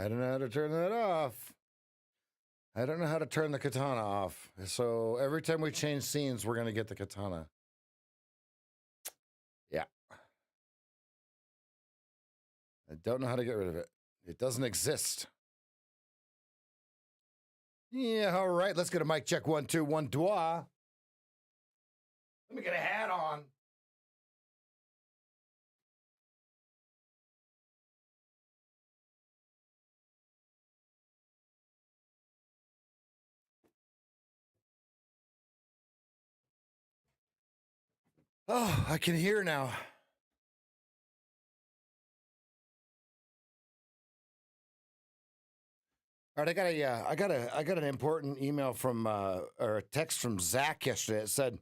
I don't know how to turn that off. I don't know how to turn the katana off. So every time we change scenes, we're going to get the katana. Yeah. I don't know how to get rid of it. It doesn't exist. Yeah, all right. Let's get a mic check. 1, 2, 1, 2. Let me get a hat on. Oh, I can hear now. All right, I got an important email from or a text from Zach yesterday. It said,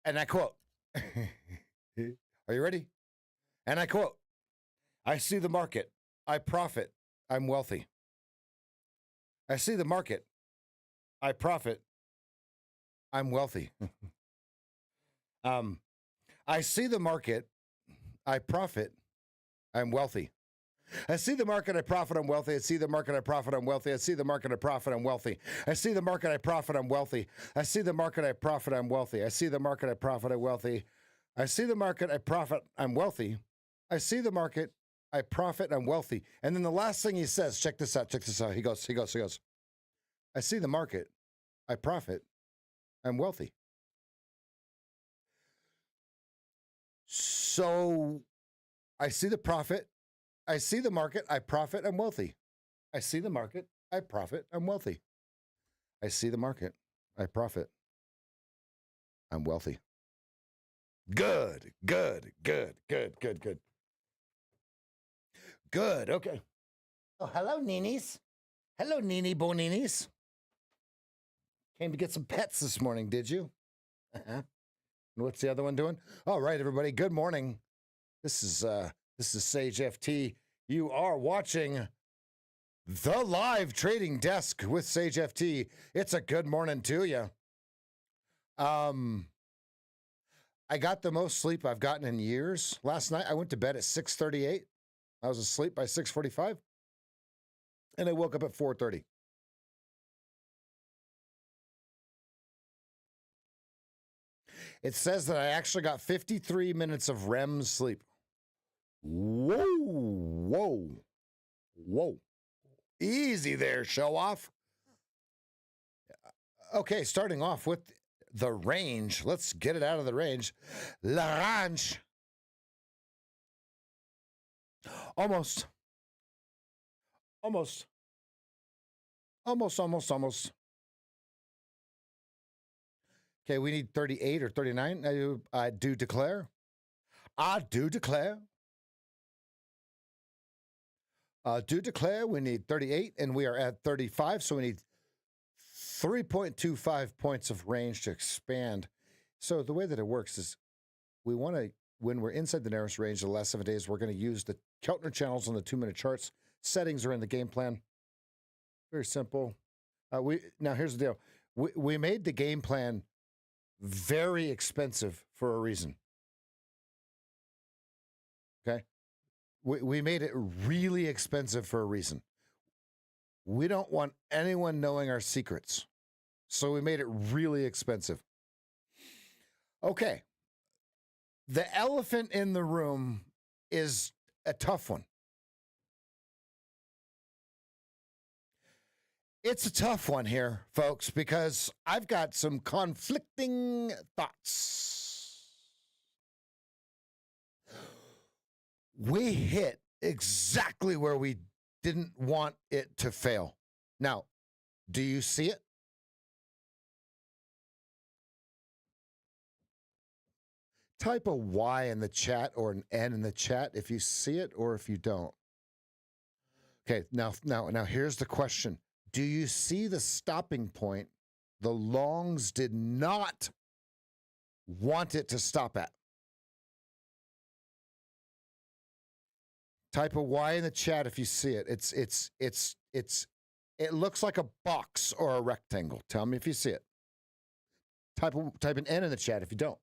and I quote, "Are you ready?" And I quote, "I see the market. I profit. I'm wealthy. I see the market. I profit. I'm wealthy." I see the market. I profit. I'm wealthy. I see the market, I profit, I'm wealthy. I see the market, I profit, I'm wealthy. I see the market, I profit, I'm wealthy. I see the market, I profit, I'm wealthy. I see the market, I profit, I'm wealthy. I see the market, I profit, I'm wealthy. I see the market, I profit, I'm wealthy. I see the market, I profit, I'm wealthy. And then the last thing he says, check this out. He goes, I see the market, I profit, I'm wealthy. So I see the profit, I see the market, I profit, I'm wealthy. I see the market, I profit, I'm wealthy. I see the market, I profit, I'm wealthy. Good. Good, okay. Oh, hello, Ninis. Hello, Nini Boninis. Came to get some pets this morning, did you? Uh-huh. And what's the other one doing? All right, everybody, good morning. This is SageFT. You are watching the live trading desk with SageFT. It's a good morning to you. I got the most sleep I've gotten in years. Last night I went to bed at 6:38. I was asleep by 6:45, and I woke up at 4:30. It says that I actually got 53 minutes of REM sleep. Whoa. Easy there, show off. Okay, starting off with the range. Let's get it out of the range. La range. Almost. Okay, we need 38 or 39. I do declare. We need 38, and we are at 35, so we need 3.25 points of range to expand. So the way that it works is we want to, when we're inside the narrowest range of the last 7 days, we're going to use the Keltner channels on the 2-minute charts. Settings are in the game plan. Very simple. Now here's the deal. We made the game plan very expensive for a reason. Okay? We made it really expensive for a reason. We don't want anyone knowing our secrets. So we made it really expensive. Okay. The elephant in the room is a tough one. It's a tough one here, folks, because I've got some conflicting thoughts. We hit exactly where we didn't want it to fail. Now, do you see it? Type a Y in the chat or an N in the chat if you see it or if you don't. Okay, now here's the question. Do you see the stopping point the longs did not want it to stop at? Type a Y in the chat if you see it. It looks like a box or a rectangle. Tell me if you see it. Type an N in the chat if you don't.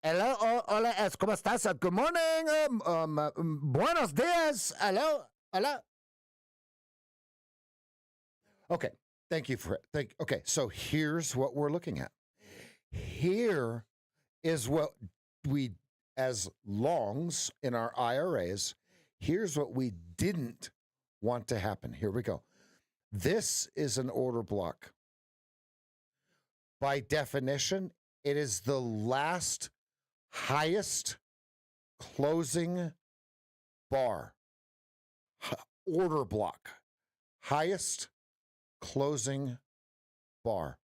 Hello, hola, ¿cómo estás? Good morning. Buenos días. Hello, hola. Okay, thank you for it. Okay, so here's what we're looking at. Here is what we, as longs in our IRAs, here's what we didn't want to happen. Here we go. This is an order block. By definition, it is the last highest closing bar. Order block. Highest closing bar.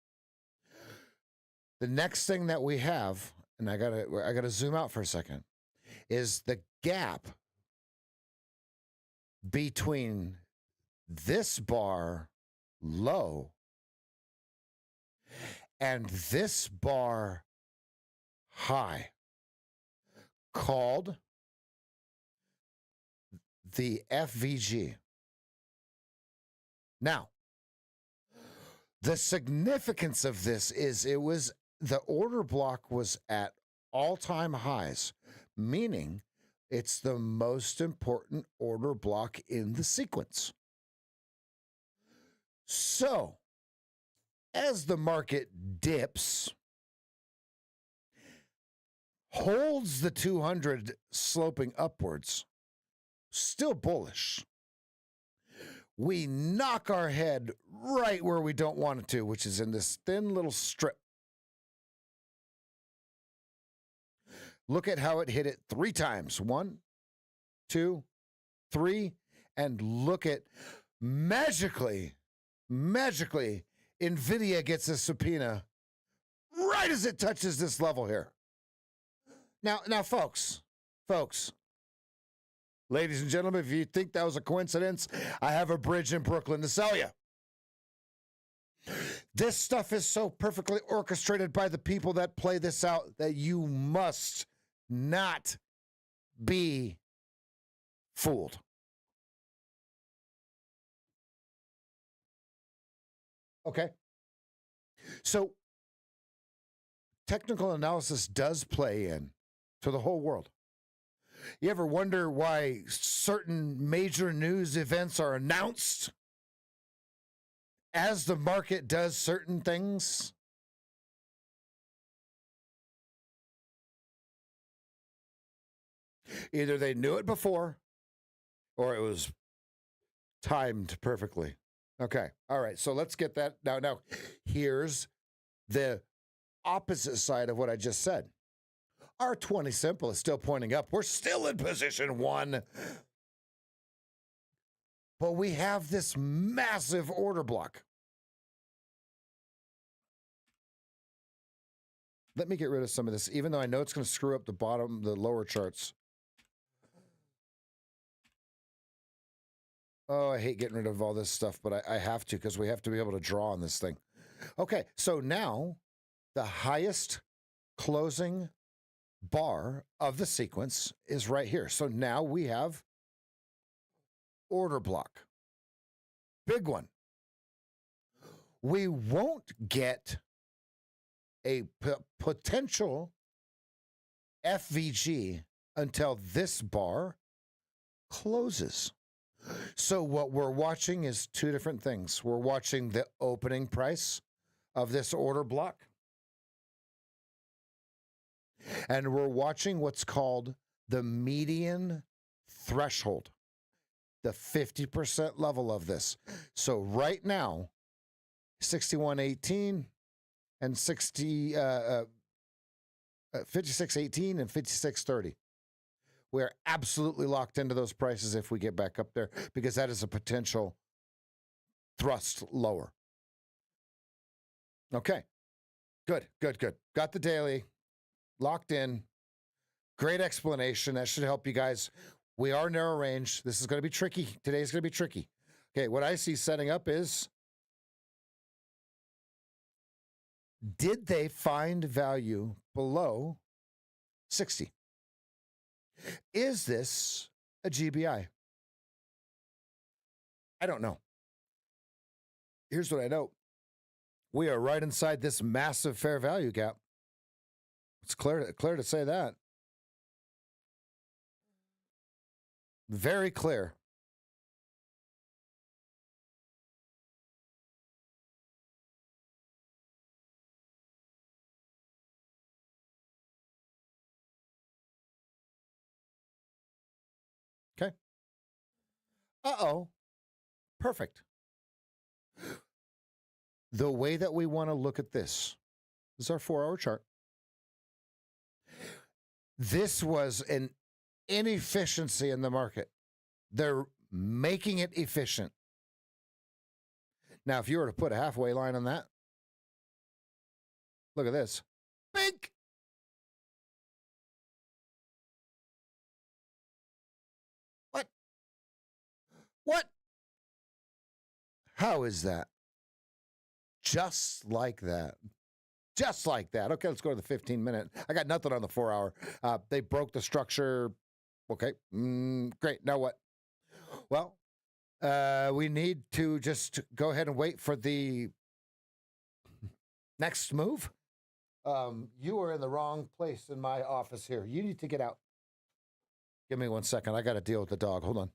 The next thing that we have, and I gotta zoom out for a second, is the gap between this bar low and this bar high, called the FVG. Now, the significance of this is the order block was at all-time highs, meaning it's the most important order block in the sequence. So, as the market dips, holds the 200 sloping upwards, still bullish, we knock our head right where we don't want it to, which is in this thin little strip. Look at how it hit it 3 times. 1, 2, 3, and look at magically, NVIDIA gets a subpoena right as it touches this level here. Now, folks, ladies and gentlemen, if you think that was a coincidence, I have a bridge in Brooklyn to sell you. This stuff is so perfectly orchestrated by the people that play this out that you must not be fooled. Okay? So, technical analysis does play in to the whole world. You ever wonder why certain major news events are announced as the market does certain things? Either they knew it before or it was timed perfectly. Okay. All right. So let's get that. Now, here's the opposite side of what I just said. Our 20 simple is still pointing up. We're still in position 1. But we have this massive order block. Let me get rid of some of this, even though I know it's going to screw up the lower charts. Oh, I hate getting rid of all this stuff, but I have to because we have to be able to draw on this thing. Okay, so now the highest closing bar of the sequence is right here. So now we have order block. Big one. We won't get a potential FVG until this bar closes. So what we're watching is 2 different things. We're watching the opening price of this order block, and we're watching what's called the median threshold, the 50% level of this. So right now, 61.18 and 56.18 and 56.30. We're absolutely locked into those prices if we get back up there, because that is a potential thrust lower. Okay, good. Got the daily locked in. Great explanation. That should help you guys. We are narrow range. This is going to be tricky. Today's going to be tricky. Okay, what I see setting up is, did they find value below 60? Is this a GBI? I don't know. Here's what I know. We are right inside this massive fair value gap. It's clear to say that. Very clear. Okay. Uh-oh. Perfect. The way that we want to look at this is our 4-hour chart. This was an inefficiency in the market. They're making it efficient. Now, if you were to put a halfway line on that, look at this. Bink! What? What? How is that? Just like that. Just like that. Okay, let's go to the 15-minute. I got nothing on the 4-hour. They broke the structure. Okay, great. Now what? Well, we need to just go ahead and wait for the next move. You are in the wrong place in my office here. You need to get out. Give me 1 second. I got to deal with the dog. Hold on.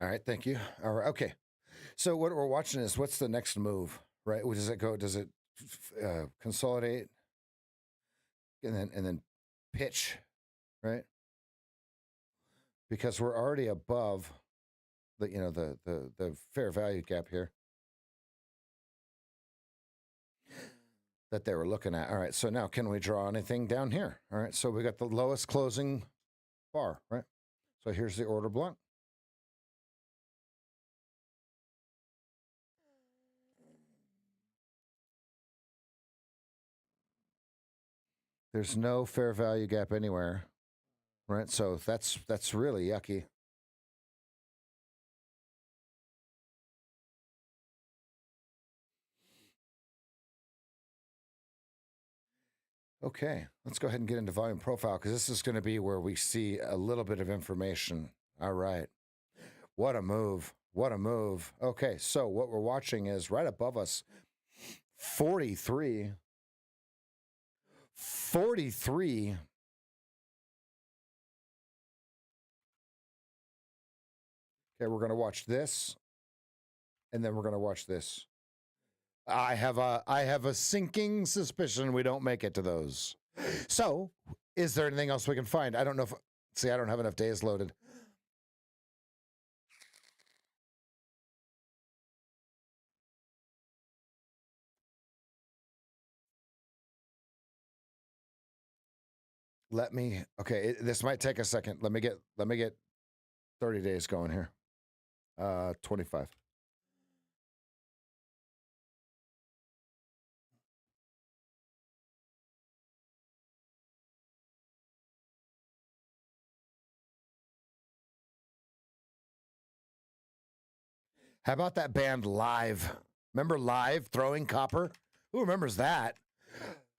All right, thank you. All right, okay. So what we're watching is what's the next move, right? Does it go? Does it consolidate and then pitch, right? Because we're already above the the fair value gap here that they were looking at. All right, so now can we draw anything down here? All right, so we got the lowest closing bar, right? So here's the order block. There's no fair value gap anywhere, right? So that's really yucky. Okay, let's go ahead and get into volume profile because this is going to be where we see a little bit of information. All right. What a move. What a move. Okay, so what we're watching is right above us 43. 43. Okay, we're going to watch this and then we're going to watch this. I have a sinking suspicion we don't make it to those. So, is there anything else we can find? I don't know if I don't have enough days loaded. Okay, this might take a second. Let me get 30 days going here. 25. How about that band Live? Remember Live throwing copper? Who remembers that?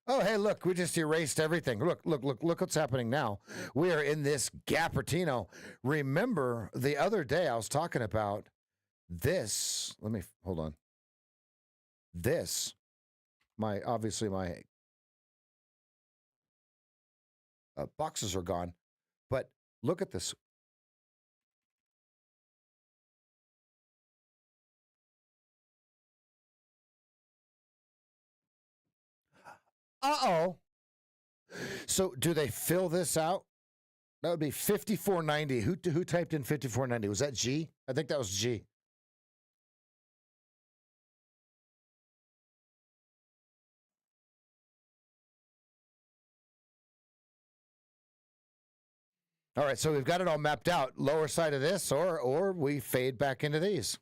Oh, hey, look, we just erased everything. Look what's happening now. We are in this Gapertino. Remember the other day I was talking about this. Let me hold on. This, obviously my boxes are gone, but look at this. Uh-oh. So do they fill this out? That would be 5490. Who typed in 5490? Was that G? I think that was G. All right, so we've got it all mapped out. Lower side of this, or we fade back into these.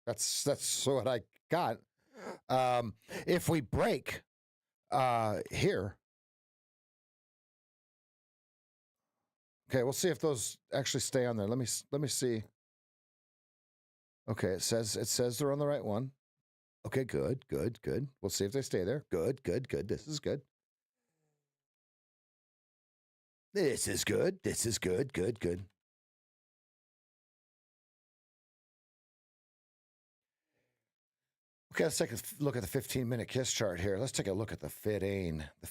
That's what I got. If we break here, okay, we'll see if those actually stay on there. Let me see. Okay, it says they're on the right one. Okay, good. We'll see if they stay there. Good. This is good. This is good. Good. Okay, let's take a look at the 15-minute KISS chart here. Let's take a look at the FIT-AIN. The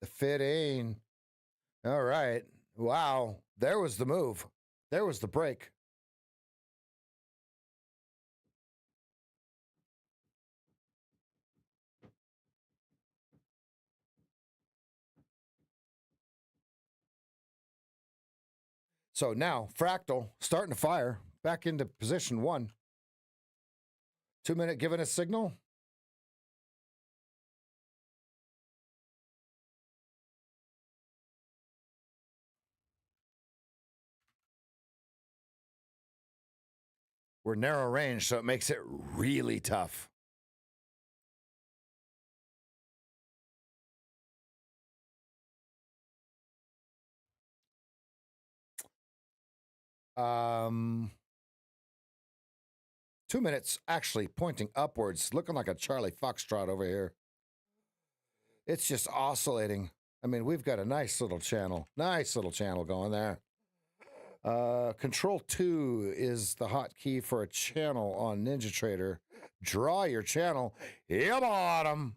FIT-AIN. All right. Wow. There was the move. There was the break. So now, fractal starting to fire back into position 1. 2-minute giving a signal. We're narrow range, so it makes it really tough. Um, 2 minutes actually pointing upwards, looking like a Charlie Foxtrot over here. It's just oscillating. I mean, we've got a nice little channel going there. Control 2 is the hotkey for a channel on NinjaTrader. Draw your channel. Hit bottom.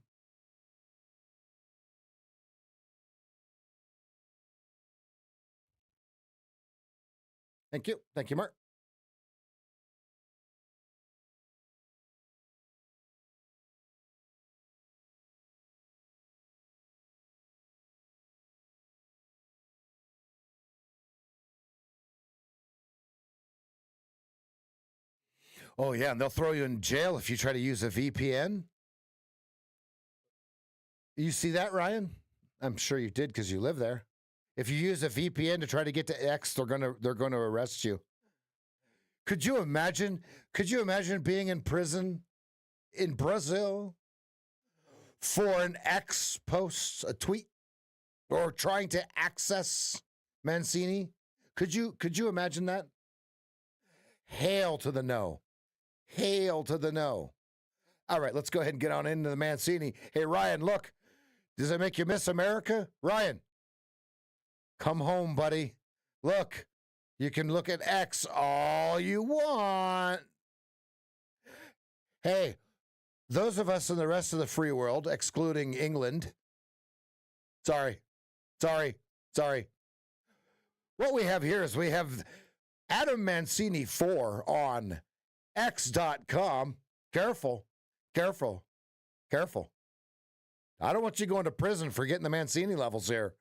Thank you, Mark. Oh, yeah, and they'll throw you in jail if you try to use a VPN. You see that, Ryan? I'm sure you did because you live there. If you use a VPN to try to get to X, they're gonna arrest you. Could you imagine being in prison in Brazil for an X post, a tweet, or trying to access Mancini? Could you imagine that? Hail to the no. Hail to the no. All right, let's go ahead and get on into the Mancini. Hey, Ryan, look. Does it make you miss America? Ryan, come home, buddy. Look, you can look at X all you want. Hey, those of us in the rest of the free world, excluding England, sorry. What we have here is we have Adam Mancini 4 on X.com. Careful. I don't want you going to prison for getting the Mancini levels here.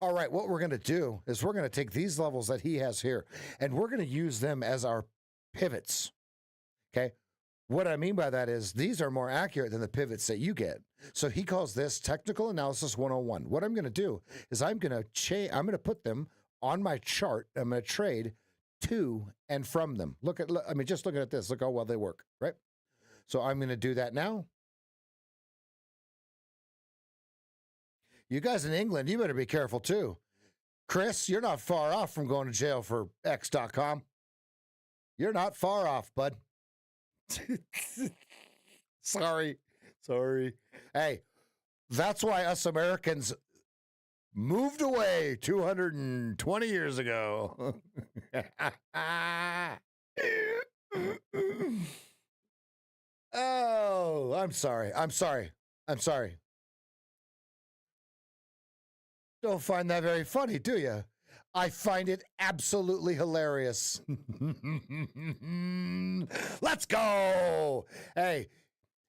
All right, what we're going to do is we're going to take these levels that he has here, and we're going to use them as our pivots, okay? What I mean by that is these are more accurate than the pivots that you get. So he calls this Technical Analysis 101. What I'm going to do is I'm going to put them on my chart. I'm going to trade to and from them. Just looking at this, look how well they work, right? So I'm going to do that now. You guys in England, you better be careful too. Chris, you're not far off from going to jail for X.com. You're not far off, bud. Sorry. Hey, that's why us Americans moved away 220 years ago. Oh, I'm sorry. Don't find that very funny, do you? I find it absolutely hilarious. Let's go. Hey,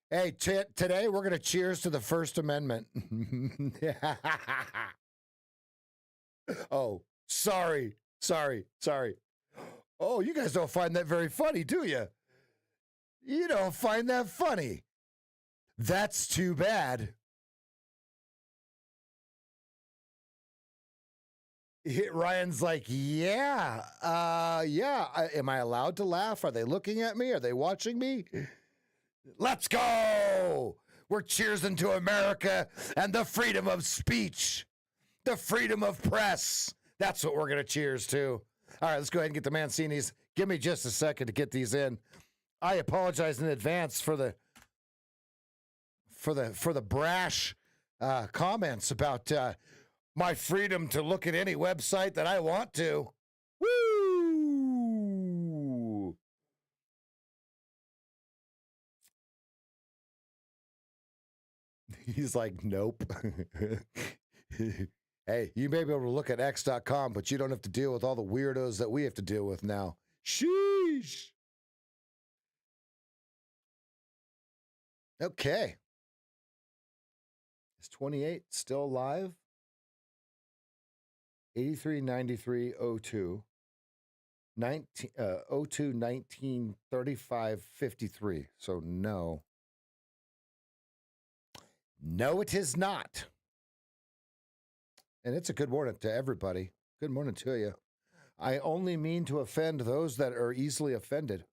today we're going to cheers to the First Amendment. Oh, sorry. Oh, you guys don't find that very funny, do you? You don't find that funny. That's too bad. Ryan's like, yeah. Am I allowed to laugh? Are they looking at me? Are they watching me? Let's go. We're cheersing to America and the freedom of speech, the freedom of press. That's what we're going to cheers to. All right, let's go ahead and get the Mancinis. Give me just a second to get these in. I apologize in advance for the brash comments about my freedom to look at any website that I want to. Woo! He's like, nope. Hey, you may be able to look at X.com, but you don't have to deal with all the weirdos that we have to deal with now. Sheesh. Okay. Is 28 still live? 839302. 02 19 35 53. So no. No, it is not. And it's a good morning to everybody. Good morning to you. I only mean to offend those that are easily offended.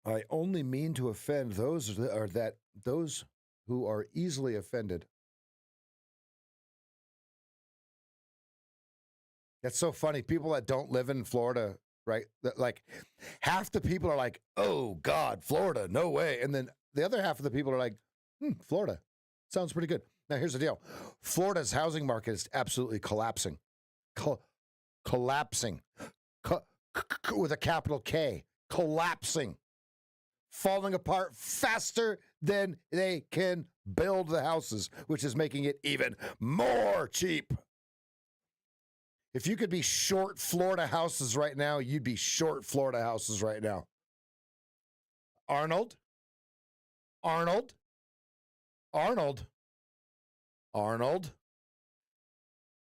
I only mean to offend those who are easily offended. That's so funny. People that don't live in Florida, right? Like half the people are like, oh God, Florida, no way. And then the other half of the people are like, Florida, sounds pretty good. Now here's the deal. Florida's housing market is absolutely collapsing. Collapsing. With a capital K. Collapsing. Falling apart faster than they can build the houses, which is making it even more cheap. If you could be short Florida houses right now, you'd be short Florida houses right now. Arnold?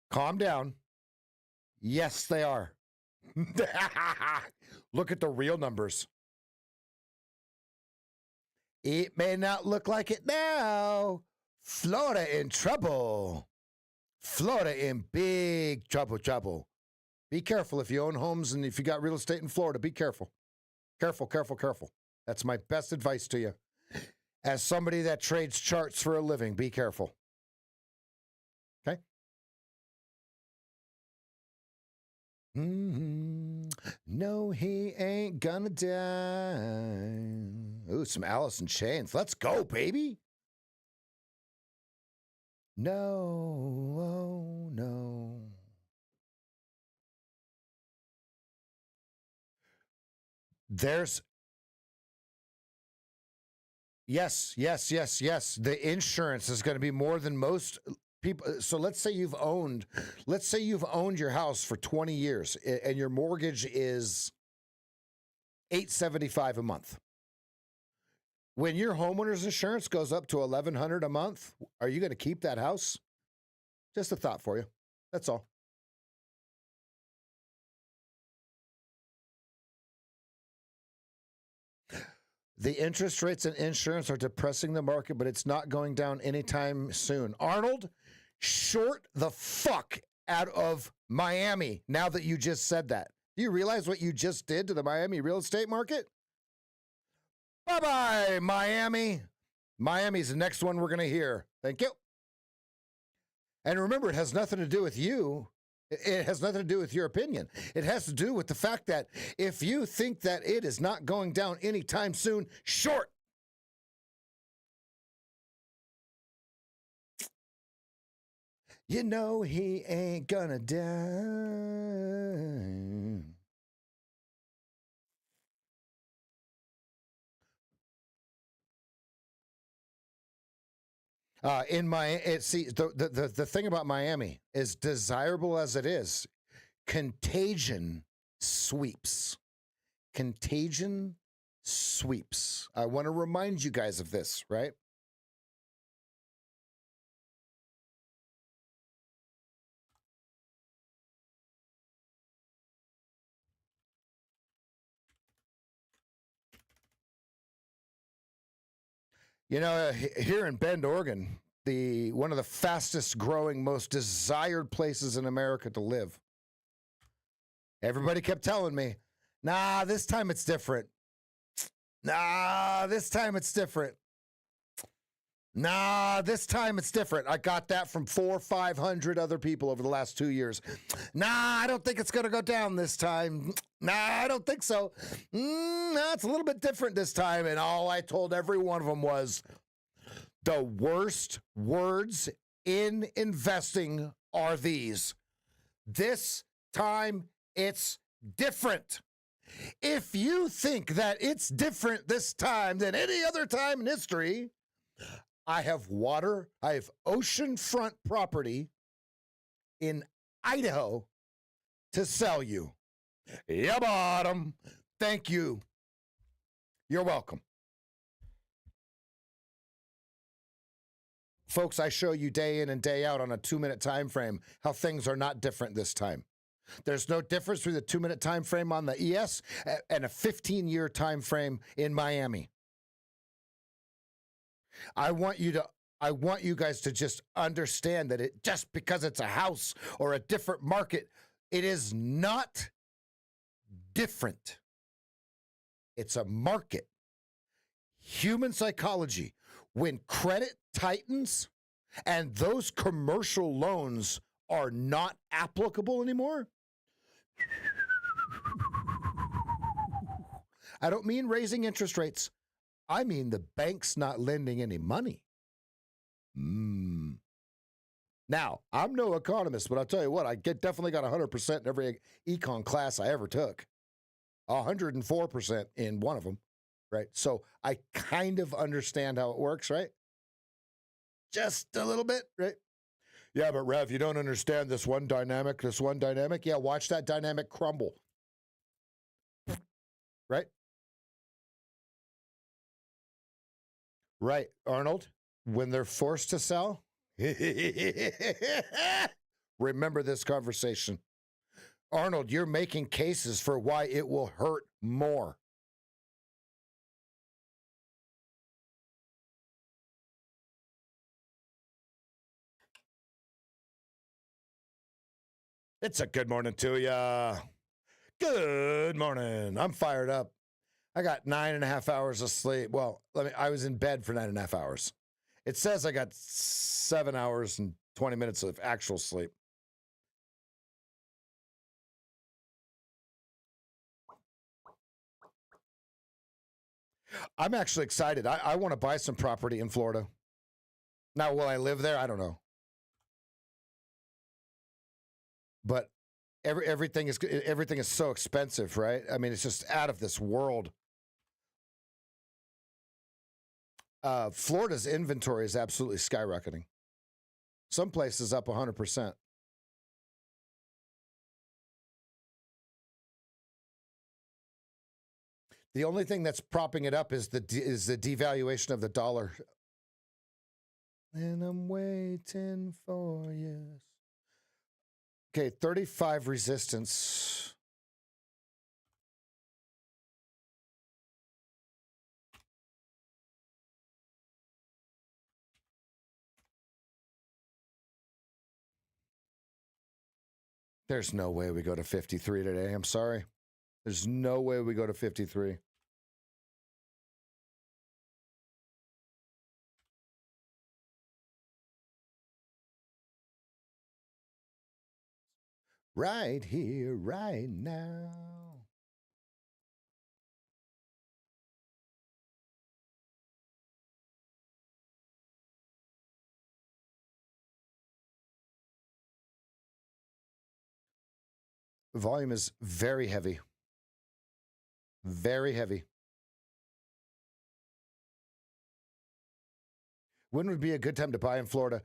Calm down. Yes, they are. Look at the real numbers. It may not look like it now. Florida in trouble. Florida in big trouble. Be careful if you own homes and if you got real estate in Florida. Be careful. Careful. That's my best advice to you. As somebody that trades charts for a living, be careful. Okay? No, he ain't gonna die. Ooh, some Alice in Chains. Let's go, baby. No, no. There's yes. The insurance is going to be more than most people. So let's say you've owned your house for 20 years and your mortgage is $875 a month. When your homeowner's insurance goes up to $1,100 a month, are you going to keep that house? Just a thought for you. That's all. The interest rates and insurance are depressing the market, but it's not going down anytime soon. Arnold, short the fuck out of Miami now that you just said that. Do you realize what you just did to the Miami real estate market? Bye-bye, Miami. Miami's the next one we're going to hear. Thank you. And remember, it has nothing to do with you. It has nothing to do with your opinion. It has to do with the fact that if you think that it is not going down anytime soon, short. You know he ain't gonna die. The thing about Miami is, desirable as it is, contagion sweeps. Contagion sweeps. I want to remind you guys of this, right? You know, here in Bend, Oregon, one of the fastest growing, most desired places in America to live. Everybody kept telling me, nah, this time it's different. Nah, this time it's different. Nah, this time it's different. I got that from 400 or 500 other people over the last 2 years. Nah, I don't think it's going to go down this time. Nah, I don't think so. Nah, it's a little bit different this time. And all I told every one of them was, the worst words in investing are these. This time it's different. If you think that it's different this time than any other time in history, I have water, I have oceanfront property in Idaho to sell you. Yeah, bottom. Thank you. You're welcome. Folks, I show you day in and day out on a 2-minute time frame how things are not different this time. There's no difference between the 2-minute time frame on the ES and a 15-year time frame in Miami. I want you guys to just understand that just because it's a house or a different market, it is not different. It's a market. Human psychology. When credit tightens and those commercial loans are not applicable anymore, I don't mean raising interest rates. I mean the bank's not lending any money. Now, I'm no economist, but I'll tell you what, I definitely got 100% in every econ class I ever took. 104% in one of them, right? So I kind of understand how it works, right? Just a little bit, right? Yeah, but Rev, you don't understand this one dynamic. Yeah, watch that dynamic crumble. Right? Right, Arnold, when they're forced to sell, remember this conversation. Arnold, you're making cases for why it will hurt more. It's a good morning to ya. Good morning. I'm fired up. I got 9.5 hours of sleep. Well, I was in bed for 9.5 hours. It says I got 7 hours and 20 minutes of actual sleep. I'm actually excited. I want to buy some property in Florida. Now, will I live there? I don't know. But everything is so expensive, right? I mean, it's just out of this world. Florida's inventory is absolutely skyrocketing. Some places up 100%. The only thing that's propping it up is the devaluation of the dollar. And I'm waiting for you. Okay, 35 resistance. There's no way we go to 53 today. I'm sorry. There's no way we go to 53. Right here, right now. Volume is very heavy. Very heavy. When would be a good time to buy in Florida?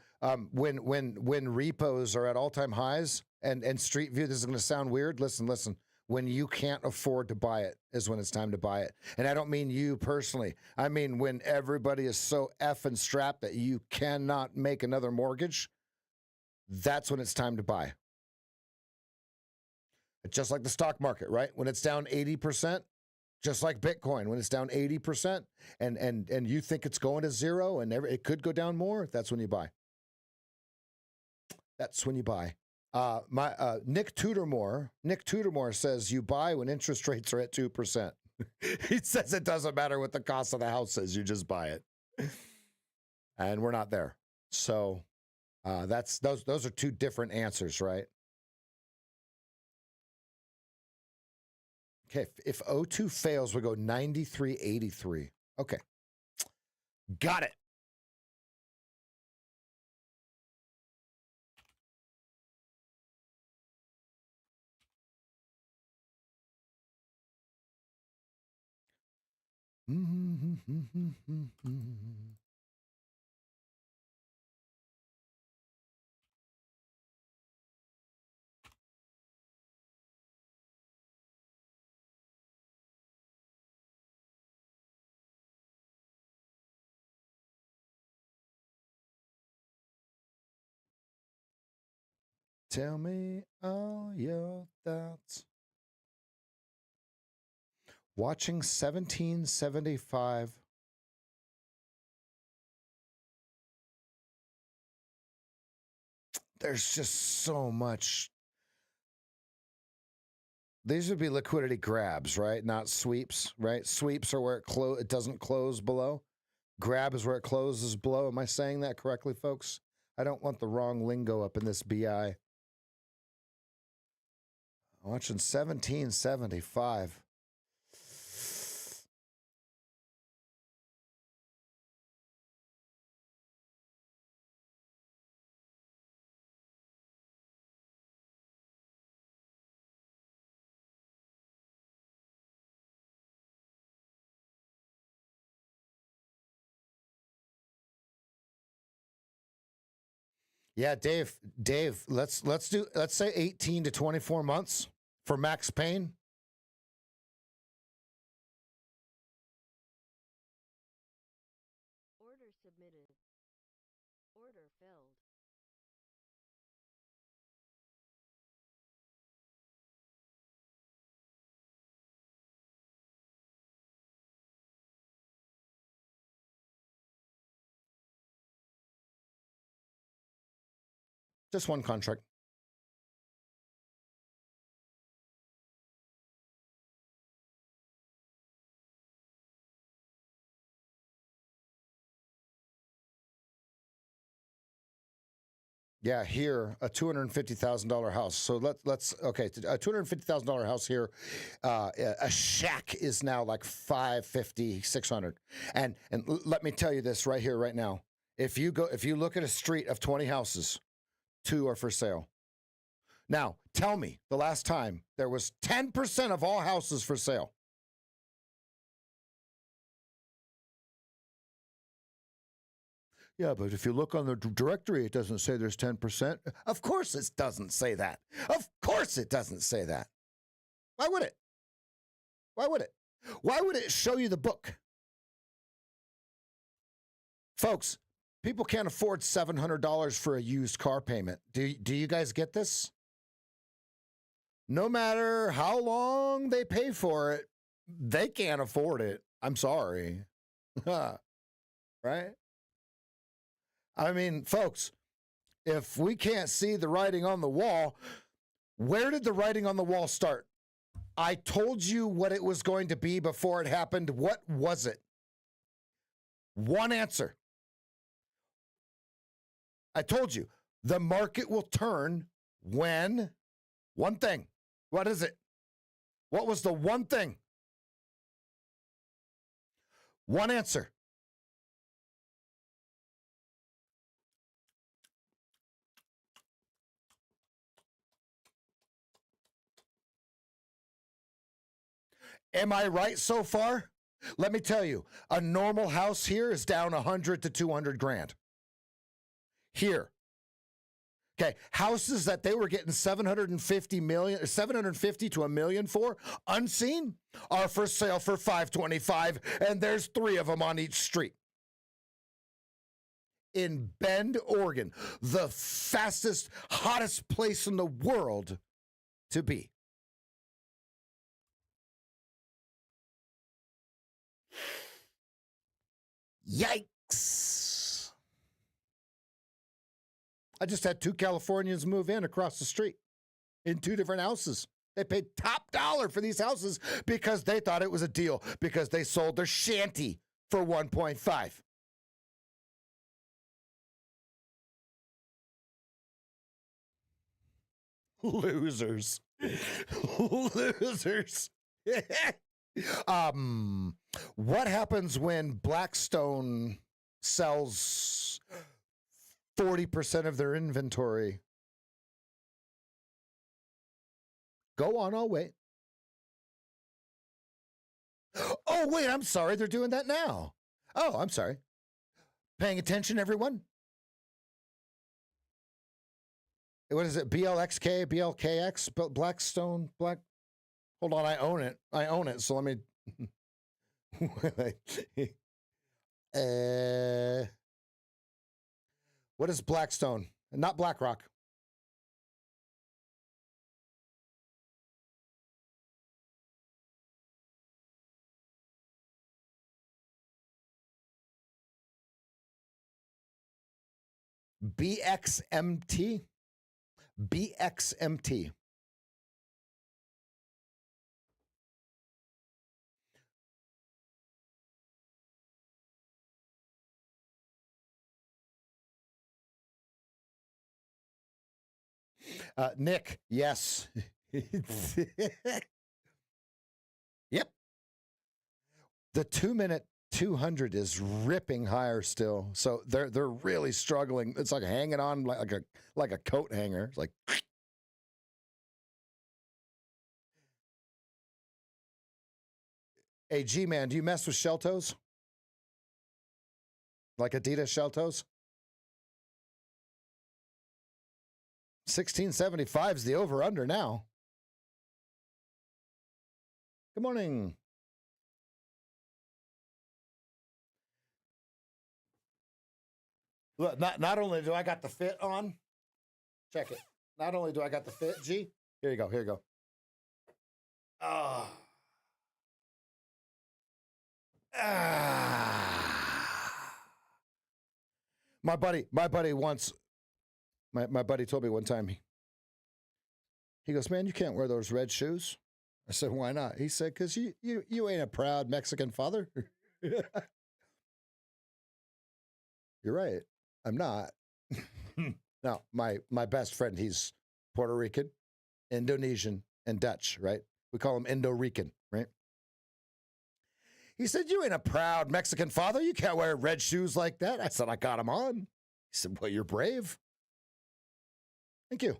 When repos are at all-time highs and Street View, this is going to sound weird. Listen. When you can't afford to buy it is when it's time to buy it. And I don't mean you personally. I mean when everybody is so effing strapped that you cannot make another mortgage, that's when it's time to buy. Just like the stock market, right? When it's down 80%, Just like Bitcoin, when it's down 80% and you think it's going to zero and it could go down more, that's when you buy. That's when you buy. Nick Tudormore says you buy when interest rates are at 2%. He says it doesn't matter what the cost of the house is, you just buy it. And we're not there. So those are two different answers, right? Okay, if O2 fails, we go 93.83. Okay. Got it. Tell me all your thoughts. Watching 1775. There's just so much. These would be liquidity grabs, right? Not sweeps, right? Sweeps are where it doesn't close below. Grab is where it closes below. Am I saying that correctly, folks? I don't want the wrong lingo up in this BI. Watching 1775. Yeah, Dave, let's say 18 to 24 months for Max Payne. Order submitted. Order filled. Just one contract. Yeah, here a $250,000 house. So let's okay, a $250,000 house here. A shack is now like 550, 600. And let me tell you this right here, right now. If you look at a street of 20 houses, 2 are for sale. Now, tell me the last time there was 10% of all houses for sale. Yeah, but if you look on the directory, it doesn't say there's 10%. Of course it doesn't say that. Of course it doesn't say that. Why would it? Why would it? Why would it show you the book? Folks, people can't afford $700 for a used car payment. Do you guys get this? No matter how long they pay for it, they can't afford it. I'm sorry. Right? I mean, folks, if we can't see the writing on the wall, where did the writing on the wall start? I told you what it was going to be before it happened. What was it? One answer. I told you, the market will turn when one thing. What is it? What was the one thing? One answer. Am I right so far? Let me tell you, a normal house here is down 100 to 200 grand. Here. Okay, houses that they were getting 750 to $1 million for, unseen, are for sale for 525, and there's 3 of them on each street. In Bend, Oregon, the fastest, hottest place in the world to be. Yikes. I just had 2 Californians move in across the street in 2 different houses. They paid top dollar for these houses because they thought it was a deal, because they sold their shanty for 1.5. Losers. Losers. What happens when Blackstone sells 40% of their inventory? Go on, I'll wait. Oh, wait, I'm sorry. They're doing that now. Oh, I'm sorry. Paying attention, everyone? What is it? BLXK, BLKX, Blackstone, Black. Hold on, I own it. I own it. So let me. What is Blackstone? Not BlackRock. BXMT? BXMT. Nick, yes. Yep. The 2-minute 200 is ripping higher still. So they're really struggling. It's like hanging on like a coat hanger. It's like hey, G-Man, do you mess with shell toes? Like Adidas shell toes? 1675 is the over-under now. Good morning. Look, not only do I got the fit on, check it. Not only do I got the fit, G, here you go, here you go. My buddy once, my buddy told me one time, he goes, man, you can't wear those red shoes. I said, why not? He said, because you ain't a proud Mexican father. You're right. I'm not. No, my best friend, he's Puerto Rican, Indonesian, and Dutch, right? We call him Indo-Rican, right? He said, you ain't a proud Mexican father. You can't wear red shoes like that. I said, I got them on. He said, well, you're brave. Thank you.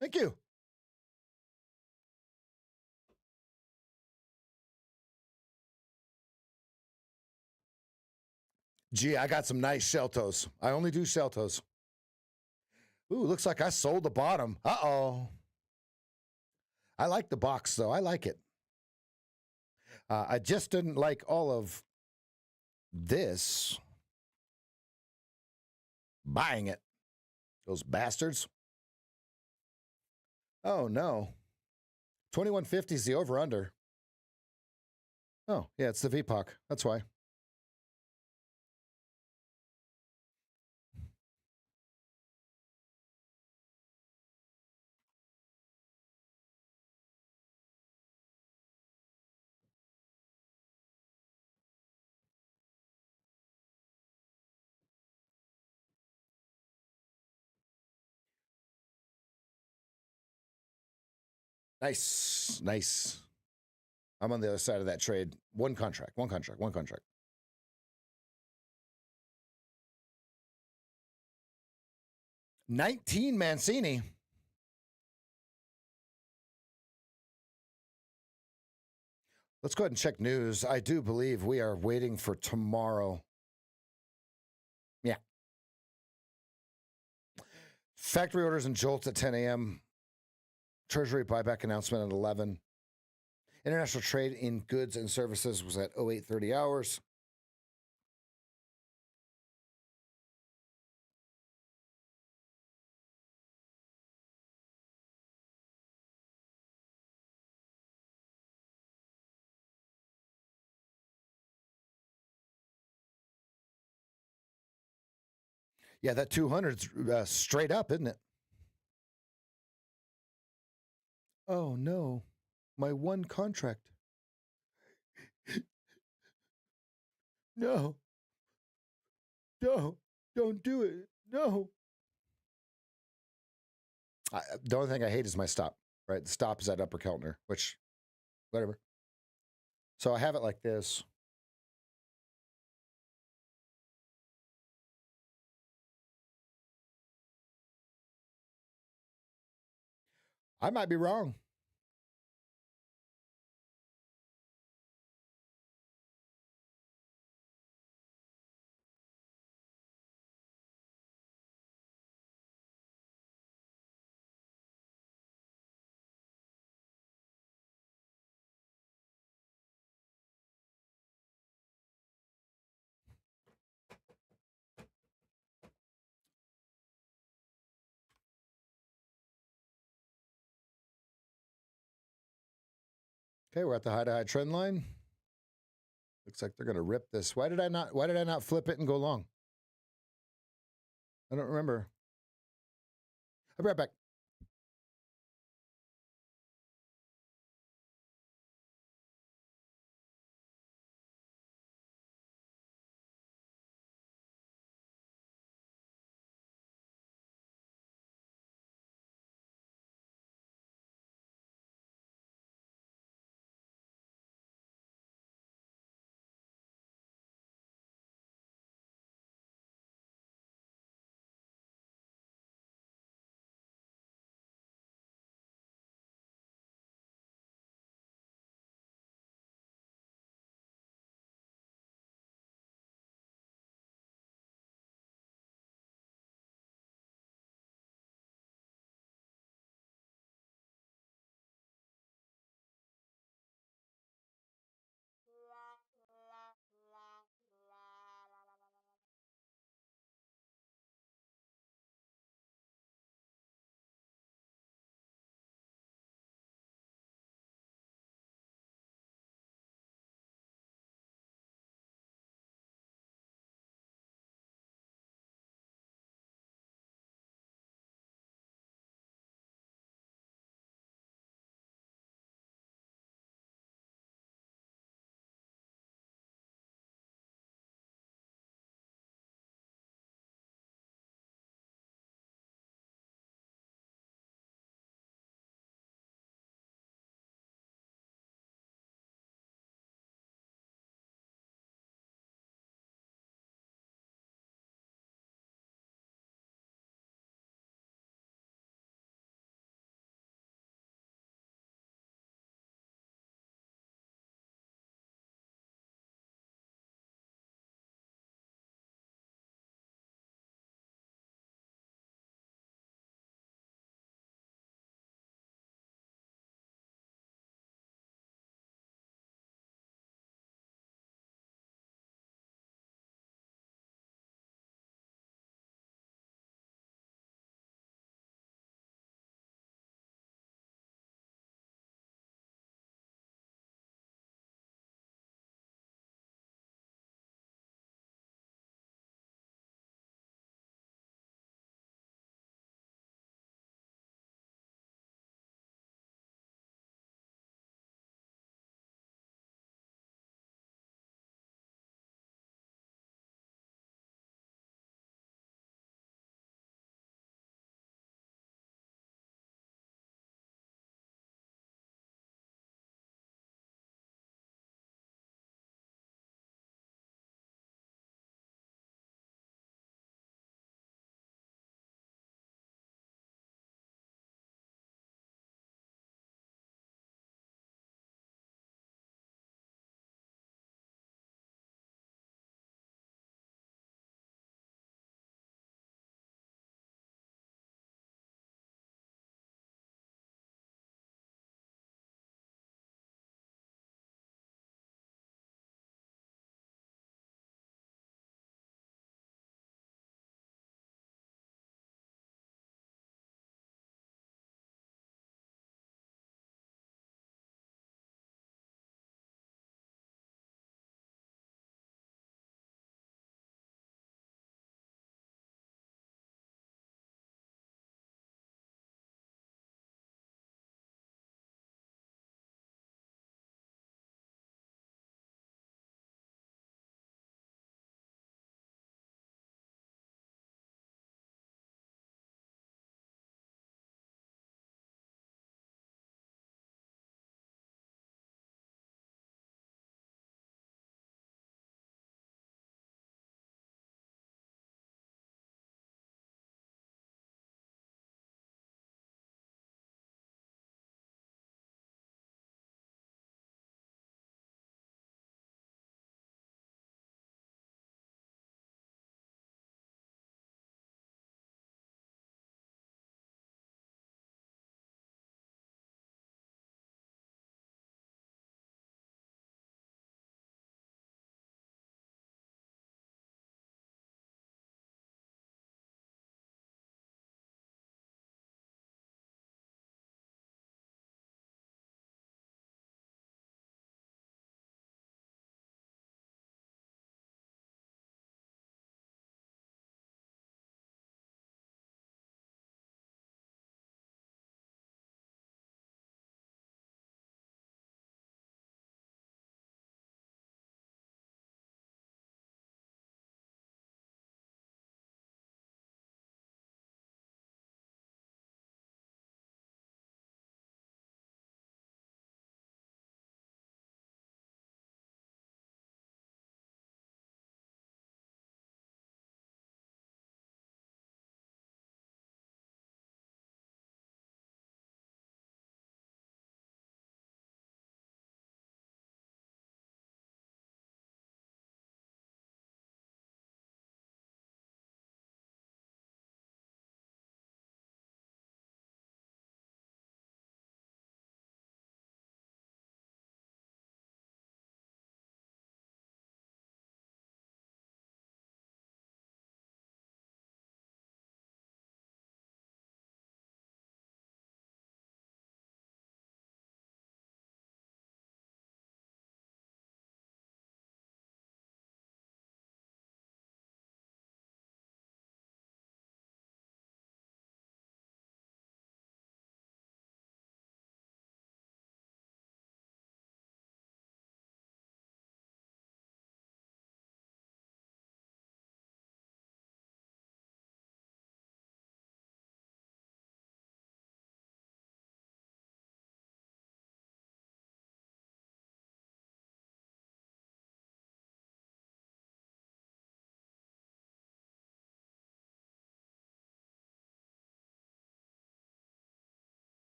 Thank you. Gee, I got some nice shell toes. I only do shell toes. Ooh, looks like I sold the bottom. Uh-oh. I like the box, though. I like it. I just didn't like all of this. Buying it. Those bastards. Oh, no. 2150 is the over-under. Oh, yeah, it's the VPOC. That's why. Nice. Nice. I'm on the other side of that trade. One contract. 19 Mancini. Let's go ahead and check news. I do believe we are waiting for tomorrow. Yeah. Factory orders and jolts at 10 a.m. Treasury buyback announcement at 11. International trade in goods and services was at 0830 hours. Yeah, that 200's straight up, isn't it? Oh no, my one contract. No, don't do it. No. The only thing I hate is my stop, right? The stop is at upper Keltner, which, whatever. So I have it like this. I might be wrong. Okay, we're at the high to high trend line. Looks like they're going to rip this. Why did I not flip it and go long? I don't remember. I'll be right back.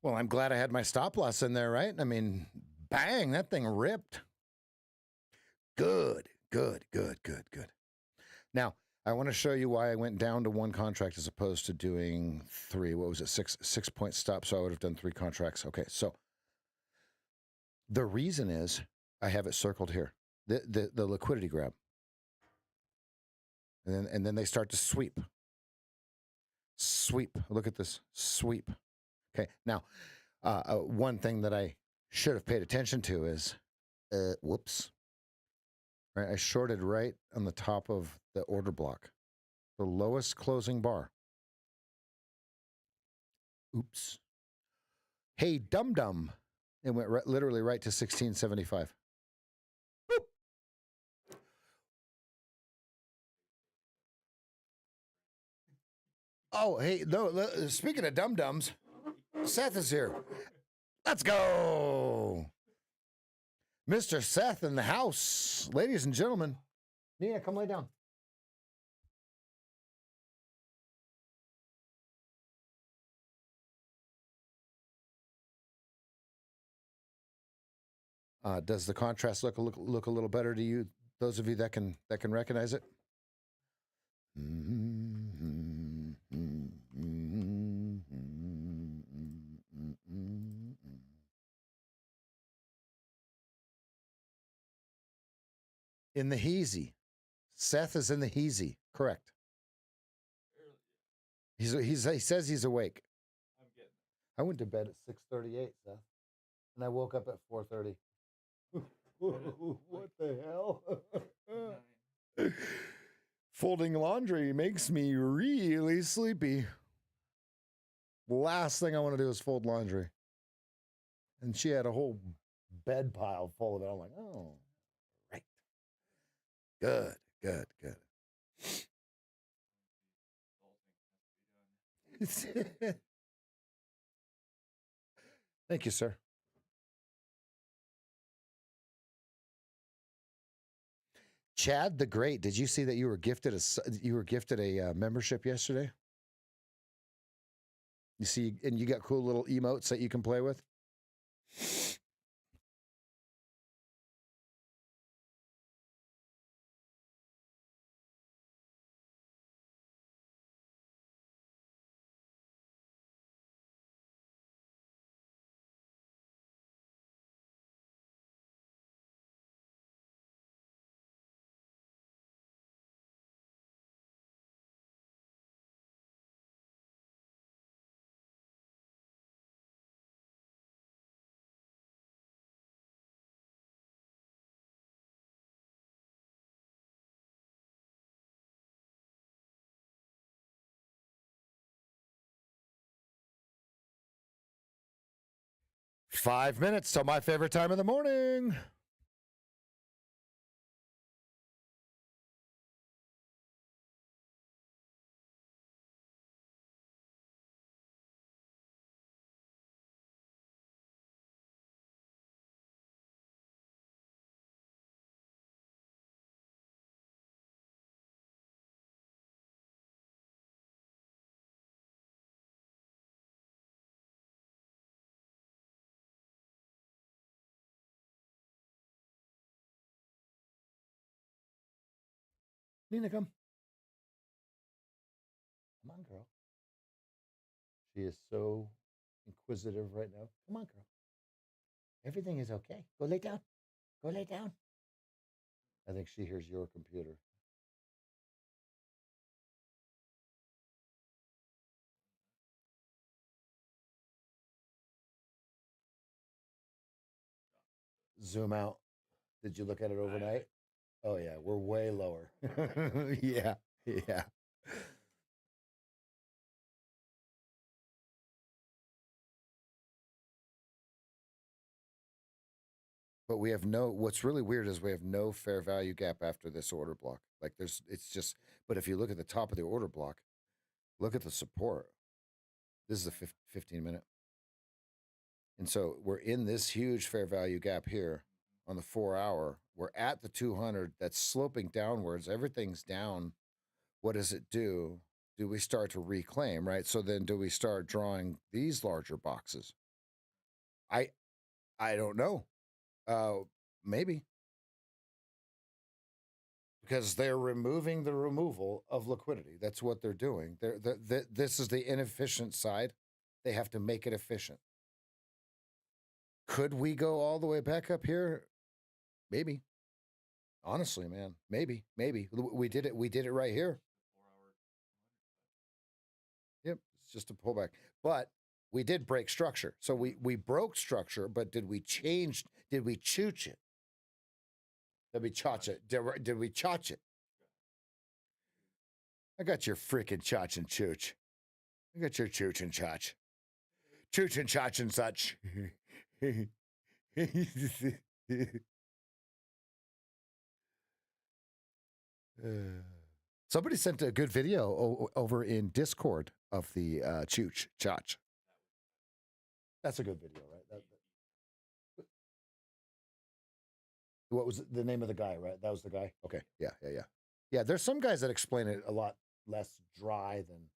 Well, I'm glad I had my stop loss in there, right? I mean, bang, that thing ripped. Good. Now, I want to show you why I went down to one contract as opposed to doing three. What was it? Six point stop. So I would have done three contracts. Okay. So the reason is I have it circled here, the liquidity grab. And then they start to sweep. Look at this sweep. Okay. Now, one thing that I should have paid attention to is, whoops. Right, I shorted right on the top of the order block, the lowest closing bar. Oops. Hey, dum-dum. It went literally right to 1675. Boop. Oh, hey, no, speaking of dum-dums, Seth is here. Let's go. Mr. Seth in the house. Ladies and gentlemen. Nina, come lay down. Does the contrast look a little better to you? Those of you that can recognize it. In the heezy. Seth is in the heezy. Correct. He says he's awake. I'm getting I went to bed at 6:38, Seth, and I woke up at 4:30. What the hell? Folding laundry makes me really sleepy. Last thing I want to do is fold laundry. And she had a whole bed pile full of it. I'm like, oh, right. Good. Thank you, sir. Chad the Great, did you see that you were gifted a membership yesterday? You see, and you got cool little emotes that you can play with. Five minutes till my favorite time of the morning. Nina, come. Come on, girl. She is so inquisitive right now. Come on, girl. Everything is okay. Go lay down. Go lay down. I think she hears your computer. Zoom out. Did you look at it overnight? Oh, yeah. We're way lower. Yeah. But we have what's really weird is we have no fair value gap after this order block. Like it's just, but if you look at the top of the order block, look at the support. This is a 15 minute. And so we're in this huge fair value gap here on the 4 hour. We're at the 200 that's sloping downwards. Everything's down. What does it do? Do we start to reclaim, right? So then do we start drawing these larger boxes? I don't know. Maybe. Because they're removing the removal of liquidity. That's what they're doing. This is the inefficient side. They have to make it efficient. Could we go all the way back up here? Maybe. Honestly, man, maybe. We did it right here. Yep, it's just a pullback. But we did break structure. So we broke structure, but did we chooch it? Did we chotch it? Did we chotch it? I got your freaking chotch and chooch. I got your chooch and chotch. Chooch and chotch and such. Somebody sent a good video over in Discord of the chooch chotch. That's a good video, right? What was the name of the guy, right? That was the guy? Okay. Yeah, there's some guys that explain it a lot less dry than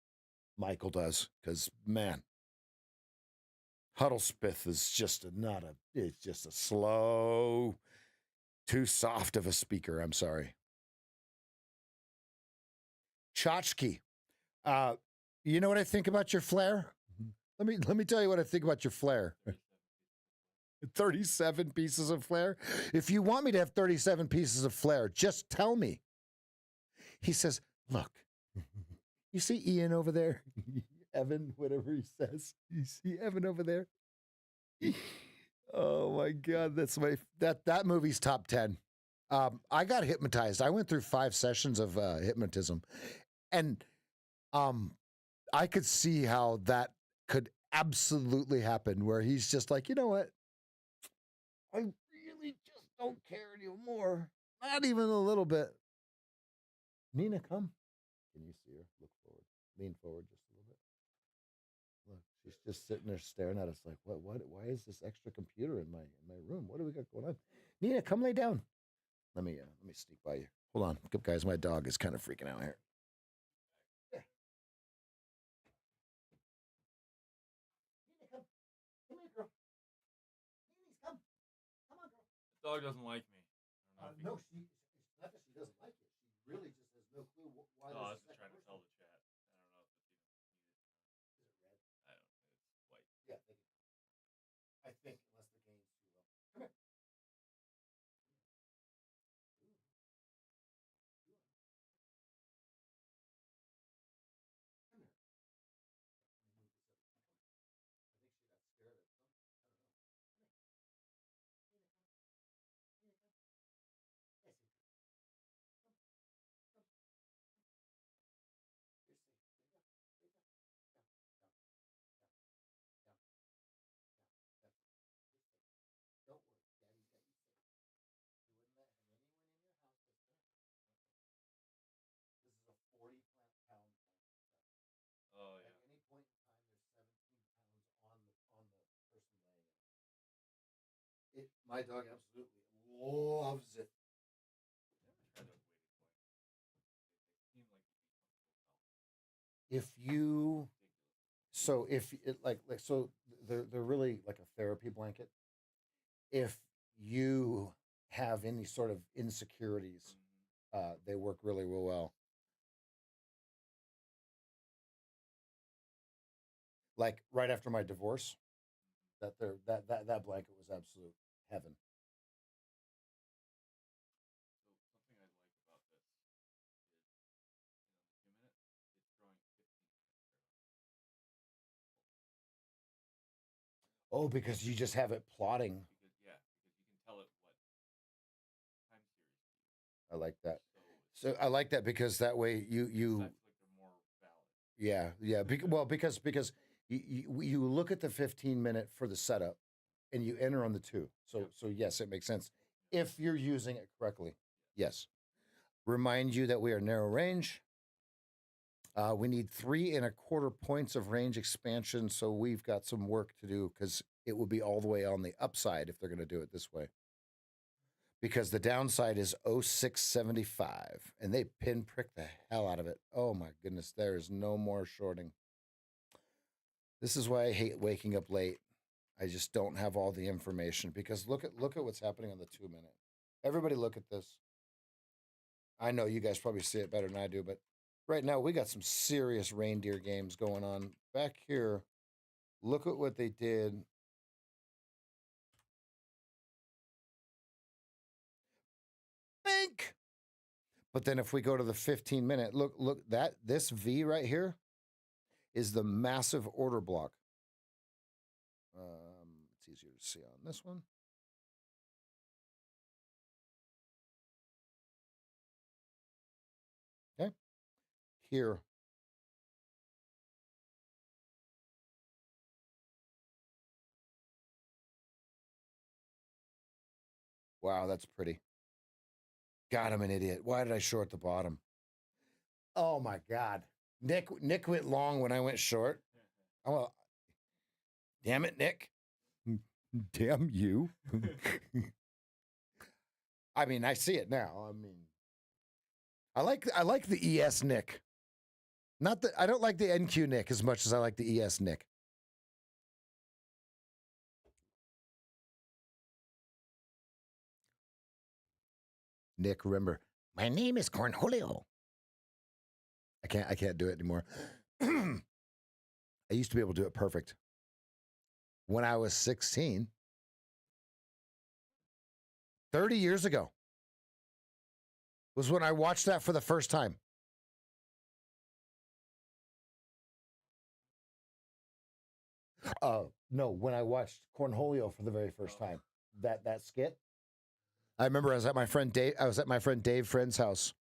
Michael does, because, man, Huddlespith is just it's just a slow, too soft of a speaker. I'm sorry. Chotchki. You know what I think about your flare? Let me tell you what I think about your flare. 37 pieces of flare. If you want me to have 37 pieces of flare, just tell me. He says, look, you see Ian over there? Evan, whatever he says. You see Evan over there? Oh my God, that movie's top 10. I got hypnotized. I went through 5 sessions of hypnotism, and I could see how that could absolutely happen, where he's just like, you know what? I really just don't care anymore. Not even a little bit. Nina, come. Can you see her? Look forward. Lean forward just a little bit. Look, she's just sitting there staring at us like, what? Why is this extra computer in my room? What do we got going on? Nina, come lay down. Let me sneak by you. Hold on, guys. My dog is kind of freaking out here. Yeah. Nina, come. Come here, girl. Nina, come. Come on, girl. The dog doesn't like me. No, it's not that she doesn't like it. She really just has no clue why. Oh, I was just trying to tell the chat. I don't know if it's even needed. Is it red? It's white. Yeah, I think unless the game's too low. Come here. Come here. I think she got scared of something. I don't know. Come here. Nina, come. Yes, come. Come. You're safe. Wake up. Wake up. Down. Down. Down. Down. Down. You're safe. Don't worry. Daddy's got you safe. You wouldn't let anyone in your house that's gonna hurt you. This is a 40-pound plant. Oh yeah. At any point in time, there's 17 pounds on the person laying in it. My dog absolutely loves it. Never tried those weighted points. They seem like If you, so if it so they're really like a therapy blanket. If you have any sort of insecurities, they work really, real well. Like right after my divorce, that blanket was absolute heaven. So something I like about this is, in a 2 minute, it's drawing 15% Oh, because you just have it plotting. because you can tell it what time series to use. I like that. So So I like that because that way you I feel like they're more valid. yeah. Because you look at the 15-minute for the setup, and you enter on the 2. So yes, it makes sense if you're using it correctly. Yes. Remind you that we are narrow range. We need 3 1/4 points of range expansion, so we've got some work to do because it will be all the way on the upside if they're going to do it this way. Because the downside is 0675, and they pinprick the hell out of it. Oh my goodness, there is no more shorting. This is why I hate waking up late. I just don't have all the information because look at what's happening on the 2 minute. Everybody look at this. I know you guys probably see it better than I do, but right now we got some serious reindeer games going on. Back here, look at what they did. Think. But then if we go to the 15 minute, look, this V right here is the massive order block. It's easier to see on this one. Okay. Here. Wow, that's pretty. God, I'm an idiot. Why did I short the bottom? Oh my God. Nick went long when I went short. Oh, damn it, Nick. Damn you. I mean, I see it now. I mean, I like the ES Nick. I don't like the NQ Nick as much as I like the ES Nick. Nick, remember, my name is Cornholio. I can't do it anymore. I used to be able to do it perfect. When I was 16, 30 years ago, was when I watched that for the first time. No, when I watched Cornholio for the very first time. That skit. I remember I was at my friend Dave Friend's house,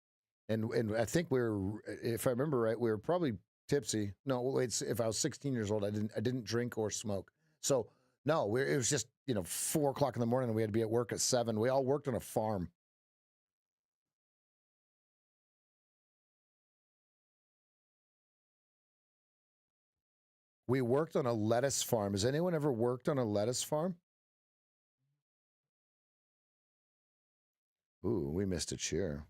and I think we were, if I remember right, we were probably tipsy. No, wait, if I was 16 years old, I didn't drink or smoke. So no, it was just 4 o'clock in the morning, and we had to be at work at 7. We all worked on a farm. We worked on a lettuce farm. Has anyone ever worked on a lettuce farm? Ooh, we missed a cheer.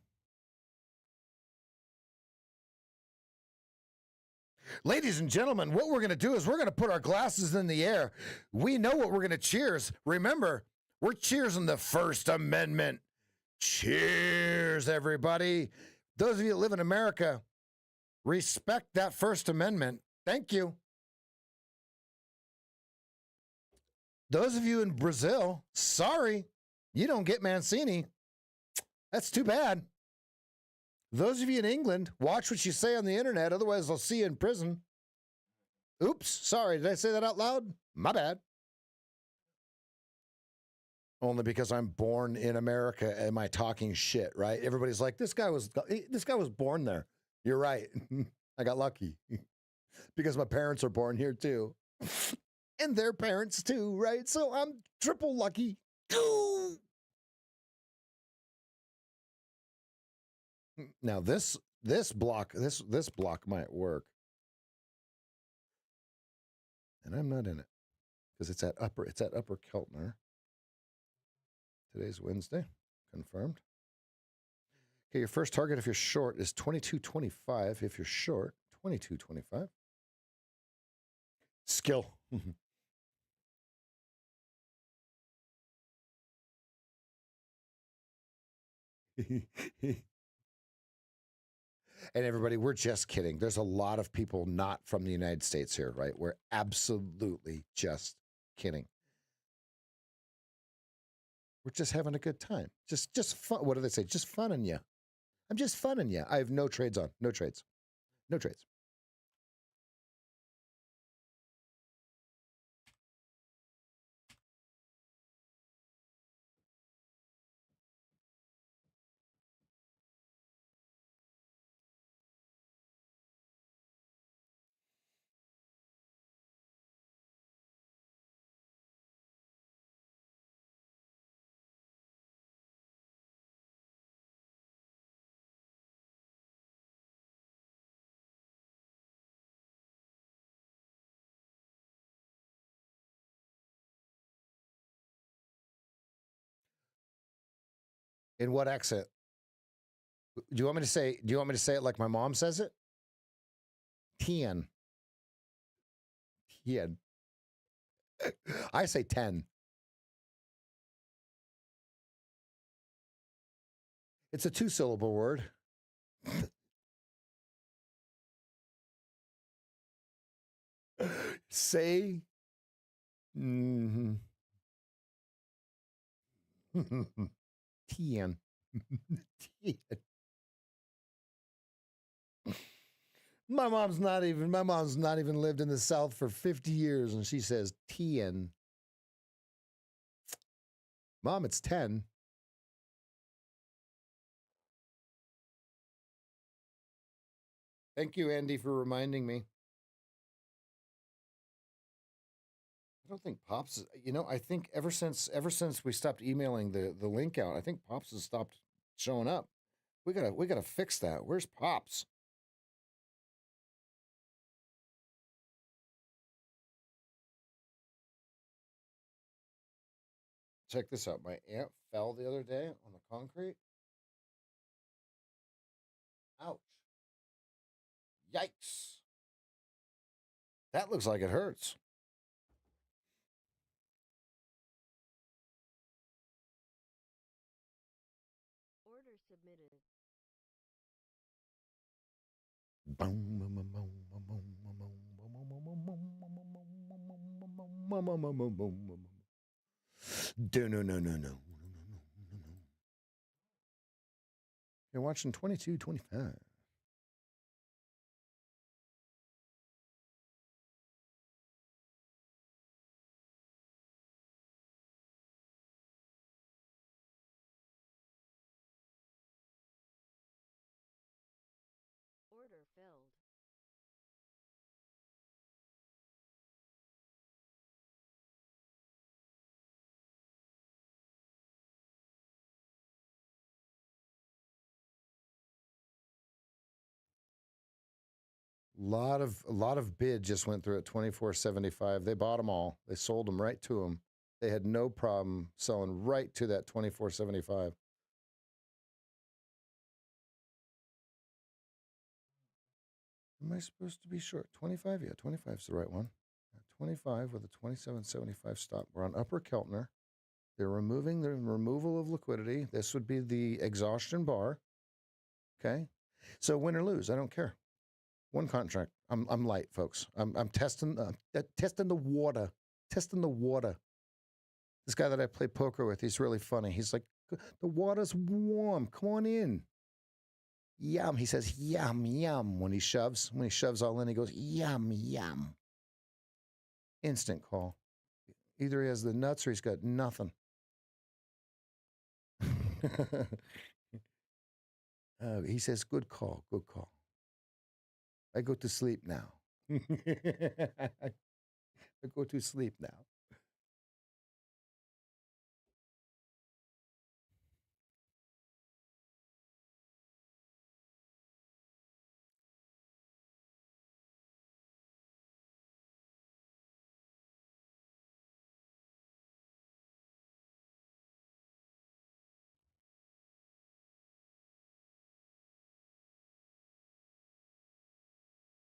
Ladies and gentlemen, what we're going to do is we're going to put our glasses in the air. We know what we're going to cheers. Remember, we're cheersing the First Amendment. Cheers, everybody. Those of you that live in America, respect that First Amendment. Thank you. Those of you in Brazil, sorry, you don't get Mancini. That's too bad. Those of you in England, watch what you say on the internet, otherwise I'll see you in prison. Oops, sorry, did I say that out loud? My bad. Only because I'm born in America am I talking shit, right? Everybody's like, this guy was born there. You're right. I got lucky because my parents are born here too. And their parents too, right? So I'm triple lucky. Now this block might work. And I'm not in it because it's at Upper Keltner. Today's Wednesday. Confirmed. Okay, your first target if you're short is 22.25. If you're short, 22.25. Skill. And everybody, we're just kidding. There's a lot of people not from the United States here, right? We're absolutely just kidding. We're just having a good time. Just fun. What do they say? Just funning you. I'm just funning you. I have no trades on. No trades. No trades. In what accent? Do you want me to say it like my mom says it? Tien. I say 10. It's a 2-syllable word. Say. Mm-hmm. 10. 10. My mom's not even lived in the South for 50 years, and she says 10. Mom, it's 10. Thank you, Andy, for reminding me. I don't think Pops, I think ever since we stopped emailing the link out, I think Pops has stopped showing up. We gotta fix that. Where's Pops? Check this out. My aunt fell the other day on the concrete. Ouch. Yikes. That looks like it hurts. Order submitted. No. You're watching 2225. Order filled. A lot of bid just went through at 24.75. They bought them all. They sold them right to them. They had no problem selling right to that 24.75. Am I supposed to be short? 25? Yeah, 25 is the right one. 25 with a 27.75 stop. We're on Upper Keltner. They're removing the removal of liquidity. This would be the exhaustion bar. Okay. So win or lose, I don't care. One contract. I'm light, folks. I'm testing the water. Testing the water. This guy that I play poker with, he's really funny. He's like, the water's warm. Come on in. Yum. He says yum yum when he shoves. When he shoves all in, he goes yum yum. Instant call. Either he has the nuts or he's got nothing. He says, good call, good call. I go to sleep now. I go to sleep now.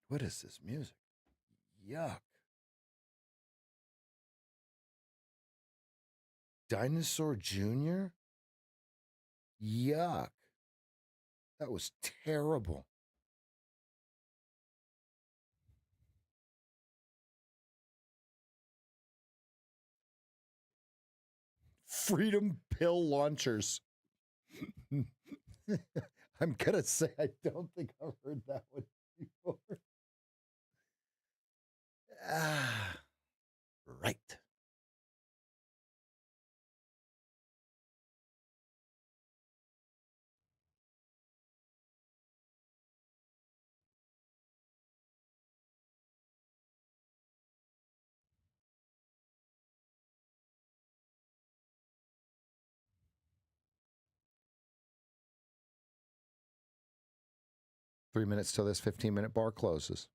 What is this music? Yuck. Dinosaur Jr.? Yuck. That was terrible. Freedom pill launchers. I'm going to say I don't think I've heard that one before. Ah, right. Three minutes till this 15-minute bar closes.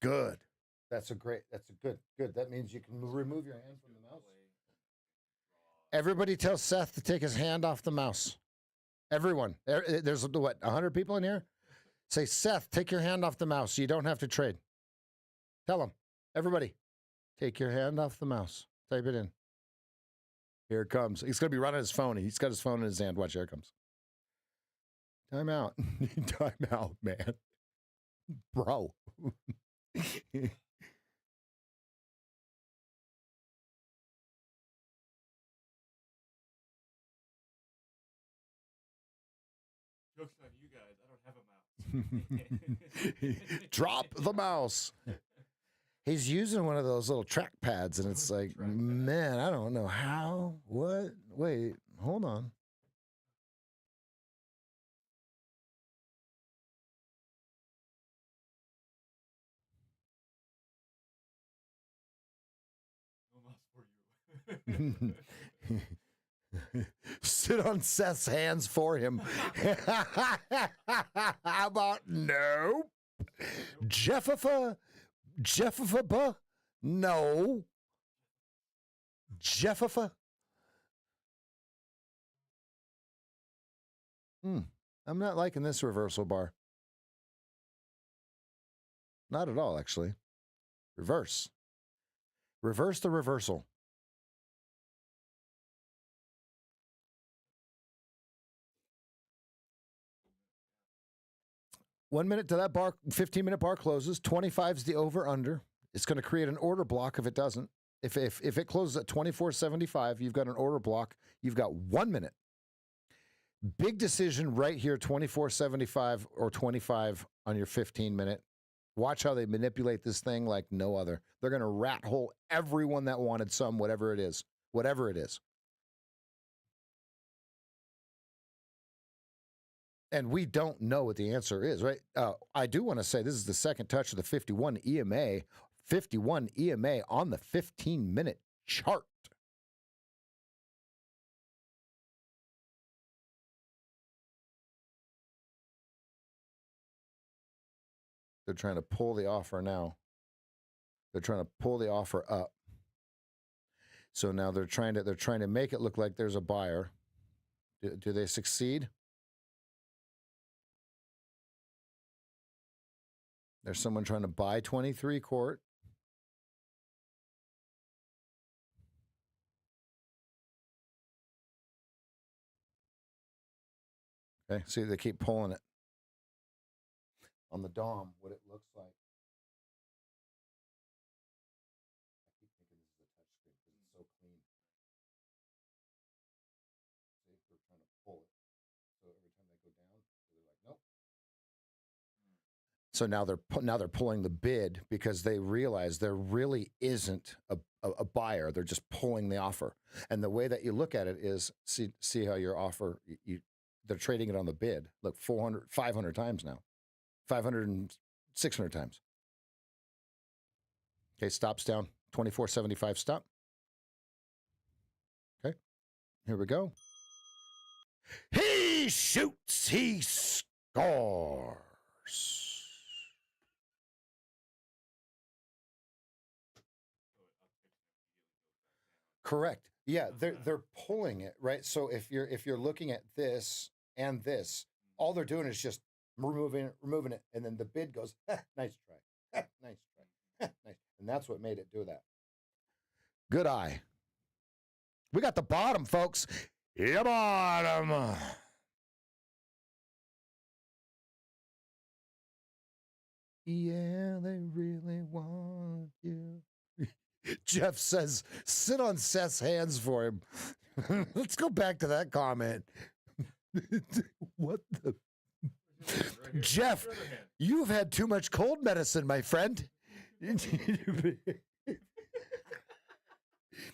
Good. That's a good. That means you can remove your hand from the mouse. Everybody tell Seth to take his hand off the mouse. Everyone. There's what, 100 people in here? Say, Seth, take your hand off the mouse. You don't have to trade. Tell him. Everybody, take your hand off the mouse. Type it in. Here it comes. He's going to be running his phone. He's got his phone in his hand. Watch, here it comes. Time out. Time out, man. Bro. Joke's on you guys. I don't have a mouse. Drop the mouse. He's using one of those little track pads, and it's like, man, I don't know how. What? Wait, hold on. No mouse for you. Sit on Seth's hands for him. How about nope? Jeffifa? No. Jeffifa? I'm not liking this reversal bar. Not at all, actually. Reverse. Reverse the reversal. 1 minute to that bar, 15-minute bar closes. 25 is the over-under. It's going to create an order block if it doesn't. If it closes at 24.75, you've got an order block. You've got 1 minute. Big decision right here, 24.75 or 25 on your 15-minute. Watch how they manipulate this thing like no other. They're going to rat hole everyone that wanted some, whatever it is. Whatever it is. And we don't know what the answer is, right? I do want to say this is the second touch of the 51 EMA. 51 EMA on the 15-minute chart. They're trying to pull the offer now. They're trying to pull the offer up. So now they're trying to make it look like there's a buyer. Do they succeed? There's someone trying to buy 23 court. Okay, see, they keep pulling it. On the DOM, what it looks like. I keep thinking this is a touch screen because it's so clean. See, we're trying to pull it. So every time they go down, they're like, nope. So now they're pulling the bid because they realize there really isn't a buyer. They're just pulling the offer. And the way that you look at it is see how your offer, they're trading it on the bid. Look, 400, 500 times now. 500 and 600 times. Okay, stops down. 24.75 stop. Okay, here we go. He shoots, he scores. Correct. Yeah, they're pulling it, right? So if you're looking at this and this, all they're doing is just removing it, and then the bid goes, nice try, nice try, nice, and that's what made it do that. Good eye. We got the bottom, folks. The bottom. Yeah, they really want you. Jeff says, sit on Seth's hands for him. Let's go back to that comment. What the? Jeff, you've had too much cold medicine, my friend.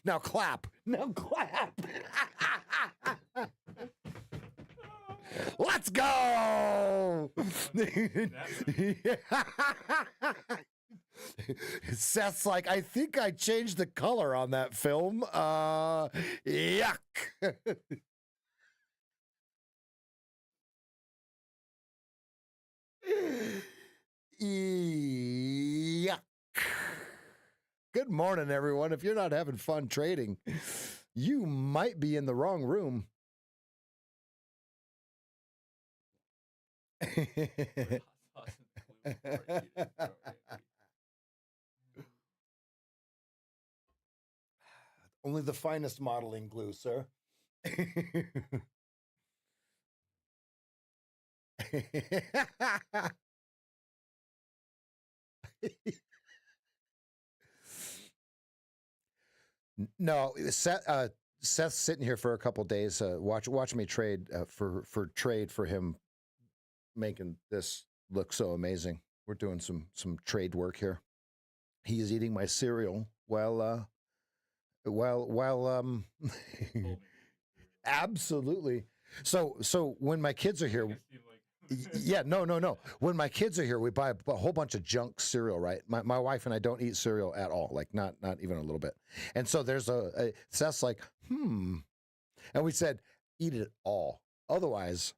Now clap. Now clap. Let's go. Seth's like, I think I changed the color on that film. Yuck. Yuck. Good morning, everyone. If you're not having fun trading, you might be in the wrong room. Put hot sauce and glue before I eat it. Bro, Only the finest modeling glue, sir. No, Seth's sitting here for a couple days. Watch me trade for him, making this look so amazing. We're doing some trade work here. He is eating my cereal while absolutely. So when my kids are here, yeah, no. When my kids are here, we buy a whole bunch of junk cereal, right? My wife and I don't eat cereal at all, like not even a little bit. And so there's Seth's like, and we said, eat it all. Otherwise,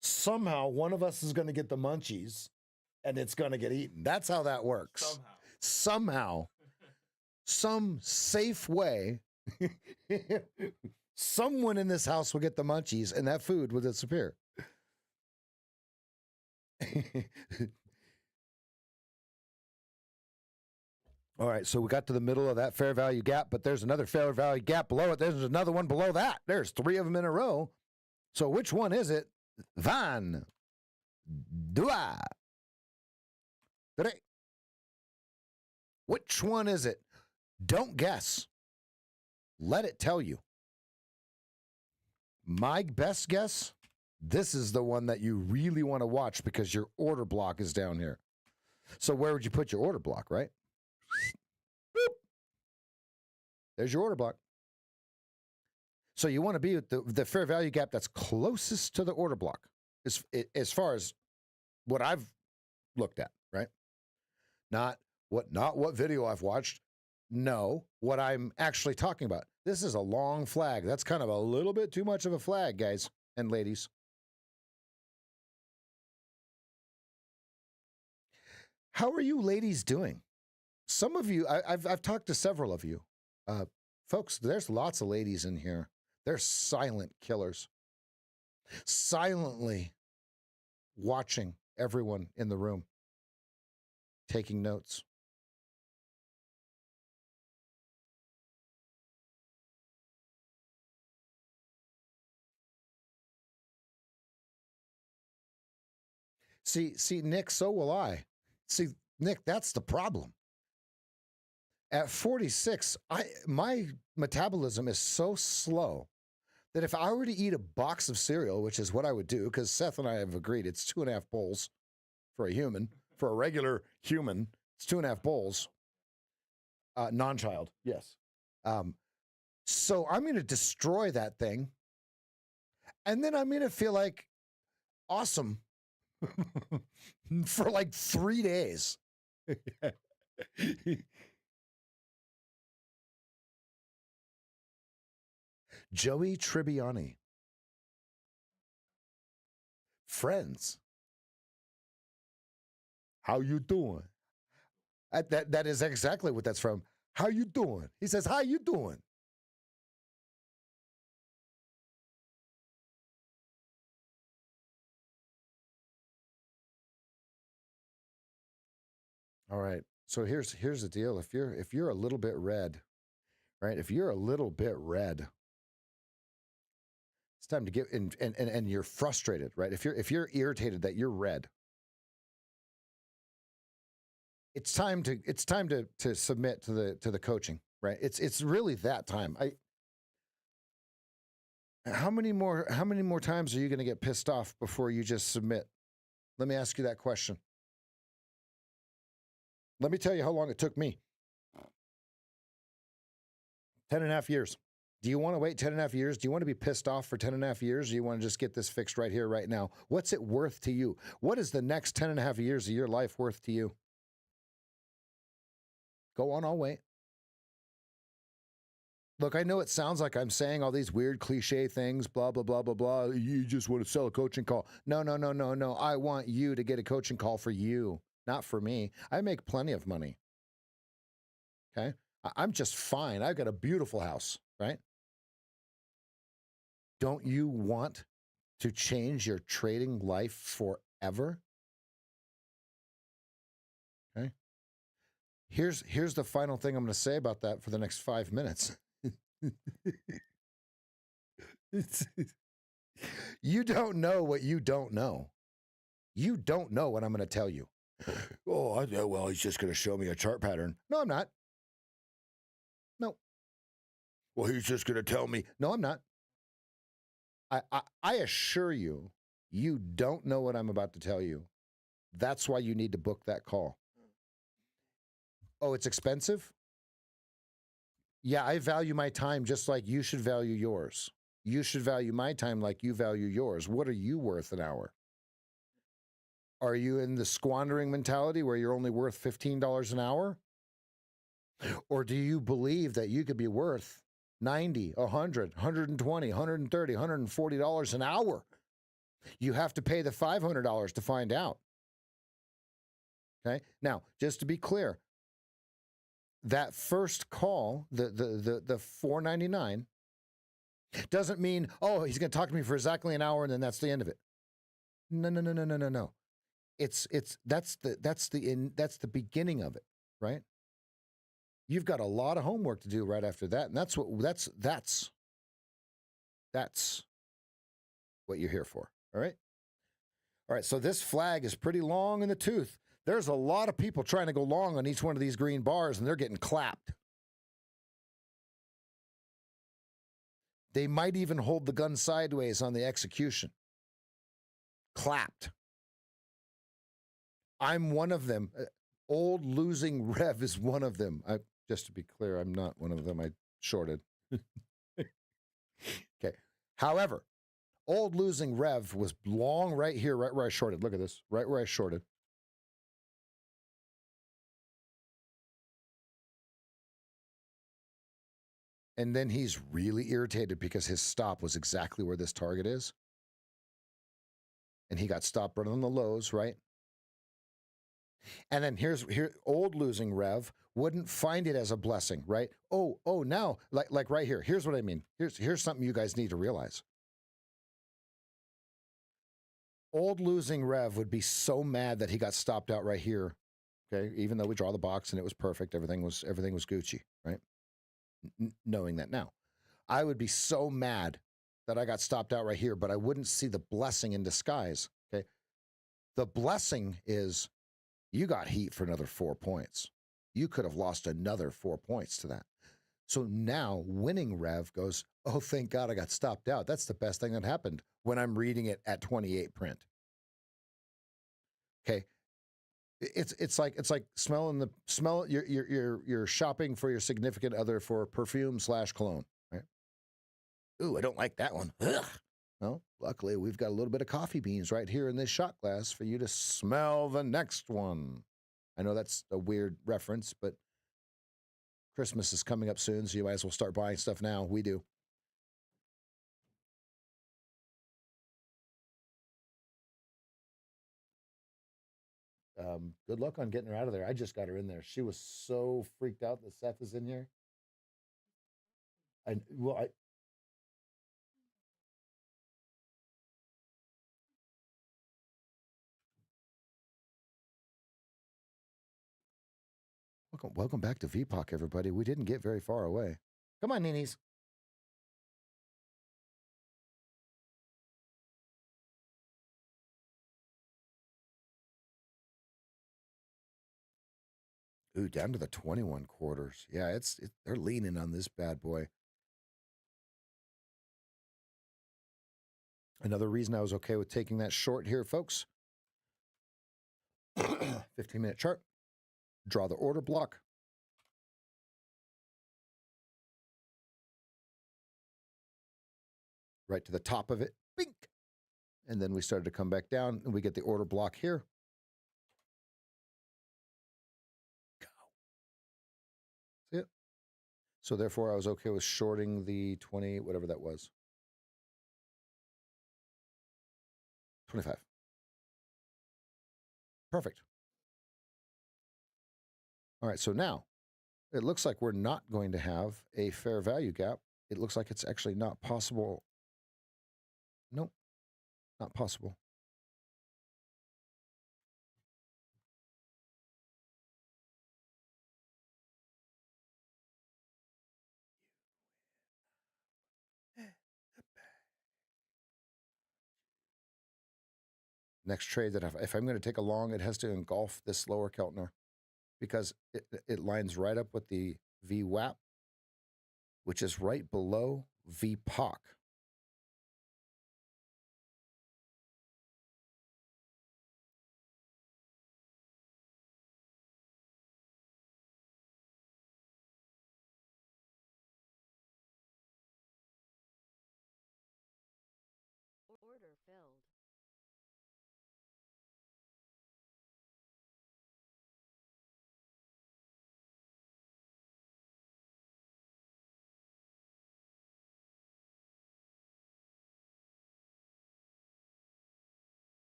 somehow one of us is going to get the munchies and it's going to get eaten. That's how that works. Somehow, some safe way, someone in this house will get the munchies and that food will disappear. All right, so we got to the middle of that fair value gap, but there's another fair value gap below it. There's another one below that. There's 3 of them in a row. So which one is it? Van Dua. Which one is it? Don't guess. Let it tell you. My best guess, this is the one that you really want to watch because your order block is down here. So where would you put your order block, right? Boop. There's your order block. So you want to be at the fair value gap that's closest to the order block as far as what I've looked at, right? Not what video I've watched. No, what I'm actually talking about. This is a long flag. That's kind of a little bit too much of a flag, guys and ladies. How are you ladies doing? Some of you, I've talked to several of you. Folks, there's lots of ladies in here. They're silent killers. Silently watching everyone in the room. Taking notes. See, Nick, so will I. See, Nick, that's the problem. At 46, my metabolism is so slow that if I were to eat a box of cereal, which is what I would do, because Seth and I have agreed it's 2.5 bowls for a human, for a regular human, it's 2.5 bowls. Non-child, yes. So I'm going to destroy that thing, and then I'm going to feel like awesome for like 3 days. Joey Tribbiani. Friends. How you doing? That is exactly what that's from. How you doing? He says, how you doing? All right. So here's the deal. If you're a little bit red, right? If you're a little bit red, it's time to get in, and you're frustrated, right? If you're irritated that you're red, it's time to submit to the coaching, right? It's really that time. How many more times are you going to get pissed off before you just submit? Let me ask you that question. Let me tell you how long it took me. 10.5 years. Do you want to wait 10.5 years? Do you want to be pissed off for 10.5 years? Or do you want to just get this fixed right here, right now? What's it worth to you? What is the next 10.5 years of your life worth to you? Go on, I'll wait. Look, I know it sounds like I'm saying all these weird cliche things, blah, blah, blah, blah, blah. You just want to sell a coaching call. No. I want you to get a coaching call for you. Not for me. I make plenty of money. Okay? I'm just fine. I've got a beautiful house, right? Don't you want to change your trading life forever? Okay? Here's the final thing I'm going to say about that for the next 5 minutes. You don't know what you don't know. You don't know what I'm going to tell you. Oh, I know. Well, he's just going to show me a chart pattern. No, I'm not. No. Well, he's just going to tell me. No, I'm not. I assure you, you don't know what I'm about to tell you. That's why you need to book that call. Oh, it's expensive? Yeah, I value my time just like you should value yours. You should value my time like you value yours. What are you worth an hour? Are you in the squandering mentality where you're only worth $15 an hour? Or do you believe that you could be worth $90, $100, $120, $130, $140 an hour? You have to pay the $500 to find out. Okay? Now, just to be clear, that first call, the $4.99, doesn't mean, oh, he's going to talk to me for exactly an hour and then that's the end of it. No. That's the beginning of it, right? You've got a lot of homework to do right after that, and that's what you're here for. All right. So this flag is pretty long in the tooth. There's a lot of people trying to go long on each one of these green bars, and they're getting clapped. They might even hold the gun sideways on the execution. Clapped. I'm one of them. Old losing Rev is one of them. Just to be clear, I'm not one of them. I shorted. Okay. However, old losing Rev was long right here, right where I shorted. Look at this, right where I shorted. And then he's really irritated because his stop was exactly where this target is. And he got stopped right on the lows, right? And then here, old losing Rev wouldn't find it as a blessing, right? Oh, now, like right here. Here's what I mean. Here's something you guys need to realize. Old losing Rev would be so mad that he got stopped out right here. Okay, even though we draw the box and it was perfect, everything was Gucci, right? Knowing that now, I would be so mad that I got stopped out right here, but I wouldn't see the blessing in disguise. Okay, the blessing is you got heat for another 4 points. You could have lost another 4 points to that. So now winning Rev goes, oh, thank God I got stopped out. That's the best thing that happened when I'm reading it at 28 print. Okay. It's like you're shopping for your significant other for perfume/cologne, right? Ooh, I don't like that one. Ugh. Well, luckily we've got a little bit of coffee beans right here in this shot glass for you to smell the next one. I know that's a weird reference, but Christmas is coming up soon, so you might as well start buying stuff now. We do. Good luck on getting her out of there. I just got her in there. She was so freaked out that Seth is in here. Welcome back to VPOC, everybody. We didn't get very far away. Come on, Ninis. Ooh, down to the 21 quarters. Yeah, they're leaning on this bad boy. Another reason I was okay with taking that short here, folks. 15-minute chart. Draw the order block. Right to the top of it. Bink. And then we started to come back down, and we get the order block here. Go. See it? So therefore, I was okay with shorting the 20, whatever that was. 25. Perfect. All right, so now it looks like we're not going to have a fair value gap. It looks like it's actually not possible. Nope, not possible. Next trade that if I'm going to take a long, it has to engulf this lower Keltner because it lines right up with the VWAP, which is right below VPOC. Order filled.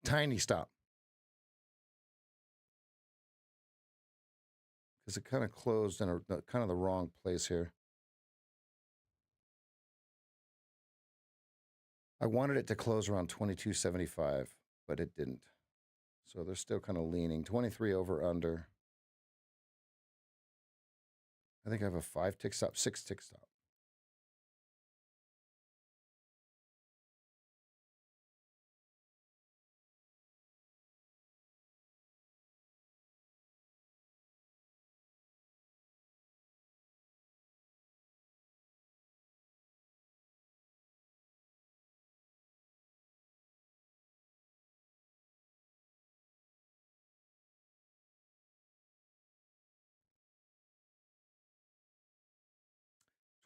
Tiny stop. Because it kind of closed in a kind of the wrong place here. I wanted it to close around 22.75, but it didn't. So they're still kind of leaning. 23 over under. I think I have a 5 tick stop, 6 tick stop.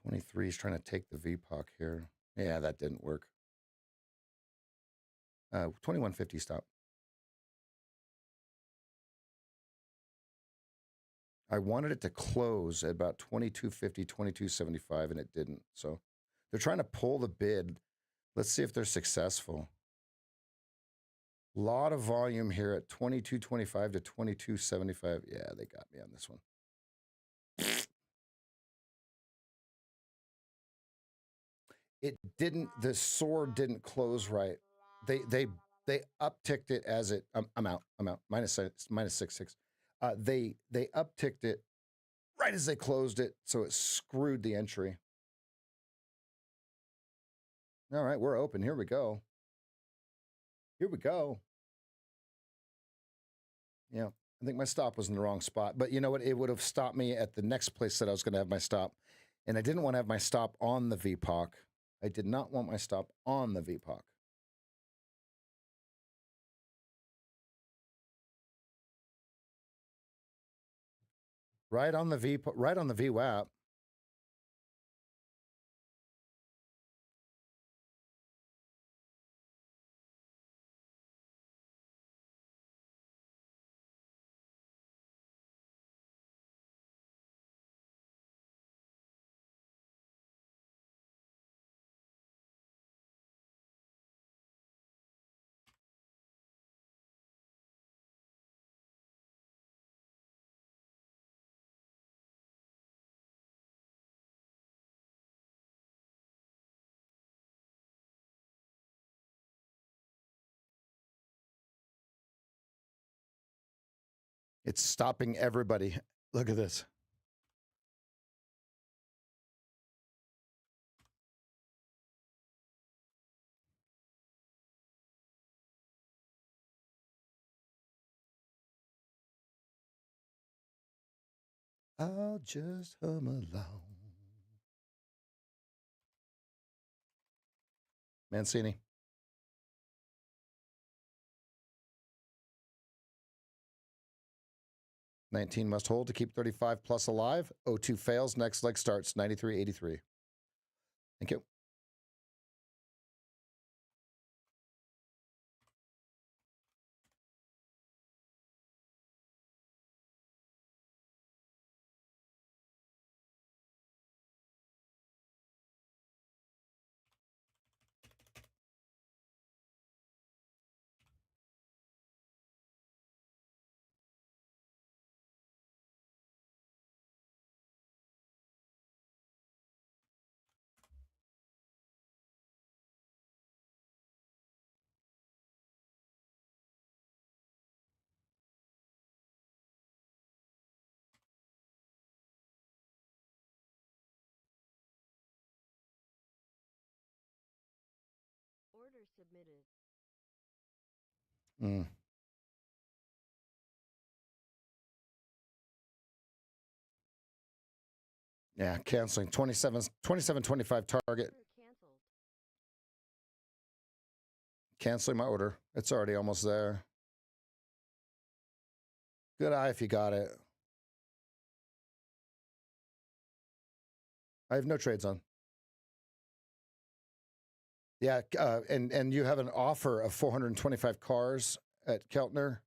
Twenty-three is trying to take the VPOC here. Yeah, that didn't work. 2150 stop. I wanted it to close at about 2250, 2275, and it didn't. So they're trying to pull the bid. Let's see if they're successful. A lot of volume here at 2225 to 2275. Yeah, they got me on this one. It didn't, the sword didn't close right. They upticked it as it, I'm out. Minus 6. They upticked it right as they closed it, so it screwed the entry. All right, we're open. Here we go. Here we go. Yeah, I think my stop was in the wrong spot, but you know what? It would have stopped me at the next place that I was going to have my stop, and I didn't want to have my stop on the VPOC. I did not want my stop on the VPOC. Right on the VWAP. It's stopping everybody. Look at this. I'll just hum along. Mancini. 19 must hold to keep 35 plus alive. 02 fails. Next leg starts 93.83. Thank you. submitted. Mm. Yeah, canceling 27.25 target. Order canceled. Canceling my order. It's already almost there. Good eye if you got it. I have no trades on. Yeah, and you have an offer of 425 cars at Keltner.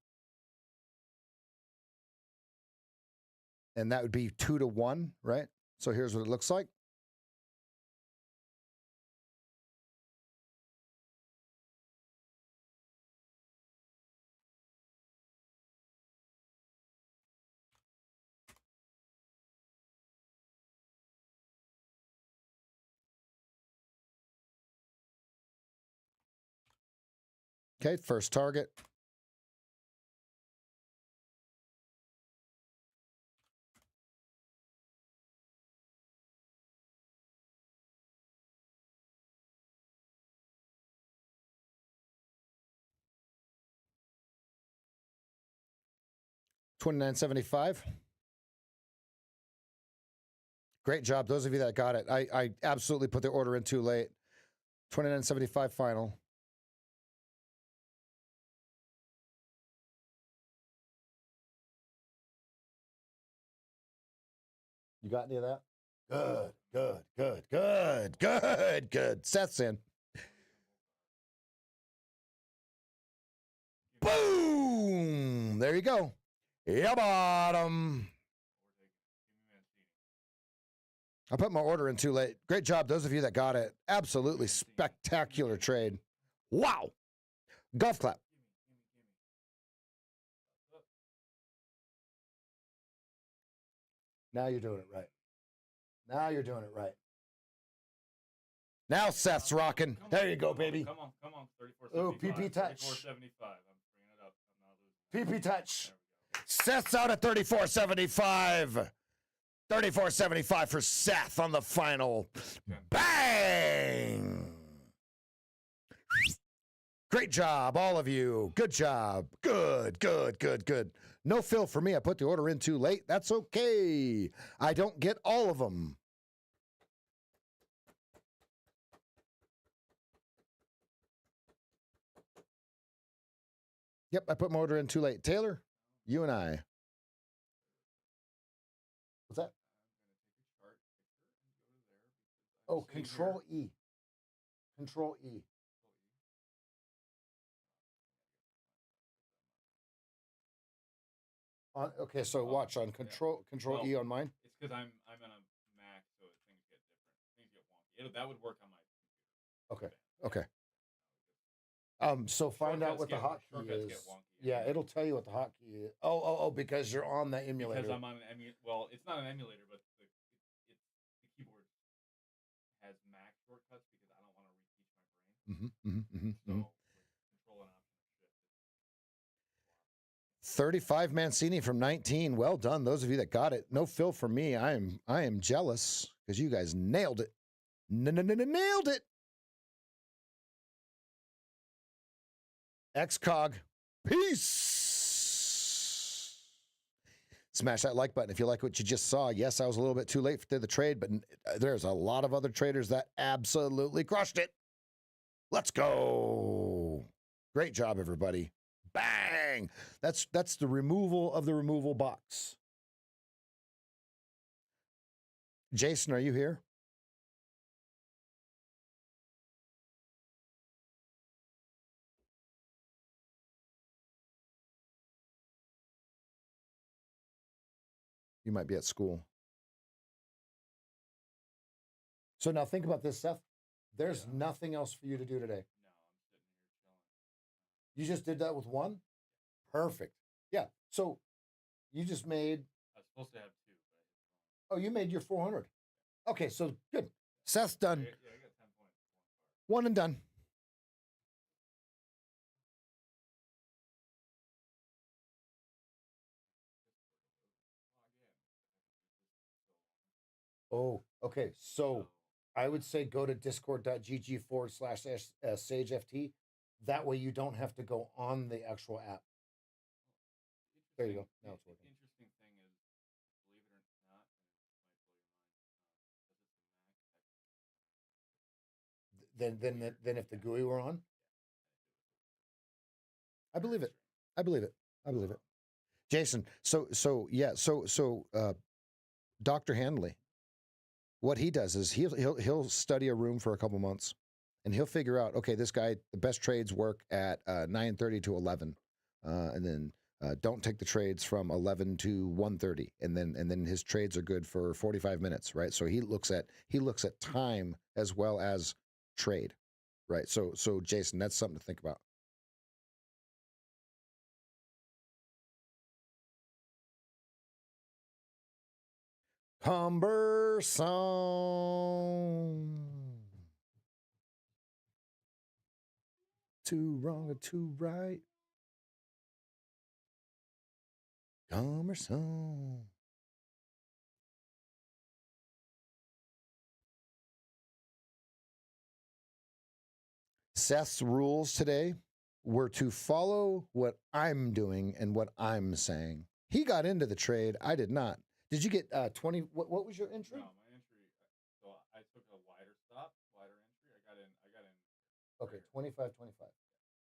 And that would be 2-to-1, right? So here's what it looks like. Okay, first target. $29.75. Great job. Those of you that got it. I absolutely put the order in too late. $29.75 final. You got any of that? Good. Seth's in. Boom! There you go. Yeah, bottom. I put my order in too late. Great job, those of you that got it. Absolutely spectacular trade. Wow. Golf clap. Now you're doing it right. Now you're doing it right. Now Seth's rocking. There you go, baby. Come on. 34.75. Oh, PP touch. 34.75. I'm bringing it up. I'm not losing. PP touch. Seth's out at 34.75. 34.75 for Seth on the final. Okay. Bang! Great job, all of you. Good job. Good. No fill for me. I put the order in too late. That's okay. I don't get all of them. Yep, I put my order in too late. Taylor, you and I. What's that? Oh, Control E. Control E. Okay, so watch on Control E on mine. It's because I'm on a Mac, so things get different. Things get wonky. That would work on my computer. Okay. So find out what the hotkey is. Yeah, it'll tell you what the hotkey is. Oh, because you're on the emulator. Because I'm on an emulator. Well, it's not an emulator, but the keyboard has Mac shortcuts because I don't want to reteach my brain. So Control and Option Shift. 35 Mancini from 19. Well done, those of you that got it. No fill for me. I am jealous because you guys nailed it. Nailed it. XCOG. Peace. Smash that like button if you like what you just saw. Yes, I was a little bit too late for the trade, but there's a lot of other traders that absolutely crushed it. Let's go. Great job, everybody. Bang. That's the removal of the removal box. Jason, are you here? You might be at school. So now think about this, Seth. There's nothing else for you to do today. No, I'm sitting here chilling. You just did that with one? Perfect. Yeah. So you just made. I was supposed to have two, Oh, you made your 400. Okay, so good. Seth's done. Yeah, I got 10 points. One and done. Oh, okay. So I would say go to discord.gg/SageFT That way you don't have to go on the actual app. There you go. Now it's working. Interesting thing is, believe it or not, and this might blow your mind. Then if the GUI were on, I believe it. I believe it. I believe it. Jason, so Dr. Handley, what he does is he'll study a room for a couple months, and he'll figure out, okay, this guy, the best trades work at 9:30 to 11, and then don't take the trades from 11 to 1:30, and then his trades are good for 45 minutes, right? So he looks at time as well as trade, right? So Jason, that's something to think about. Cumbersome. Too wrong or too right. Cumbersome. Seth's rules today were to follow what I'm doing and what I'm saying. He got into the trade. I did not. Did you get 20? What was your entry? No, my entry. So I took a wider stop, wider entry. I got in. Okay, 25, 25.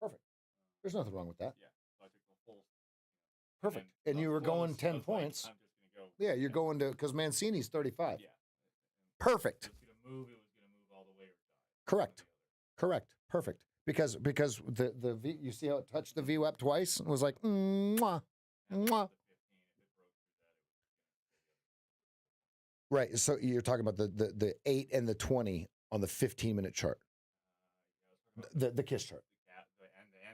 Perfect. There's nothing wrong with that. Yeah. So I took the full. Perfect. And you were going 10 points. I'm just gonna go. Yeah, you're going to, because Mancini's 35. Yeah. Perfect. It was gonna move. It was gonna move all the way or die. Correct. Correct. Perfect. Because the V, you see how it touched the VWAP twice and was like, mwah, mwah. Right. So you're talking about the 8 and the 20 on the 15-minute chart. The KISS chart. And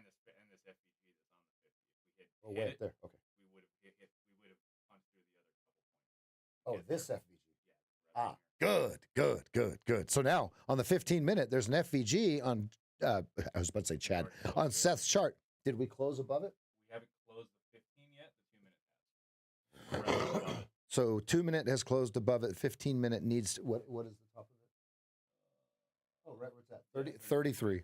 this FBG that's on the 50. If we Oh, right there. Okay. We would have punched through the other Oh, couple points. this FVG. Yeah. Good. So now on the 15-minute, there's an FVG on, I was about to say Chad, on Seth's chart. Did we close above it? We haven't closed the 15 yet. The 2 minute has. So 2-minute has closed above it. 15-minute needs, what is the top of it? Oh, right, where's that? 33.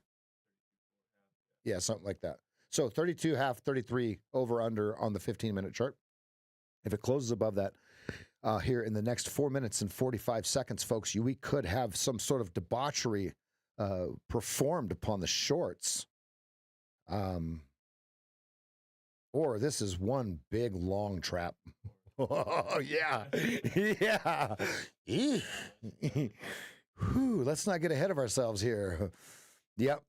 Yeah, something like that. So 32, half, 33 over under on the 15-minute chart. If it closes above that here in the next 4 minutes and 45 seconds, folks, we could have some sort of debauchery performed upon the shorts. Or this is one big long trap. Oh, yeah. Yeah. Whew, let's not get ahead of ourselves here. Yep.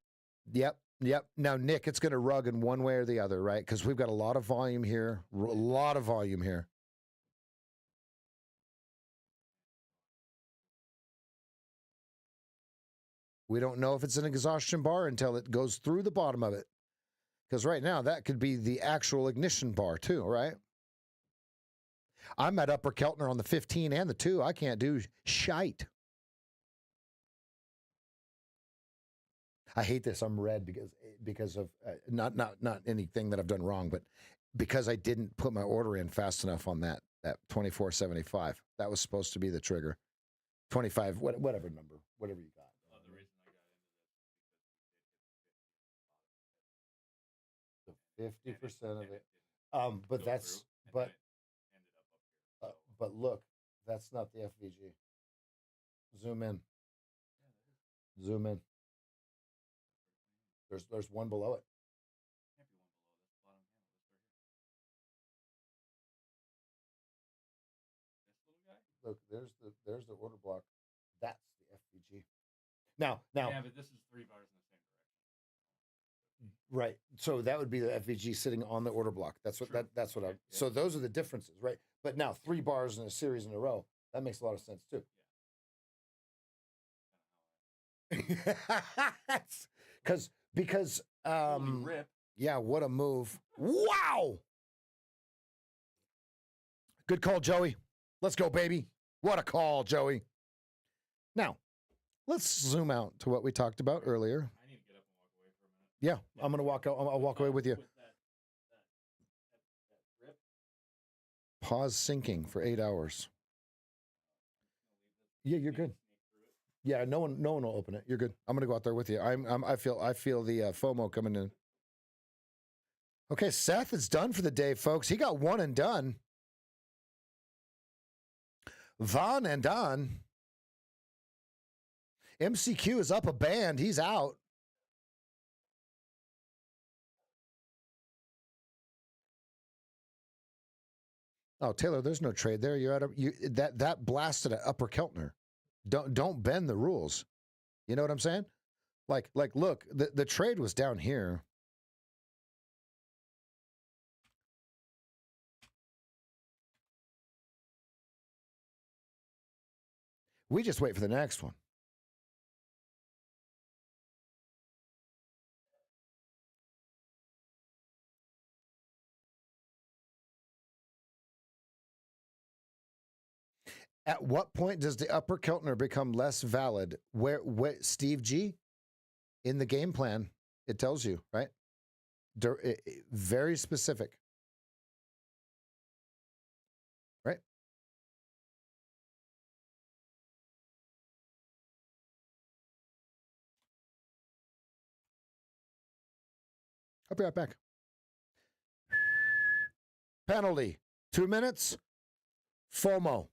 Now, Nick, it's going to rug in one way or the other, right? Because we've got a lot of volume here. We don't know if it's an exhaustion bar until it goes through the bottom of it. Because right now, that could be the actual ignition bar too, right? I'm at Upper Keltner on the 15 and the 2. I can't do shite. I hate this. I'm red because of not anything that I've done wrong, but because I didn't put my order in fast enough on that 24.75. That was supposed to be the trigger. 25, whatever number, whatever you got. The reason I got into this is because we did hit the 50% So 50% of it. But that's but ended up up here. but look, that's not the FVG. Zoom in. Zoom in. There's one below it. Can't be one below. That's the bottom handle. This right here. This little guy. Look, there's the order block. That's the FVG. Now. Yeah, but this is 3 bars in the same direction. Right. So that would be the FVG sitting on the order block. That's what that's what I. So those are the differences, right? But now 3 bars in a series in a row. That makes a lot of sense too. Because rip. Yeah, what a move. Wow. Good call, Joey. Let's go, baby. What a call, Joey. Now, let's zoom out to what we talked about earlier. I need to get up and walk away for a minute. Yeah, I'm going to walk out. I'll walk away with you. That rip. Pause syncing for 8 hours. Yeah, you're good. Yeah, no one will open it. You're good. I'm gonna go out there with you. I feel the FOMO coming in. Okay, Seth is done for the day, folks. He got one and done. Von and Don. MCQ is up a band. He's out. Oh, Taylor, there's no trade there. You're that blasted an upper Keltner. Don't bend the rules. You know what I'm saying? Like look, the trade was down here. We just wait for the next one. At what point does the upper Keltner become less valid? Where Steve G in the game plan, it tells you, right? Very specific. Right? I'll be right back. Penalty. 2 minutes. FOMO.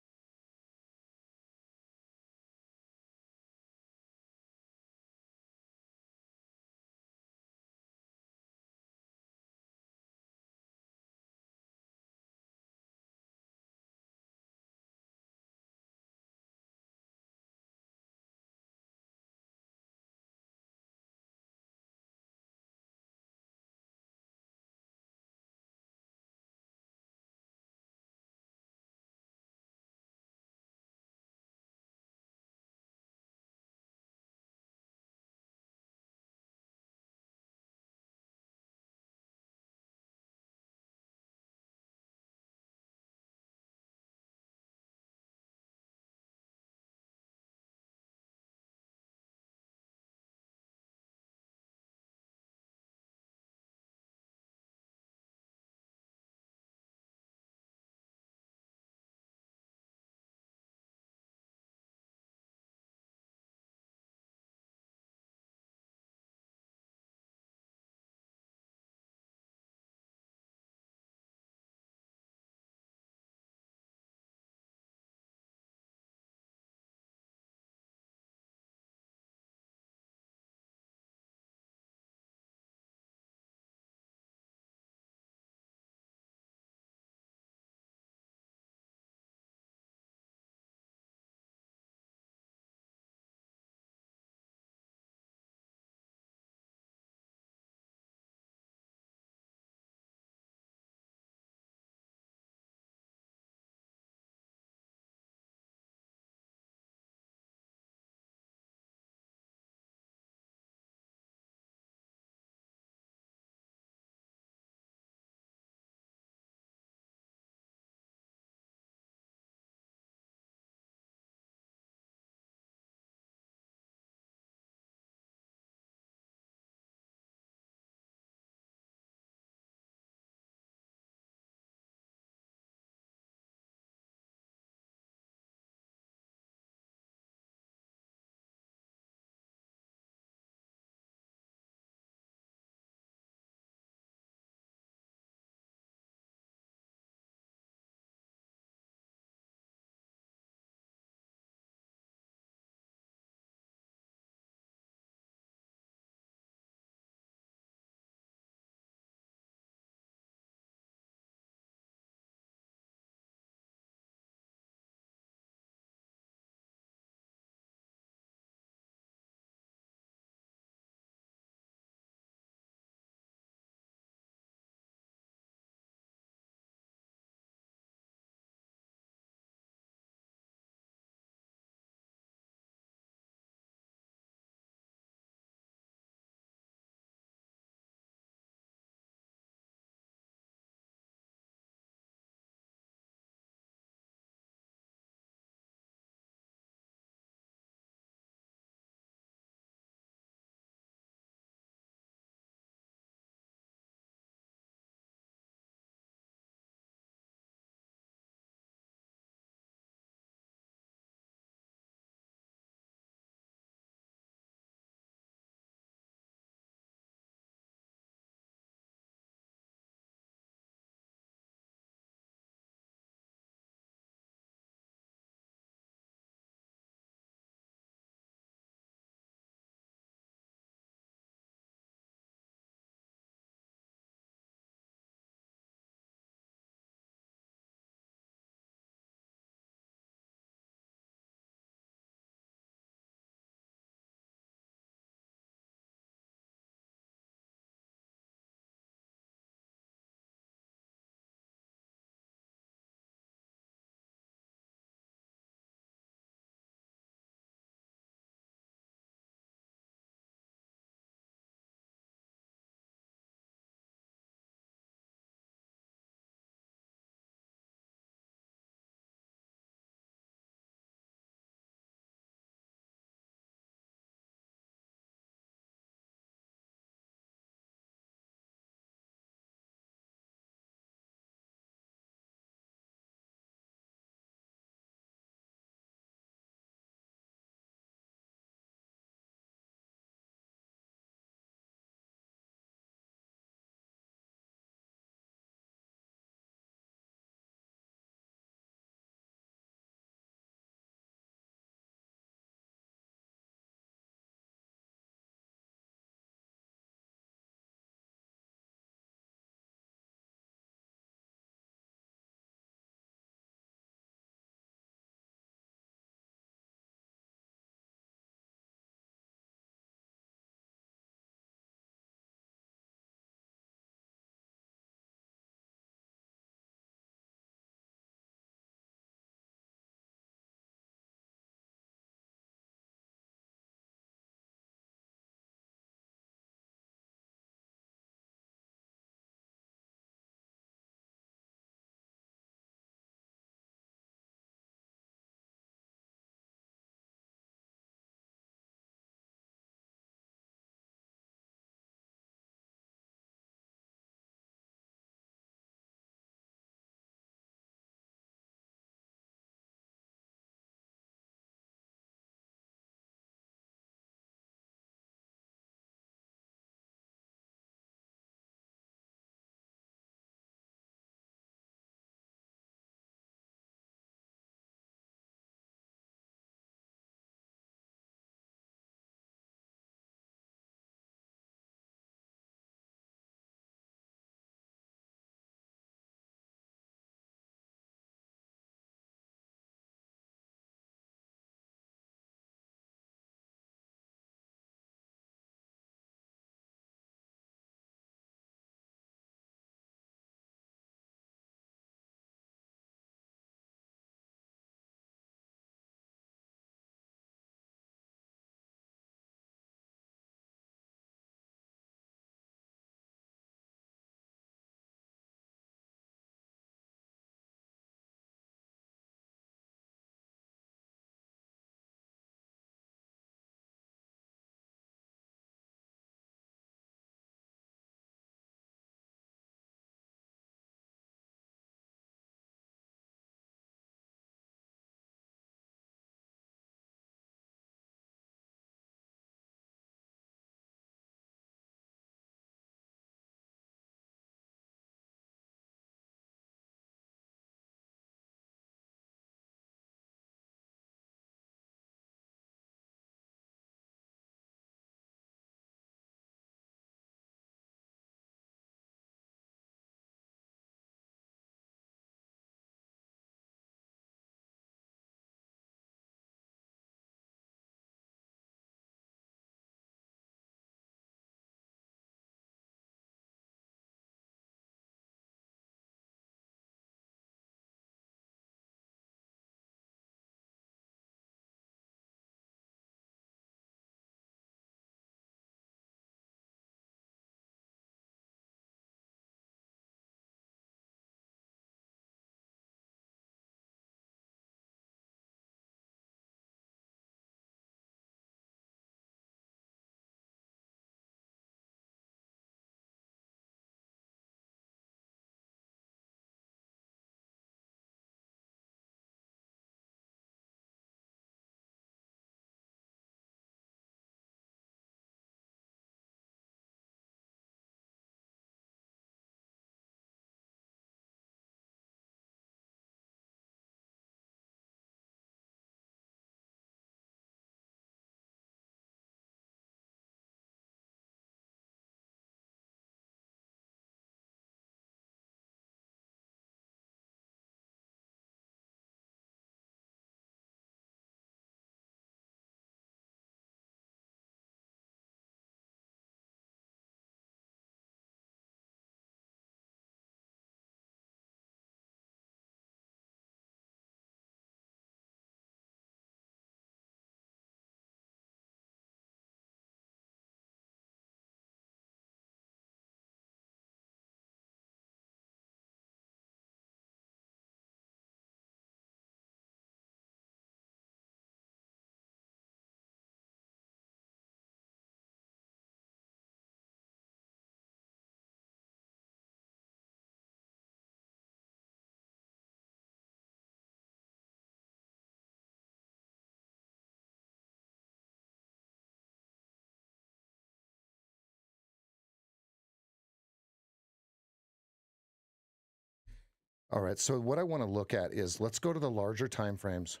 All right, so what I want to look at is let's go to the larger time frames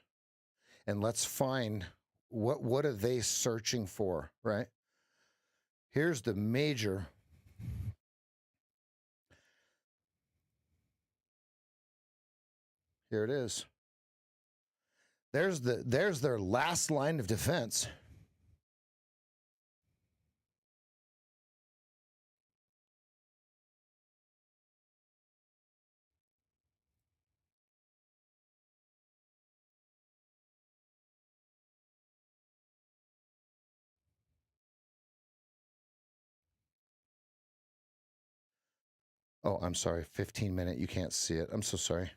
and let's find what are they searching for, right? Here's the major. Here it is. There's their last line of defense. Oh, I'm sorry. 15-minute. You can't see it. I'm so sorry.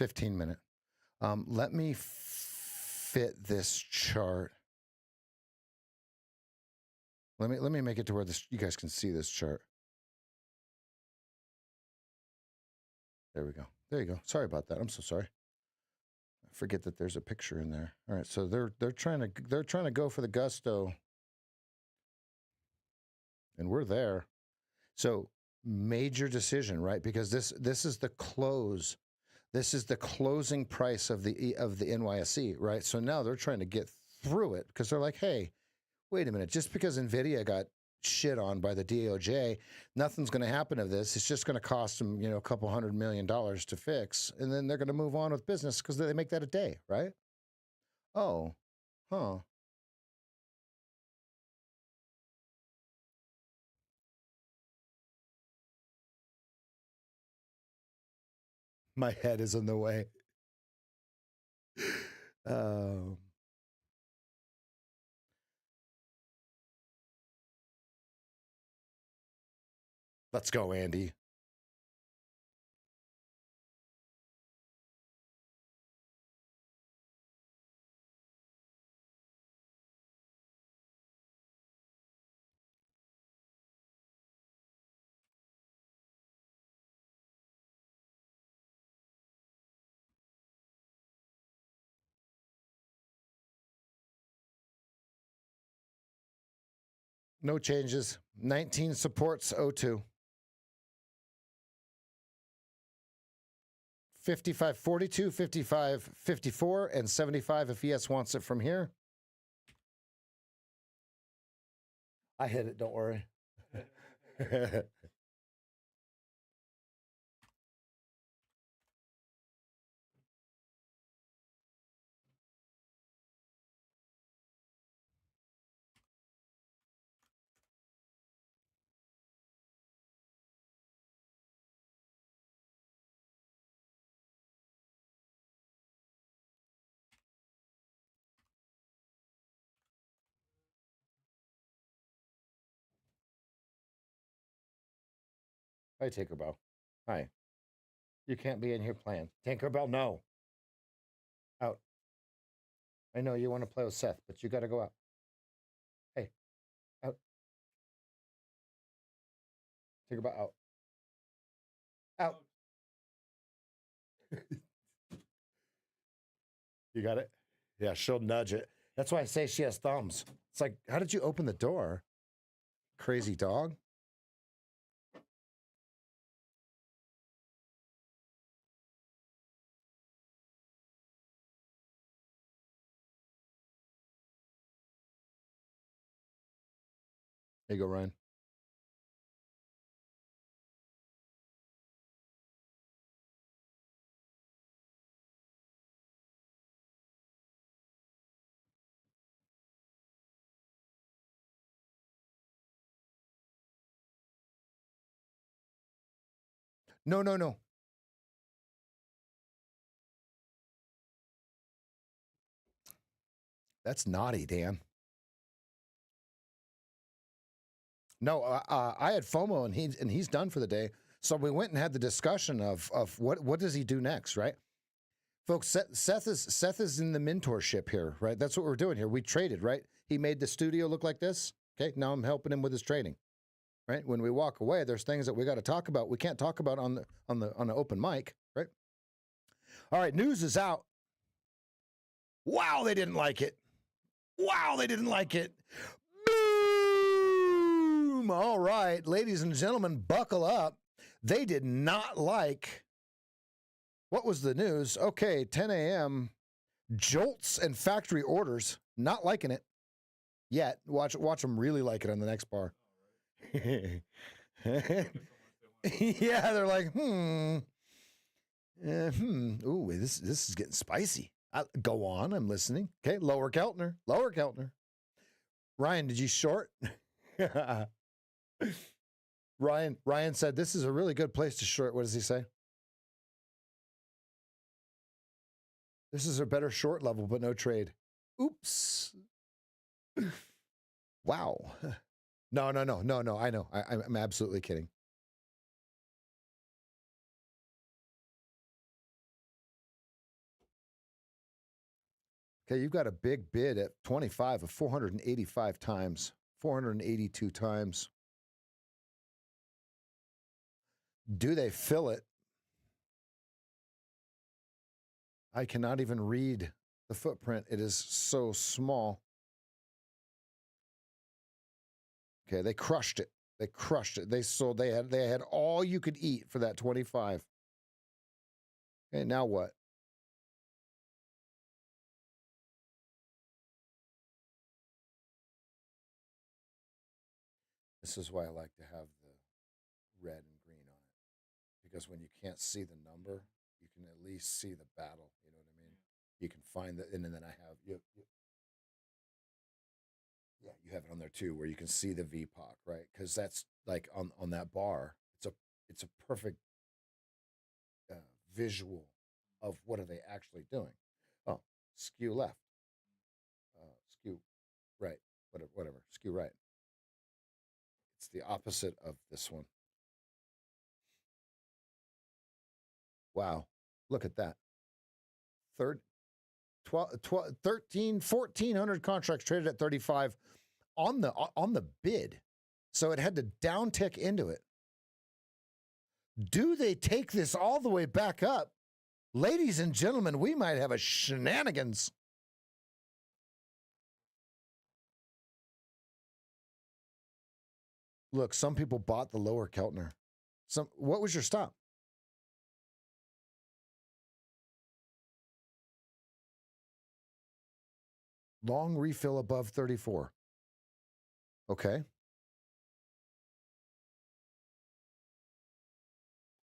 15-minute. Let me fit this chart. Let me make it to where you guys can see this chart. There we go. There you go. Sorry about that. I'm so sorry. I forget that there's a picture in there. All right, so they're trying to go for the gusto, and we're there. So major decision, right? Because this is the close. This is the closing price of the NYSE, right? So now they're trying to get through it because they're like, hey, wait a minute, just because Nvidia got shit on by the DOJ, nothing's going to happen to this. It's just going to cost them, a couple $100 million to fix, and then they're going to move on with business because they make that a day, right? Oh, huh. My head is in the way. Let's go, Andy. No changes. 19 supports 02. 55, 42, 55, 54, and 75 if ES wants it from here. I hit it, don't worry. Hi, Tinkerbell. Hi. You can't be in here playing. Tinkerbell, no. Out. I know you want to play with Seth, but you got to go out. Hey, out. Tinkerbell, out. Out. You got it? Yeah, she'll nudge it. That's why I say she has thumbs. It's like, how did you open the door? Crazy dog. There you go, Ryan. No, no, no. That's naughty, Dan. No, I had FOMO, and he's done for the day. So we went and had the discussion of what does he do next, right? Folks, Seth is in the mentorship here, right? That's what we're doing here. We traded, right? He made the studio look like this. Okay, now I'm helping him with his trading, right? When we walk away, there's things that we got to talk about. We can't talk about on the open mic, right? All right, news is out. Wow, they didn't like it. Wow, they didn't like it. Boom! All right, ladies and gentlemen, buckle up. They did not like What was the news? Okay, 10 a.m. Jolts and factory orders. Not liking it yet. Watch them really like it on the next bar. Yeah, they're like, Ooh, this is getting spicy. Go on, I'm listening. Okay, lower Keltner. Ryan, did you short? Ryan said this is a really good place to short. What does he say? This is a better short level, but no trade. Oops. Wow. No. I know. I'm absolutely kidding. Okay, you've got a big bid at 25 of 485 times, 482 times. Do they fill it? I cannot even read the footprint. It is so small. Okay, they crushed it. They had all you could eat for that 25. Okay, now what? This is why I like to have the red and green on it. Because when you can't see the number, you can at least see the battle. You know what I mean? You can find the, and then I have, you have it on there too, where you can see the VPOC, right? Because that's like on that bar, it's a perfect visual of what are they actually doing. Oh, skew left, skew right, whatever, skew right. It's the opposite of this one. Wow, look at that. 1,400 contracts traded at 35 on the bid. So it had to downtick into it. Do they take this all the way back up? Ladies and gentlemen, we might have a shenanigans. Look, some people bought the lower Keltner. What was your stop? Long refill above 34. Okay.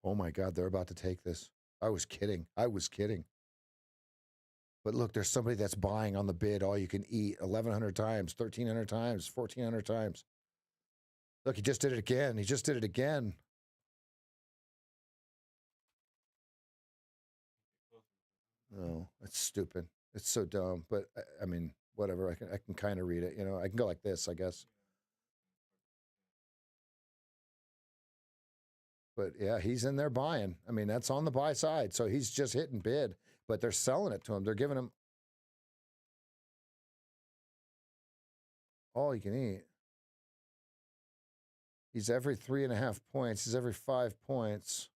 Oh my God, they're about to take this. I was kidding. But look, there's somebody that's buying on the bid all you can eat 1,100 times, 1,300 times, 1,400 times. Look, he just did it again. Oh, that's stupid. It's so dumb. But I mean, whatever. I can kind of read it. You know, I can go like this, I guess. But yeah, he's in there buying. I mean, that's on the buy side. So he's just hitting bid, but they're selling it to him. They're giving him all you can eat. He's every 3.5 points. He's every 5 points.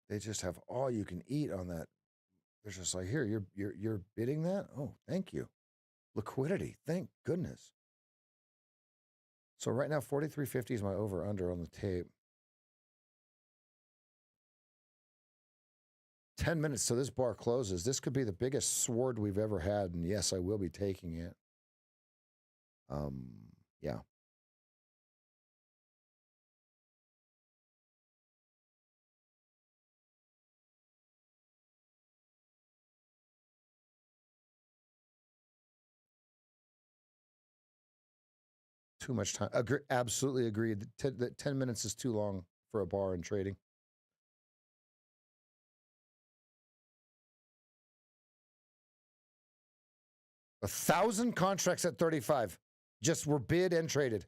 They just have all you can eat on that. They're just like, here, you're bidding that? Oh, thank you. Liquidity. Thank goodness. So right now, 43.50 is my over under on the tape. 10 minutes till this bar closes. This could be the biggest sword we've ever had, and yes, I will be taking it. Yeah. Too much time. Absolutely agreed. That 10 minutes is too long for a bar and trading. A 1,000 contracts at 35 just were bid and traded.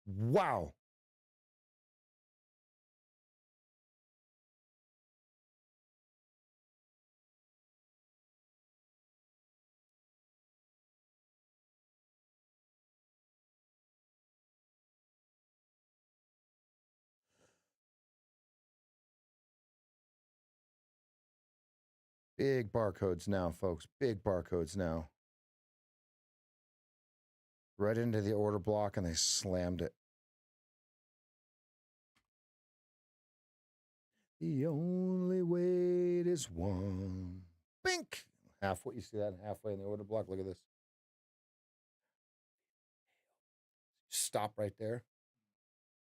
Wow. Big barcodes now, folks. Big barcodes now. Right into the order block, and they slammed it. The only way is one. Bink! Halfway, you see that? Halfway in the order block. Look at this. Stop right there.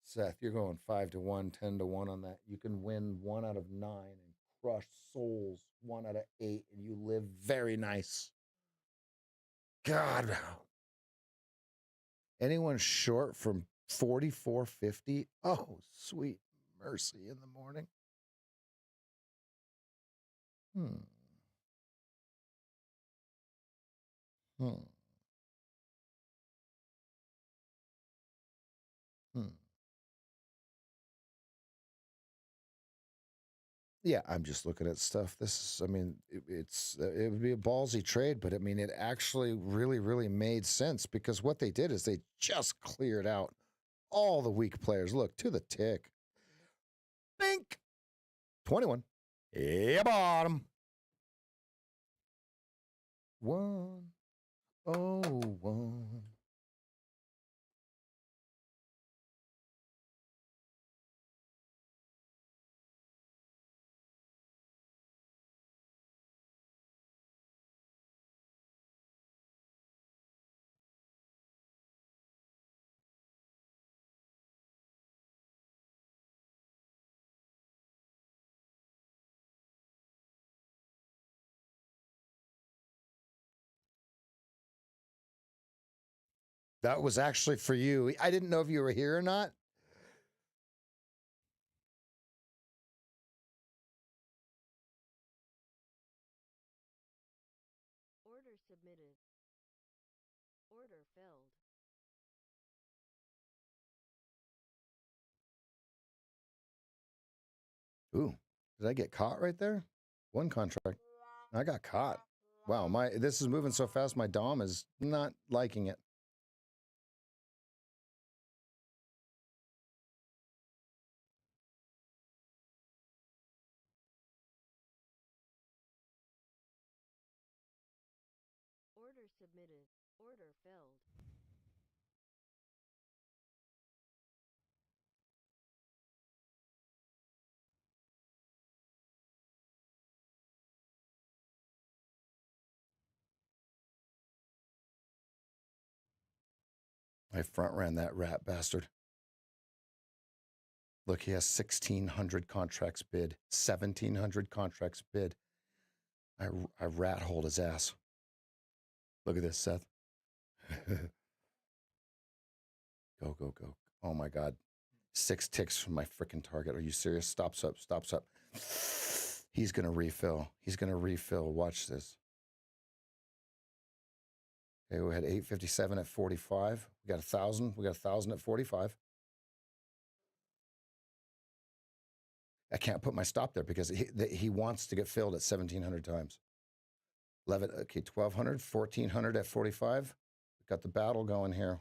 Seth, you're going 5 to 1, 10 to 1 on that. You can win 1 out of 9 and crush souls 1 out of 8, and you live very nice. God. Anyone short from 44.50? Oh, sweet mercy in the morning. Yeah, I'm just looking at stuff. This is, I mean, it would be a ballsy trade, but I mean, it actually really made sense because what they did is they just cleared out all the weak players. Look, to the tick. Bink! 21. Yeah, bottom. 101. That was actually for you. I didn't know if you were here or not. Order submitted. Order filled. Ooh, did I get caught right there? One contract. I got caught. Wow, this is moving so fast, my Dom is not liking it. Order submitted. Order filled. I front ran that rat bastard. Look, he has 1,600 contracts bid, 1,700 contracts bid. I rat hold his ass. Look at this, Seth. Go. Oh my God. 6 ticks from my freaking target. Are you serious? Stops up. He's going to refill. Watch this. Okay, we had 857 at 45. We got 1,000. We got 1,000 at 45. I can't put my stop there because he wants to get filled at 1,700 times. 11, okay, 1,200, 1,400 at 45. We've got the battle going here.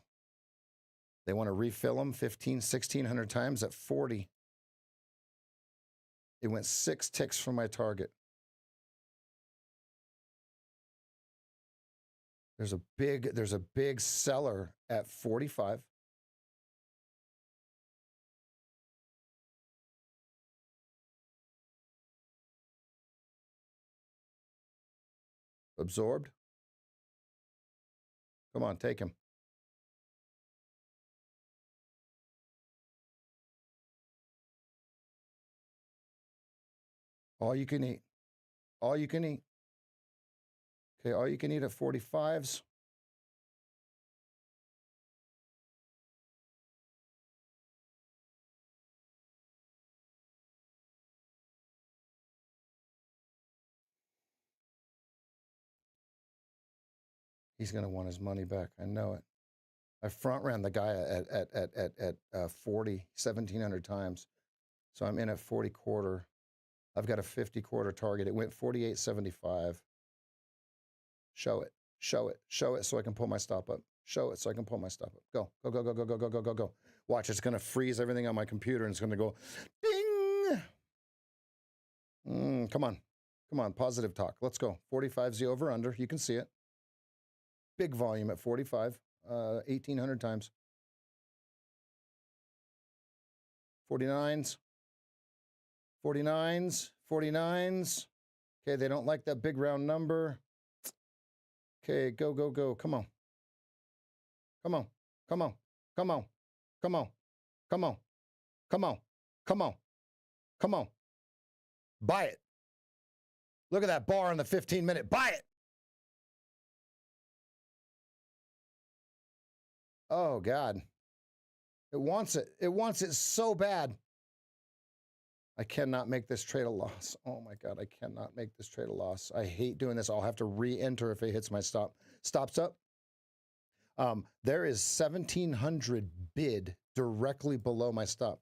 They want to refill them 1,600 times at 40. It went 6 ticks from my target. There's a big seller at 45. Absorbed. Come on, take him. All you can eat. All you can eat. Okay, all you can eat at 45s. He's going to want his money back. I know it. I front ran the guy at 40, 1,700 times. So I'm in at 40 quarter. I've got a 50 quarter target. It went 48.75. Show it so I can pull my stop up. Show it so I can pull my stop up. Go. Watch, it's going to freeze everything on my computer and it's going to go ding. Come on. Come on, positive talk. Let's go. 45's the over under. You can see it. Big volume at 45, 1,800 times. 49s, 49s, 49s. Okay, they don't like that big round number. Okay, go, go, go. Come on. Come on. Come on. Come on. Come on. Come on. Come on. Come on. Come on. Buy it. Look at that bar on the 15-minute. Buy it. Oh, God. It wants it. It wants it so bad. I cannot make this trade a loss. Oh, my God. I cannot make this trade a loss. I hate doing this. I'll have to re-enter if it hits my stop. Stops up. There is 1,700 bid directly below my stop.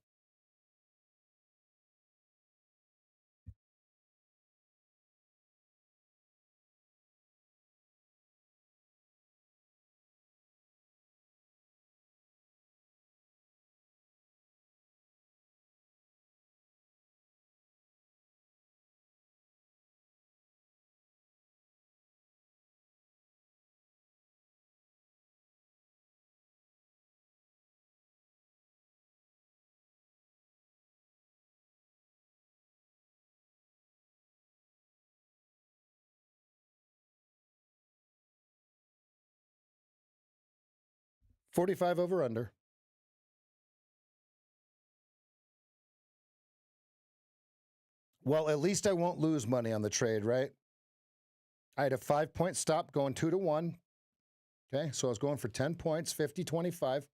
$45 over under. Well, at least I won't lose money on the trade, right? I had a 5-point stop going 2 to 1. Okay, so I was going for 10 points, 50, 25.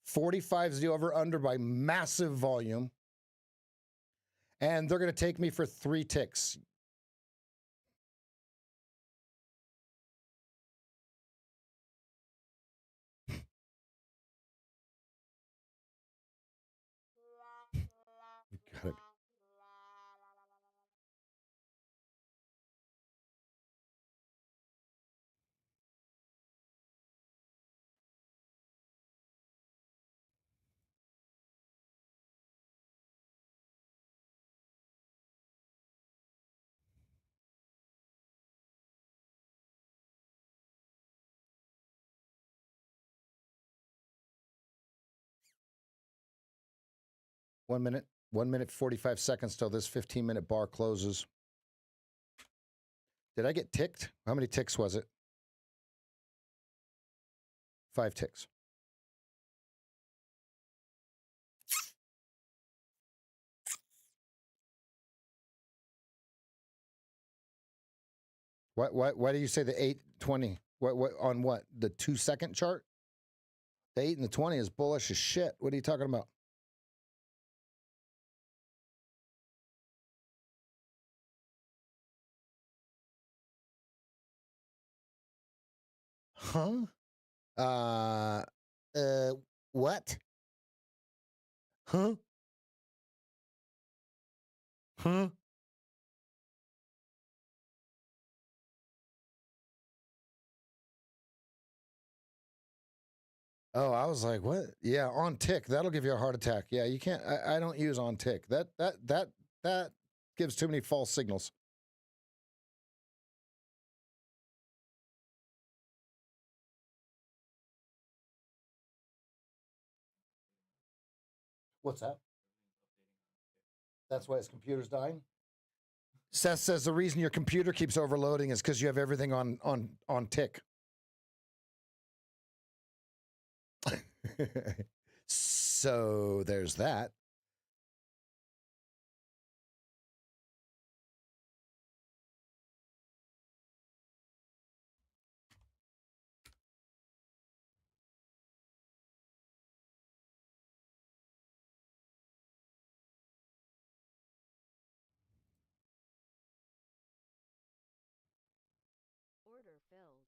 45 is the over under by massive volume. And they're going to take me for 3 ticks. Got it. One minute, 45 seconds till this 15-minute bar closes. Did I get ticked? How many ticks was it? 5 ticks. Why do you say the 820? What on what? The 2-second chart? The 8 and the 20 is bullish as shit. What are you talking about? Huh? What? Huh? Huh? Oh, I was like, what? Yeah, on tick. That'll give you a heart attack. Yeah, you can't. I don't use on tick. That gives too many false signals. What's that? That's why his computer's dying. Seth says the reason your computer keeps overloading is because you have everything on tick. So there's that. Order filled.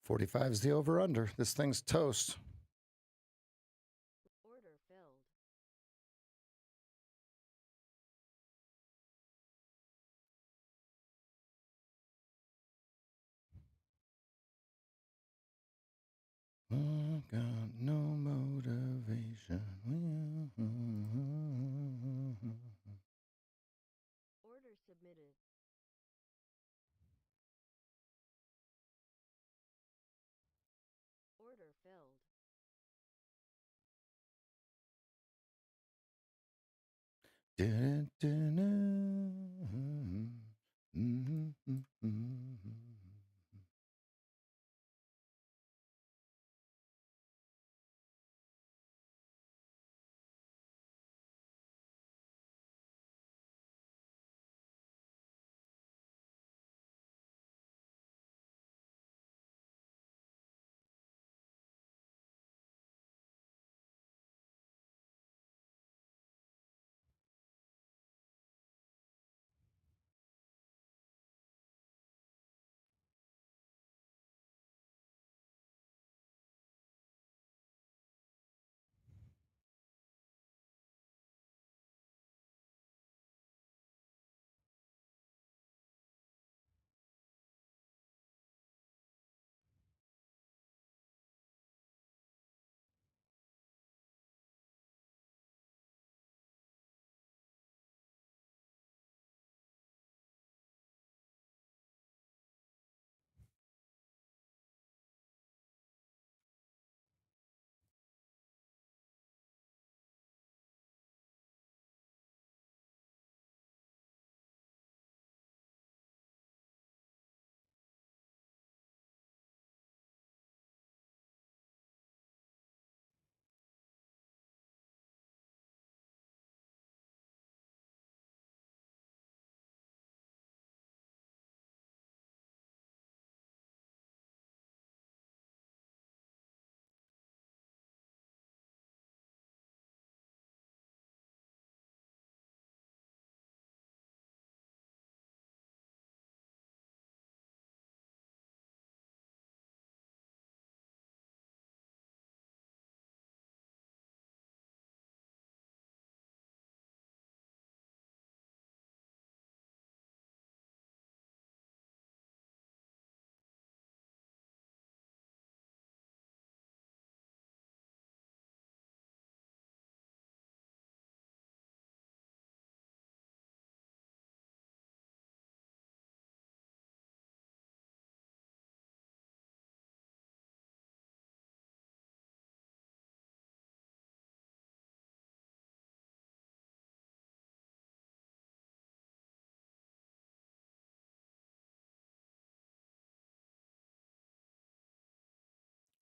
45 is the over-under. This thing's toast. Order filled. I got no motivation. Order submitted. Order filled.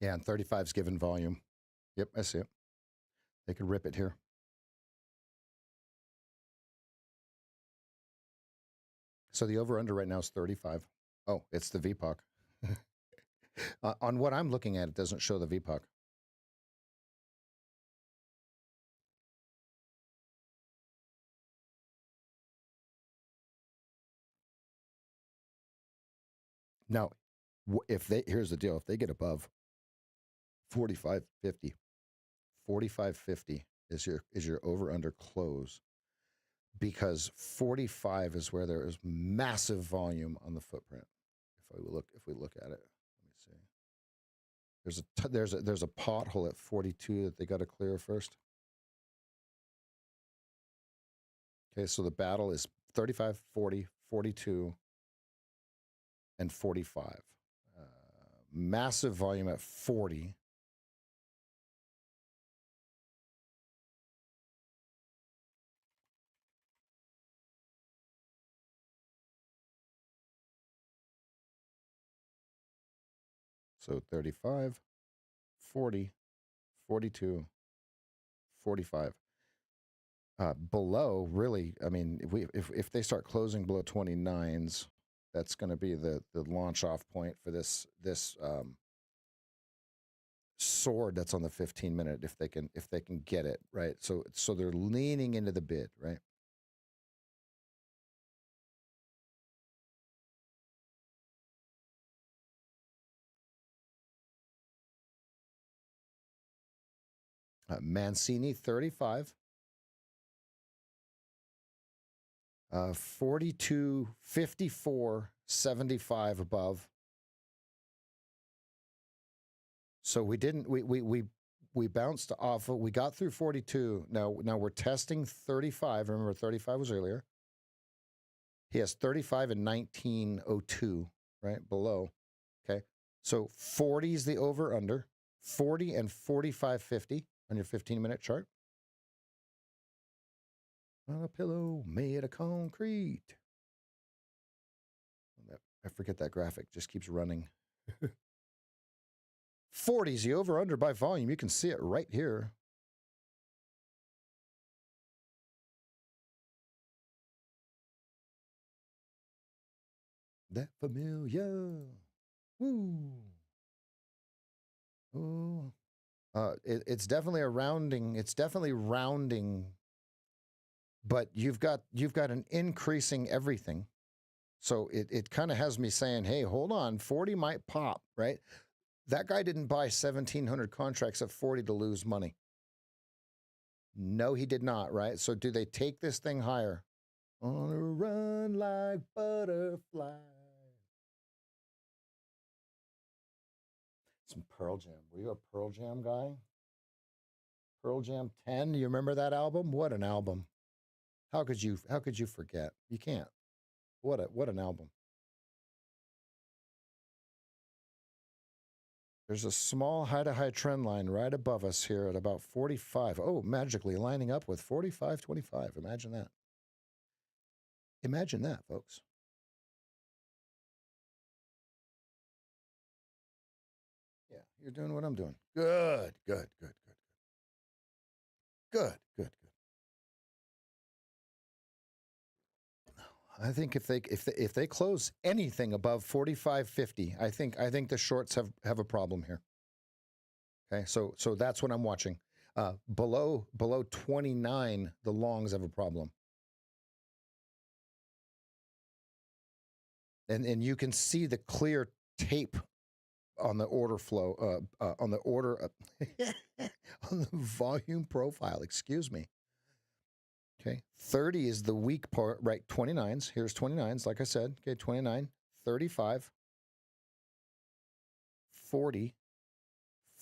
Yeah, and 35's given volume. Yep, I see it. They could rip it here. So the over-under right now is 35. Oh, it's the VPOC. On what I'm looking at, it doesn't show the VPOC. Now, if they here's the deal: if they get above 45.50, 45.50 is your over/under close, because 45 is where there is massive volume on the footprint. If we look at it, let me see. There's a pothole at 42 that they got to clear first. Okay, so the battle is 35, 40, 42, and 45. Massive volume at 40. So 35, 40, 42, 45. Below, really, I mean, if they start closing below 29s, that's going to be the launch off point for this sword that's on the 15-minute, if they can get it right. So they're leaning into the bid, right? Mancini 35. 42, 54, 75 above. So we didn't, we bounced off, we got through 42. Now we're testing 35. Remember 35 was earlier. He has 35 and 1902, right? Below. Okay. So 40 is the over under. 40 and 45.50 on your 15-minute chart. On a pillow made of concrete. I forget that graphic, just keeps running. 40 is the over under by volume. You can see it right here. That familiar. Woo. Oh. It's definitely a rounding. It's definitely rounding. But you've got an increasing everything. So it kind of has me saying, hey, hold on, 40 might pop, right? That guy didn't buy 1,700 contracts at 40 to lose money. No, he did not, right? So do they take this thing higher? On a run like butterfly. Some Pearl Jam. Were you a Pearl Jam guy? Pearl Jam 10, you remember that album? What an album. How could you forget? You can't. What an album. There's a small high-to-high trend line right above us here at about 45. Oh, magically lining up with 45.25. Imagine that. Imagine that, folks. Yeah, you're doing what I'm doing. Good. I think if they close anything above 45.50, I think the shorts have a problem here. Okay, so that's what I'm watching. Below 29, the longs have a problem. And you can see the clear tape on the order flow, on the order, on the volume profile, excuse me. Okay, 30 is the weak part, right? 29s, here's 29s, like I said, okay, 29, 35, 40,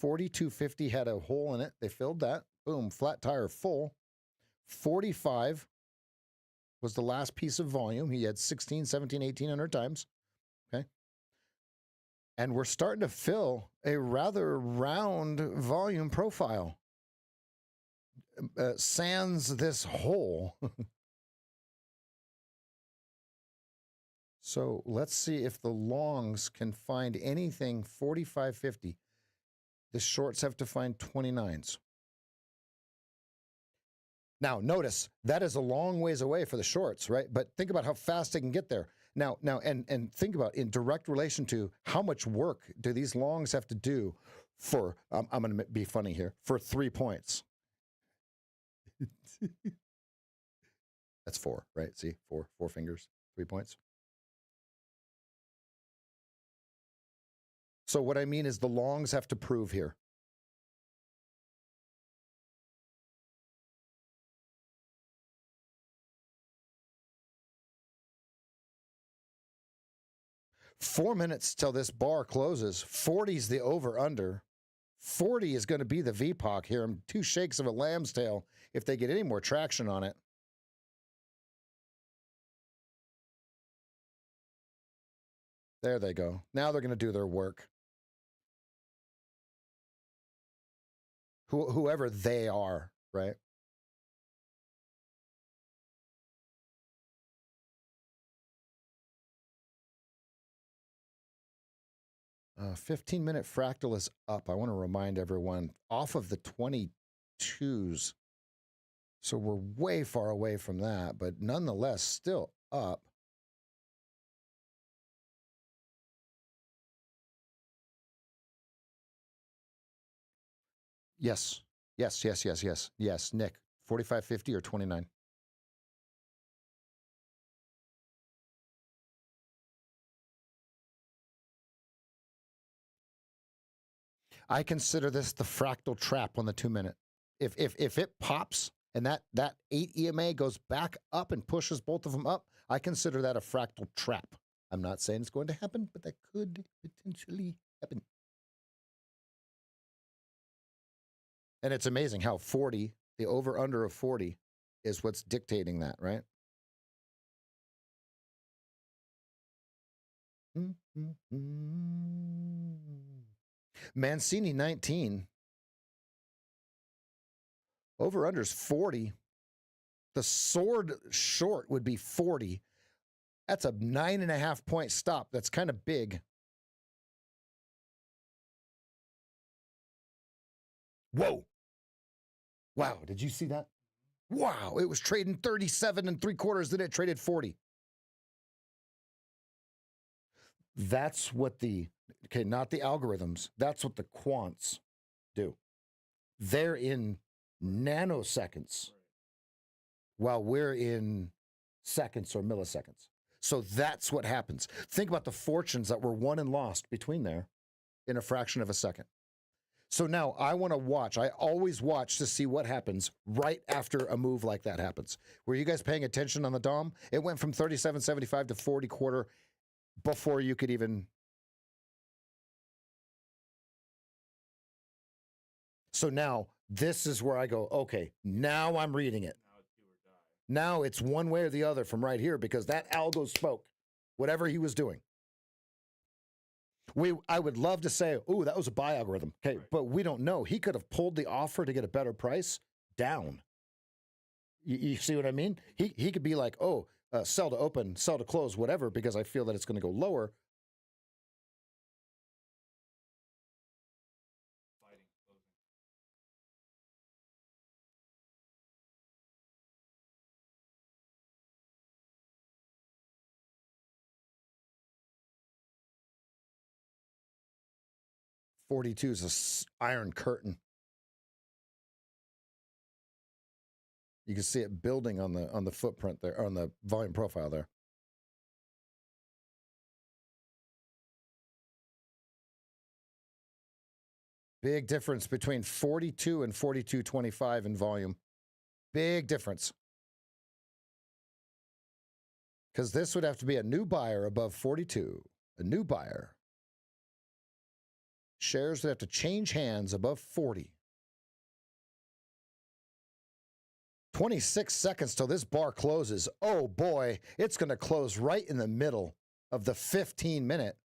42.50 had a hole in it. They filled that, boom, flat tire full. 45 was the last piece of volume. He had 16, 17, 1800 times, okay? And we're starting to fill a rather round volume profile. Sans this hole. So let's see if the longs can find anything 45.50. The shorts have to find 29s. Now, notice that is a long ways away for the shorts, right? But think about how fast they can get there. Now, and think about in direct relation to how much work do these longs have to do for, I'm going to be funny here, for 3 points. That's 4, right? See, four fingers, 3 points. So what I mean is the longs have to prove here. Four minutes till this bar closes. 40 is the over-under. 40 is going to be the VPOC here. And 2 shakes of a lamb's tail if they get any more traction on it. There they go. Now they're going to do their work. Whoever they are, right? Uh, 15-minute fractal is up. I want to remind everyone, off of the 22s. So we're way far away from that, but nonetheless, still up. Yes, Nick, 45.50 or 29. I consider this the fractal trap on the 2-minute. If it pops and that 8 EMA goes back up and pushes both of them up, I consider that a fractal trap. I'm not saying it's going to happen, but that could potentially happen. And it's amazing how 40, the over-under of 40, is what's dictating that, right? Mancini 19. Over-under's 40. The sword short would be 40. That's a 9.5 point stop. That's kind of big. Whoa. Wow. Did you see that? Wow. It was trading 37 3/4. Then it traded 40. That's what not the algorithms. That's what the quants do. They're in nanoseconds while we're in seconds or milliseconds. So that's what happens. Think about the fortunes that were won and lost between there in a fraction of a second. So now I want to watch. I always watch to see what happens right after a move like that happens. Were you guys paying attention on the DOM? It went from 37.75 to 40/4 before you could even. So now this is where I go, okay, now I'm reading it. Now it's one way or the other from right here because that algo spoke, whatever he was doing. I would love to say, oh, that was a buy algorithm. Okay, right. But we don't know. He could have pulled the offer to get a better price down. You see what I mean? He could be like, oh, sell to open, sell to close, whatever, because I feel that it's going to go lower. Fighting, closing. $42 is an iron curtain. You can see it building on the footprint there, on the volume profile there. Big difference between 42 and 42.25 in volume. Big difference. Because this would have to be a new buyer above 42. A new buyer. Shares would have to change hands above 40. 26 seconds till this bar closes. Oh boy, it's going to close right in the middle of the 15-minute.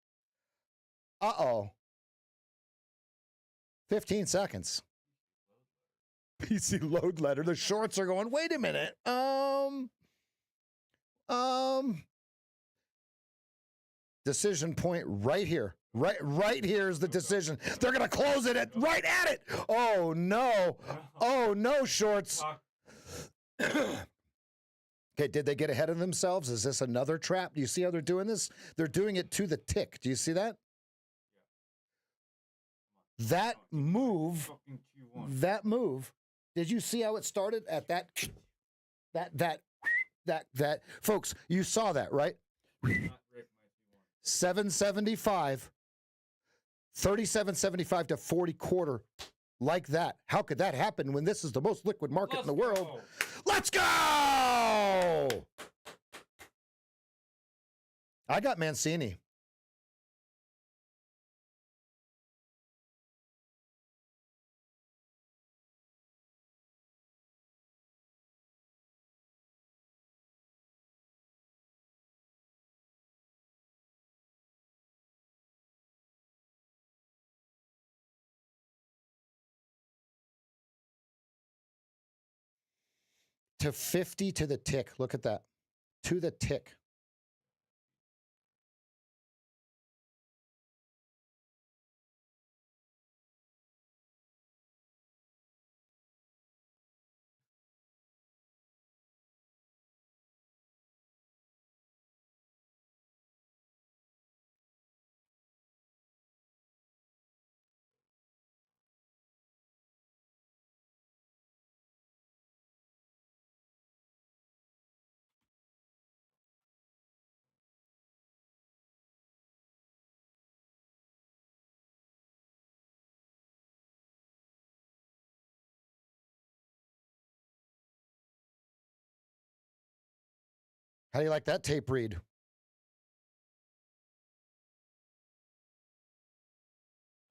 Uh-oh. 15 seconds. PC load letter. The shorts are going, wait a minute. Decision point right here. Right here is the decision. They're going to close it right at it. Oh, no. Oh, no, shorts. Okay, did they get ahead of themselves? Is this another trap? Do you see how they're doing this? They're doing it to the tick. Do you see that? That move, did you see how it started at that, folks, you saw that, right? 775, 37.75 to 40/4, like that. How could that happen when this is the most liquid market in the world? Let's go! I got Mancini. To 50 to the tick. Look at that. To the tick. How do you like that tape read? I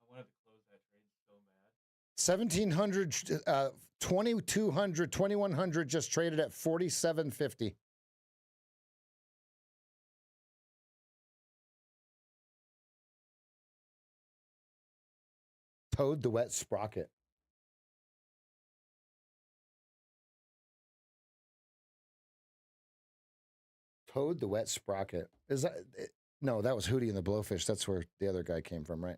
wanted to close that trade so bad. 1,700, 2,200, 2,100 just traded at 47.50. Toad the wet sprocket. Toad the wet sprocket. Is that no, that was Hootie and the Blowfish. That's where the other guy came from, right?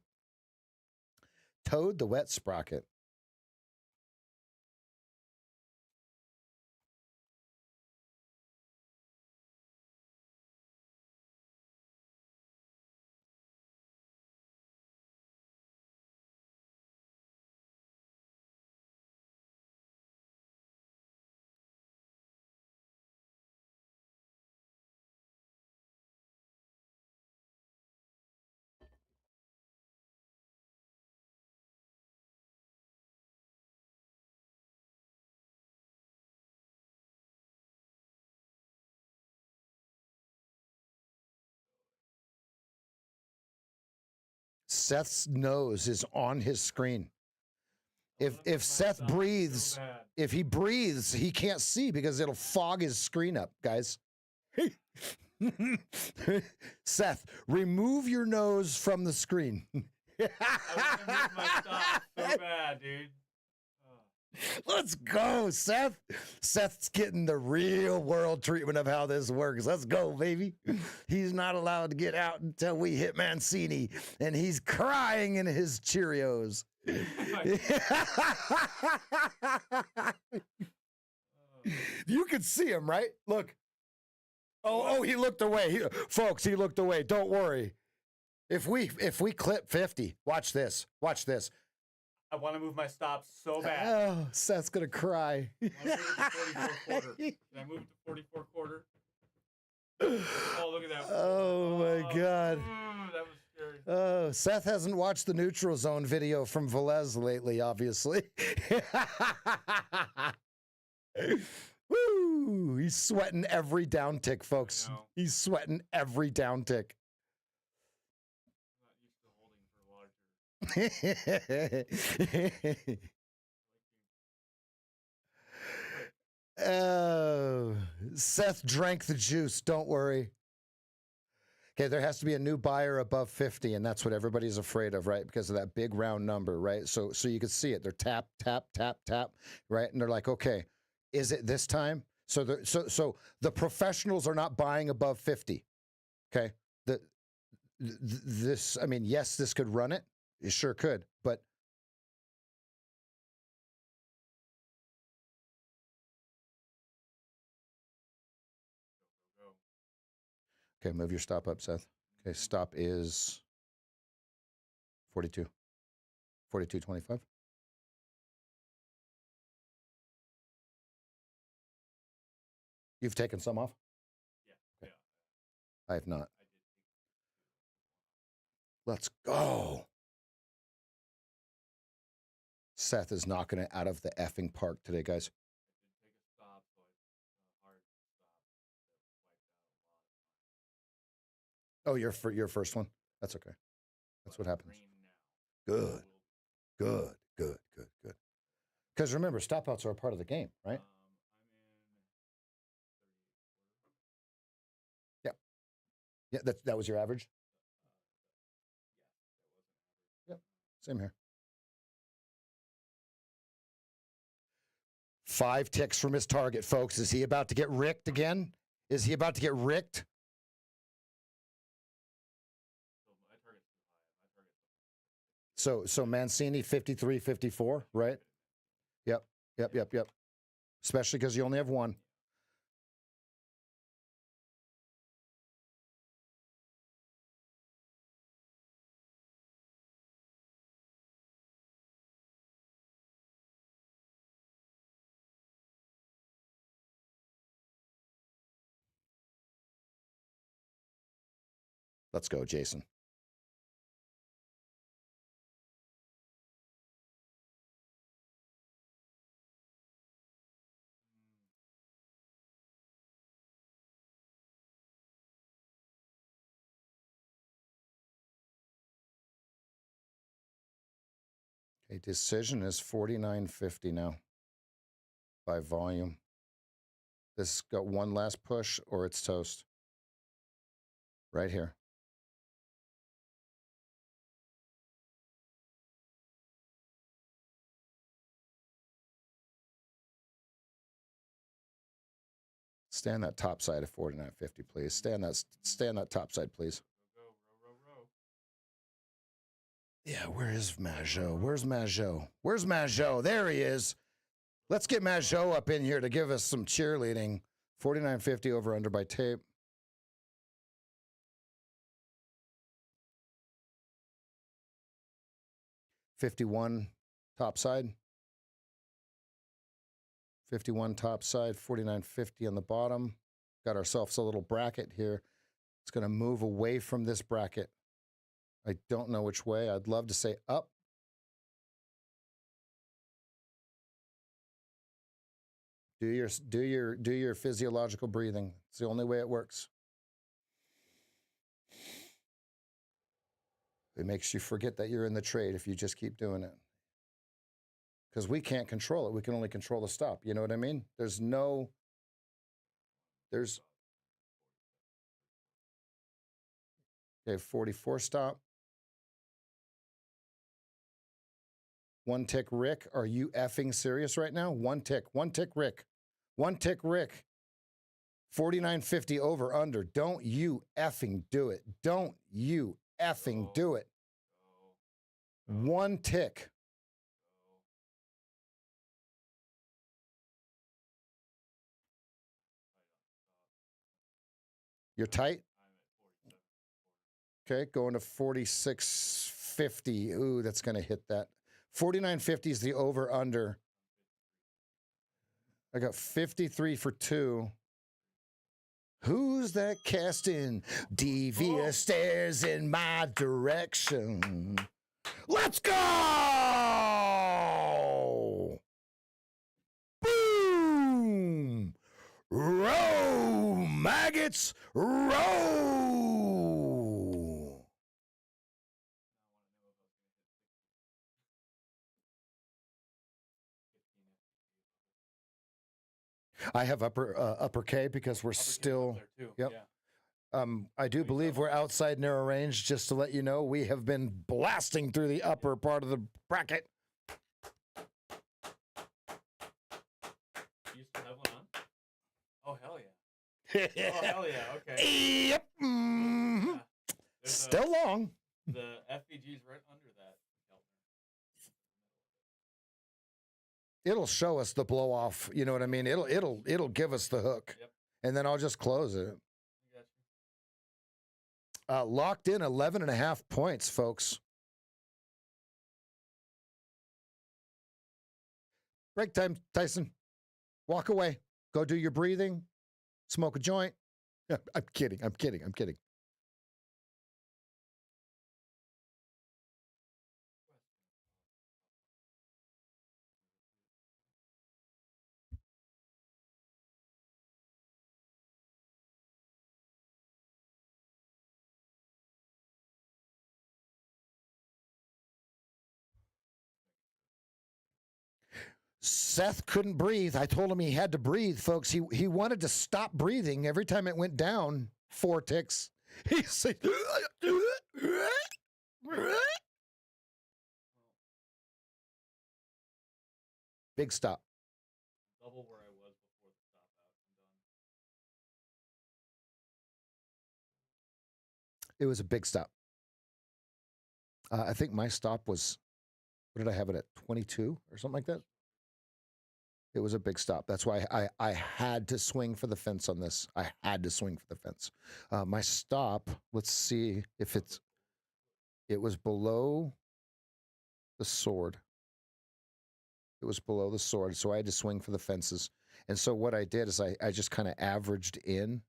Toad the wet sprocket. Seth's nose is on his screen. If Seth breathes, So bad. if he breathes, he can't see because it'll fog his screen up, guys. Seth, remove your nose from the screen. I want to move my stop so bad, dude. Let's go, Seth. Seth's getting the real world treatment of how this works. Let's go, baby. He's not allowed to get out until we hit Mancini, and he's crying in his Cheerios. You can see him, right? Look. Oh, he looked away. Folks, he looked away. Don't worry. If we clip 50, watch this. Watch this. I want to move my stop so bad. Oh, Seth's gonna cry. I want to move it to 44 quarter. Can I move it to 44 quarter? Oh, look at that. Oh my God. That was scary. Oh, Seth hasn't watched the neutral zone video from Velez lately, obviously. Woo! He's sweating every down tick, folks. He's sweating every down tick. I'm not used to holding for larger. Oh, Seth drank the juice. Don't worry. Okay, there has to be a new buyer above 50, and that's what everybody's afraid of, right? Because of that big round number, right? So you can see it. They're tap, tap, tap, tap, right? And they're like, okay, is it this time? So the professionals are not buying above 50. Okay, this, I mean, yes, this could run it. It sure could, but okay, move your stop up, Seth. Okay, stop is 42. 42.25. You've taken some off? Yeah. I have not. I did. Let's go. Seth is knocking it out of the effing park today, guys. I did take a stop, but a hard stop that wiped out a lot of time. Oh, your first one? That's okay. That's what happens. Now. Good. Good. Because remember, stop outs are a part of the game, right? I'm in 38 quarter. Yeah, that was your average? Yeah, that was an average. Yep, same here. 5 ticks from his target, folks. Is he about to get ricked again? Is he about to get ricked? So my target's too high. My target's So Mancini 53, 54, right? Yep. Especially because you only have one. Let's go, Jason. Okay, decision is 49.50 now by volume. This got one last push or it's toast. Right here. Stay on that top side of 49.50, please. Stay on that top side, please. Row. Yeah, where is Majot? Where's Majot? Where's Majot? There he is. Let's get Majot up in here to give us some cheerleading. 49.50 over under by tape. $51 top side. 51 top side, 49.50 on the bottom. Got ourselves a little bracket here. It's going to move away from this bracket. I don't know which way. I'd love to say up. Do your physiological breathing. It's the only way it works. It makes you forget that you're in the trade if you just keep doing it. Because we can't control it. We can only control the stop. You know what I mean? There's okay, 44 stop. One tick, Rick. Are you effing serious right now? One tick, Rick. One tick, Rick. 49.50 over under. Don't you effing do it. Don't you effing do it. One tick. You're tight? Okay, going to 46.50. Ooh, that's going to hit that. 49.50 is the over under. I got 53 for 2. Who's that casting devious stares in my direction? Let's go! Boom! Row, maggots, row! I have upper K because we're still. Yep. Yeah. I do believe we're outside narrow range. Just to let you know, we have been blasting through the upper part of the bracket. You still have one on? Oh, hell yeah. Oh, hell yeah. Okay. Yep. Mm-hmm. Yeah. Still long. The FVG's right under that. It'll show us the blow off. You know what I mean? It'll give us the hook, Yep. and then I'll just close it. I got you. Locked in 11.5 points, folks. Break time, Tyson. Walk away. Go do your breathing. Smoke a joint. I'm kidding. Seth couldn't breathe. I told him he had to breathe, folks. He wanted to stop breathing every time it went down 4 ticks. He's like, big stop. Double where I was before the stop out. I'm done. It was a big stop. I think my stop was, what did I have it at, 22 or something like that? It was a big stop. That's why I had to swing for the fence on this. I had to swing for the fence. My stop, let's see if it was below the sword. It was below the sword, so I had to swing for the fences. And so what I did is I just kind of averaged in.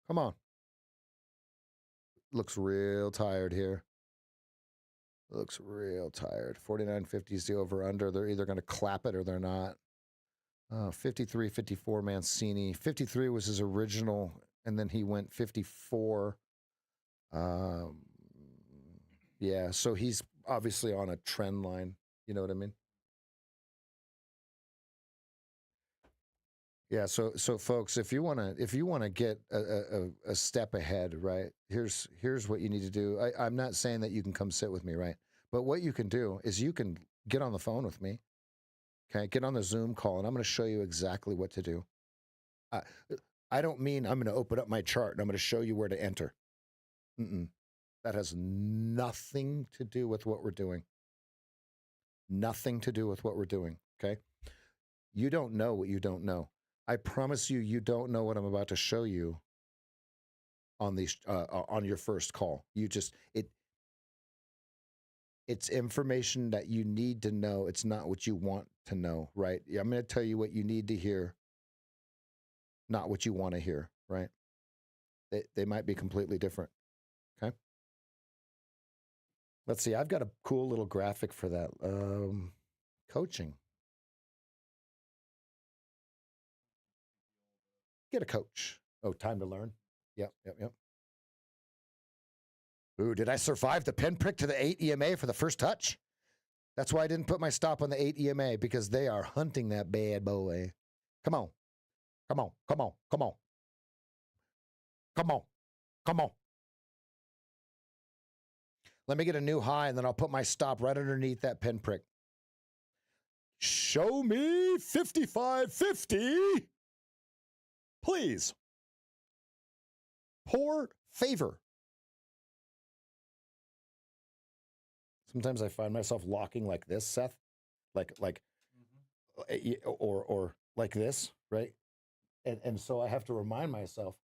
Come on. Looks real tired here. Looks real tired. 49.50 is the over under. They're either going to clap it or they're not. 53, 54 Mancini. 53 was his original and then he went 54. Yeah, so he's obviously on a trend line. You know what I mean? Yeah, so folks, if you wanna get a step ahead, right? Here's what you need to do. I'm not saying that you can come sit with me, right? But what you can do is you can get on the phone with me. Okay, get on the Zoom call, and I'm going to show you exactly what to do. I don't mean I'm going to open up my chart and I'm going to show you where to enter. That has nothing to do with what we're doing. Nothing to do with what we're doing. Okay, you don't know what you don't know. I promise you, you don't know what I'm about to show you on these on your first call. It's information that you need to know. It's not what you want to know, right? I'm going to tell you what you need to hear, not what you want to hear, right? They might be completely different. Okay. Let's see. I've got a cool little graphic for that. Coaching. Get a coach. Oh, time to learn. Yep. Ooh, did I survive the pinprick to the 8 EMA for the first touch? That's why I didn't put my stop on the 8 EMA, because they are hunting that bad boy. Come on. Let me get a new high, and then I'll put my stop right underneath that pinprick. Show me 55.50. Please. Poor favor. Sometimes I find myself locking like this, Seth, or like this, right? And so I have to remind myself,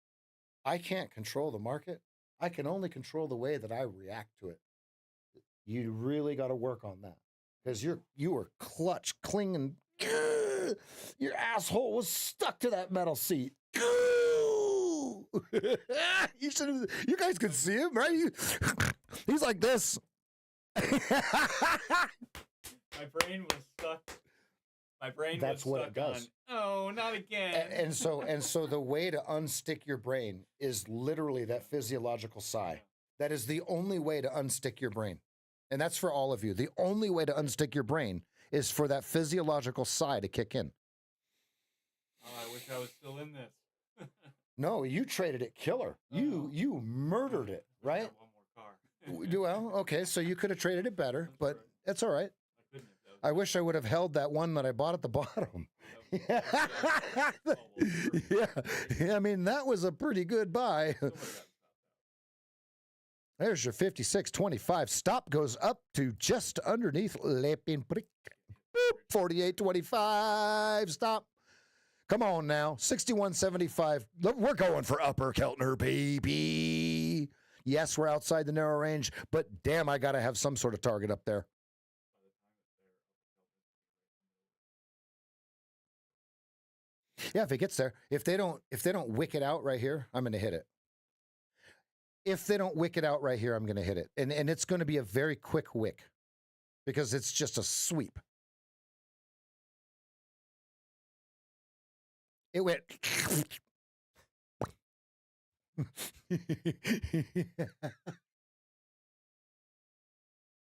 I can't control the market. I can only control the way that I react to it. You really got to work on that, because you were clutch, clinging. Your asshole was stuck to that metal seat. You guys could see him, right? He's like this. My brain was stuck. That's what it does. Oh, not again. And so the way to unstick your brain is literally that physiological sigh. That is the only way to unstick your brain. And that's for all of you. The only way to unstick your brain is for that physiological sigh to kick in. Oh, I wish I was still in this. No, you traded it killer. You murdered it, right? One more car. Well, okay, so you could have traded it better, but that's all right. I wish I would have held that one that I bought at the bottom. Yeah, I mean, that was a pretty good buy. There's your 56.25. Stop goes up to just underneath Le Pinprick. 48.25. Stop. Come on now. 61.75. We're going for upper Keltner, baby. Yes, we're outside the narrow range, but damn, I got to have some sort of target up there. Yeah, if it gets there, if they don't wick it out right here, I'm going to hit it. If they don't wick it out right here, I'm going to hit it. And it's going to be a very quick wick, because it's just a sweep. It went.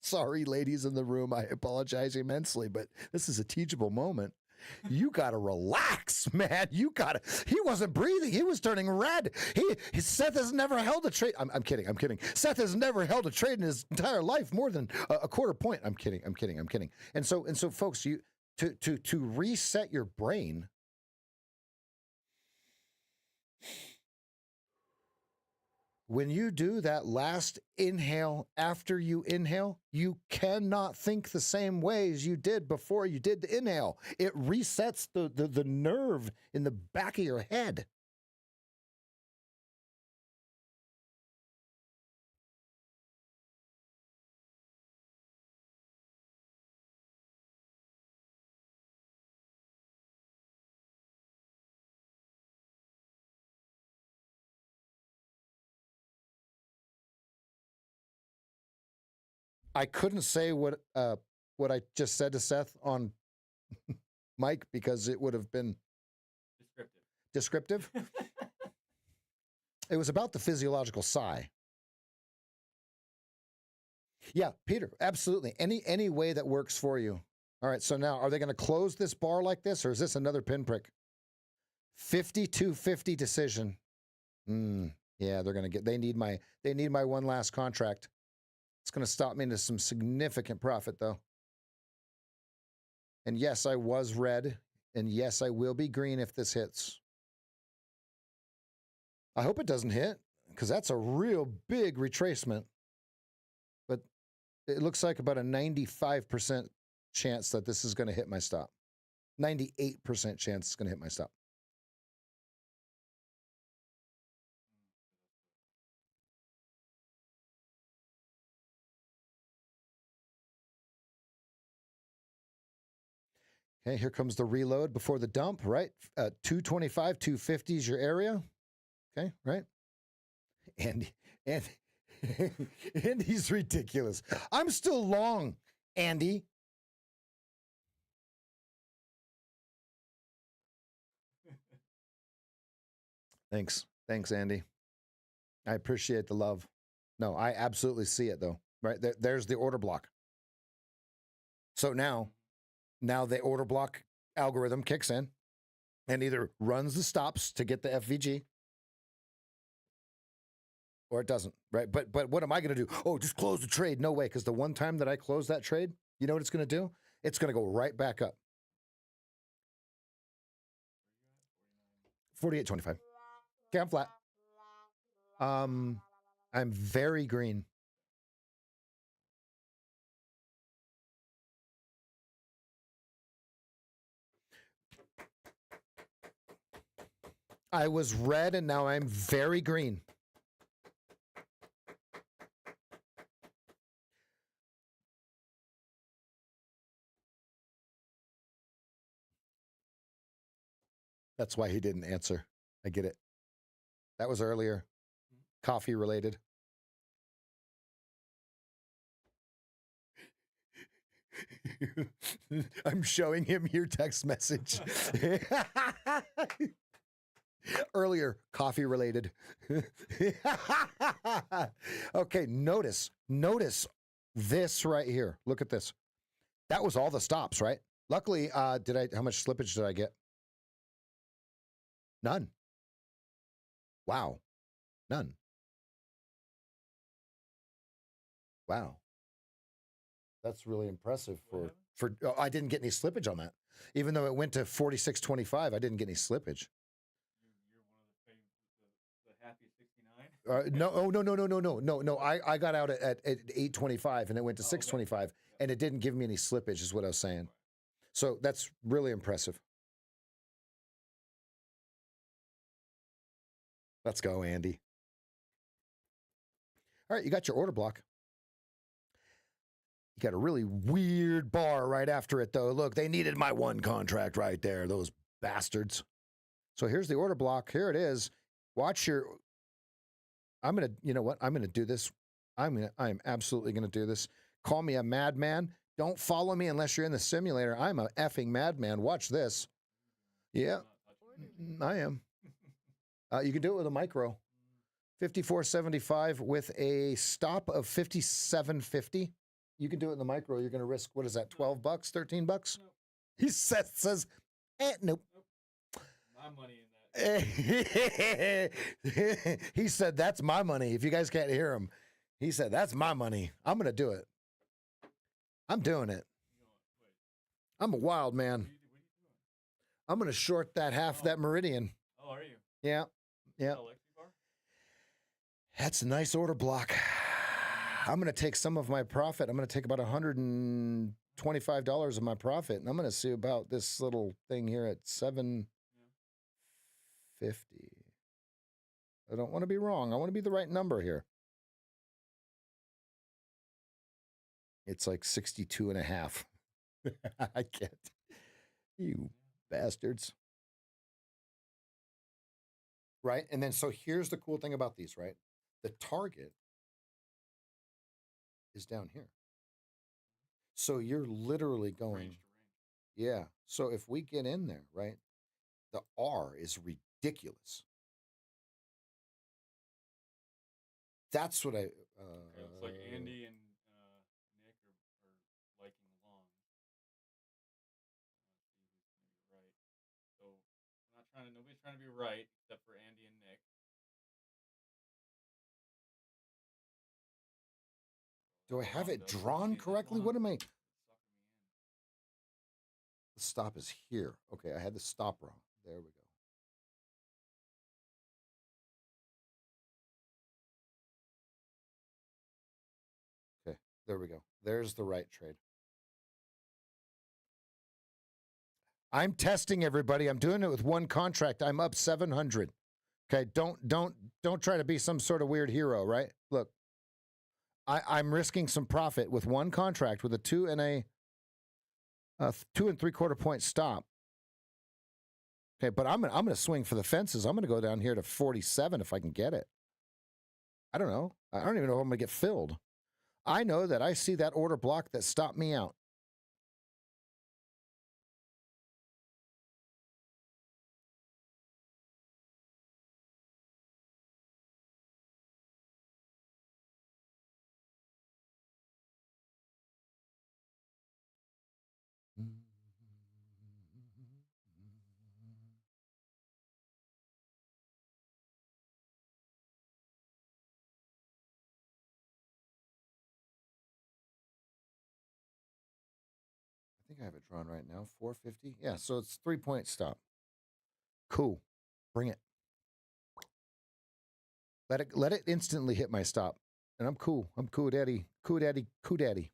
Sorry, ladies in the room. I apologize immensely, but this is a teachable moment. You got to relax, man. He wasn't breathing. He was turning red. Seth has never held a trade. I'm kidding. Seth has never held a trade in his entire life more than a quarter point. I'm kidding. And so folks, you to reset your brain, when you do that last inhale after you inhale, you cannot think the same way as you did before you did the inhale. It resets the nerve in the back of your head. I couldn't say what I just said to Seth on Mike, because it would have been descriptive. It was about the physiological sigh. Yeah, Peter, absolutely. Any way that works for you. All right, so now are they going to close this bar like this, or is this another pinprick? 52-50 decision. Yeah, they're going to get. They need my one last contract. It's going to stop me into some significant profit, though. And yes, I was red, and yes, I will be green if this hits. I hope it doesn't hit, because that's a real big retracement. But it looks like about a 95% chance that this is going to hit my stop. 98% chance it's going to hit my stop. Okay, here comes the reload before the dump, right? 225, 250 is your area. Okay, right? And Andy's ridiculous. I'm still long, Andy. Thanks, Andy. I appreciate the love. No, I absolutely see it though. Right there's the order block. So now the order block algorithm kicks in and either runs the stops to get the FVG or it doesn't, right? But what am I going to do? Oh, just close the trade. No way, because the one time that I close that trade, you know what it's going to do? It's going to go right back up. 48.25. Okay, I'm flat. I'm very green. I was red and now I'm very green. That's why he didn't answer. I get it. That was earlier. Coffee related. I'm showing him your text message. Earlier, coffee related. Okay, notice this right here. Look at this. That was all the stops, right? Luckily, how much slippage did I get? None. Wow. None. Wow. That's really impressive I didn't get any slippage on that. Even though it went to 46.25, I didn't get any slippage. You're one of the happy 69? No. I got out at 8.25 and it went to 6.25 and it didn't give me any slippage is what I was saying. So that's really impressive. Let's go, Andy. All right, you got your order block. You got a really weird bar right after it, though. Look, they needed my one contract right there, those bastards. So here's the order block. Here it is. Watch your... you know what? I'm going to do this. I'm absolutely going to do this. Call me a madman. Don't follow me unless you're in the simulator. I'm a effing madman. Watch this. Yeah, I am. You can do it with a micro. 54.75 with a stop of 57.50. You can do it in the micro. You're going to risk, what is that, 12 bucks, 13 bucks? Nope. He says, nope. My money in that. He said, that's my money. If you guys can't hear him, he said, that's my money. I'm going to do it. I'm doing it. I'm a wild man. What are you doing? I'm going to short that that meridian. Oh, are you? Yeah. That's a nice order block. I'm going to take some of my profit. I'm going to take about $125 of my profit, and I'm going to see about this little thing here at 750. I don't want to be wrong. I want to be the right number here. It's like 62 and a half. I can't. You bastards. Right? And then, so here's the cool thing about these, right? The target is down here. So you're literally going, range to range. Yeah. So if we get in there, right, the R is ridiculous. That's what I. Okay, looks like Andy and Nick are liking along. Let's see who's gonna be right. So nobody's trying to be right except for Andy and Nick. Do I have it drawn correctly? What am I? The stop is here. Okay, I had the stop wrong. There we go. Okay, there we go. There's the right trade. I'm testing everybody. I'm doing it with one contract. I'm up 700. Okay, don't try to be some sort of weird hero, right? Look, I'm risking some profit with one contract with a 2 3/4 point stop. Okay, but I'm gonna swing for the fences. I'm gonna go down here to 47 if I can get it. I don't know. I don't even know if I'm gonna get filled. I know that I see that order block that stopped me out. I think I have it drawn right now. 450. Yeah, so it's 3-point stop. Cool. Bring it. Let it instantly hit my stop. And I'm cool. I'm cool daddy. Cool daddy. Cool daddy.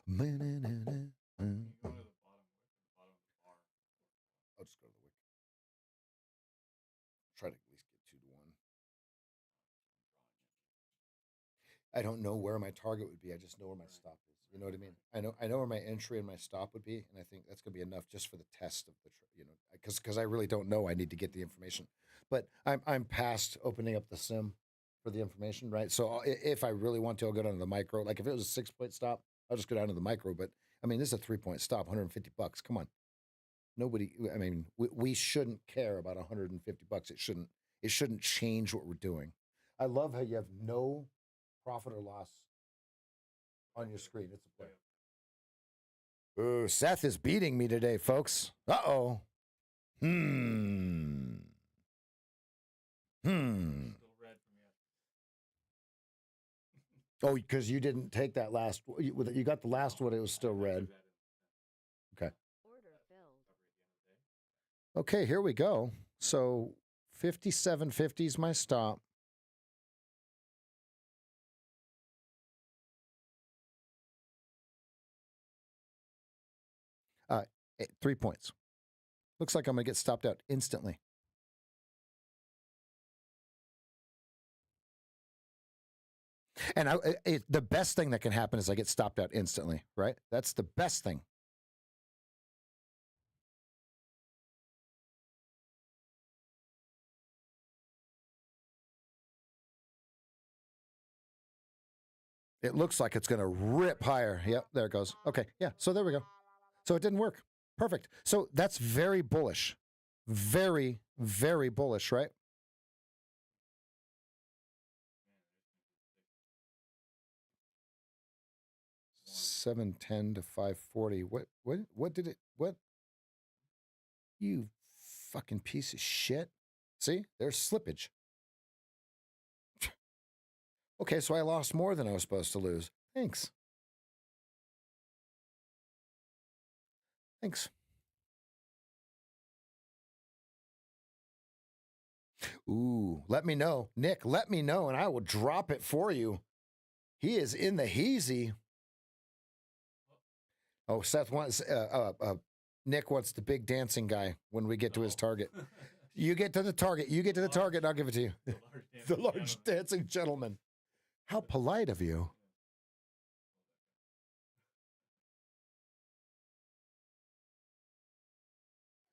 You go to the bottom of the bar. I'll just go to the wick. Try to at least get 2 to 1. I don't know where my target would be. I just know where my stop is. You know what I mean? I know where my entry and my stop would be, and I think that's going to be enough just for the test of the, because I really don't know. I need to get the information, but I'm past opening up the sim for the information, right? So if I really want to, I'll go down to the micro. Like if it was a 6-point stop, I'll just go down to the micro. But I mean, this is a 3-point stop, $150. Come on, nobody. I mean, we shouldn't care about $150. It shouldn't change what we're doing. I love how you have no profit or loss on your screen. It's a play. Ooh, Seth is beating me today, folks. Uh-oh. Hmm. Oh, because you didn't take that last. You got the last one. It was still red. Okay. Order filled. Okay, here we go. So 57.50 is my stop. Uh, 3 points. Looks like I'm going to get stopped out instantly. And the best thing that can happen is I get stopped out instantly, right? That's the best thing. It looks like it's going to rip higher. Yep, there it goes. Okay, yeah, so there we go. So it didn't work. Perfect. So that's very bullish. Very, very bullish, right? $710 to $540. What did it? What? You fucking piece of shit. See, there's slippage. Okay, so I lost more than I was supposed to lose. Thanks. Thanks. Ooh, let me know. Nick, let me know, and I will drop it for you. He is in the heezy. Oh, Seth wants, Nick wants the big dancing guy when we get to his target. You get to the target. You get to the target, and I'll give it to you. The large dancing gentleman. How polite of you.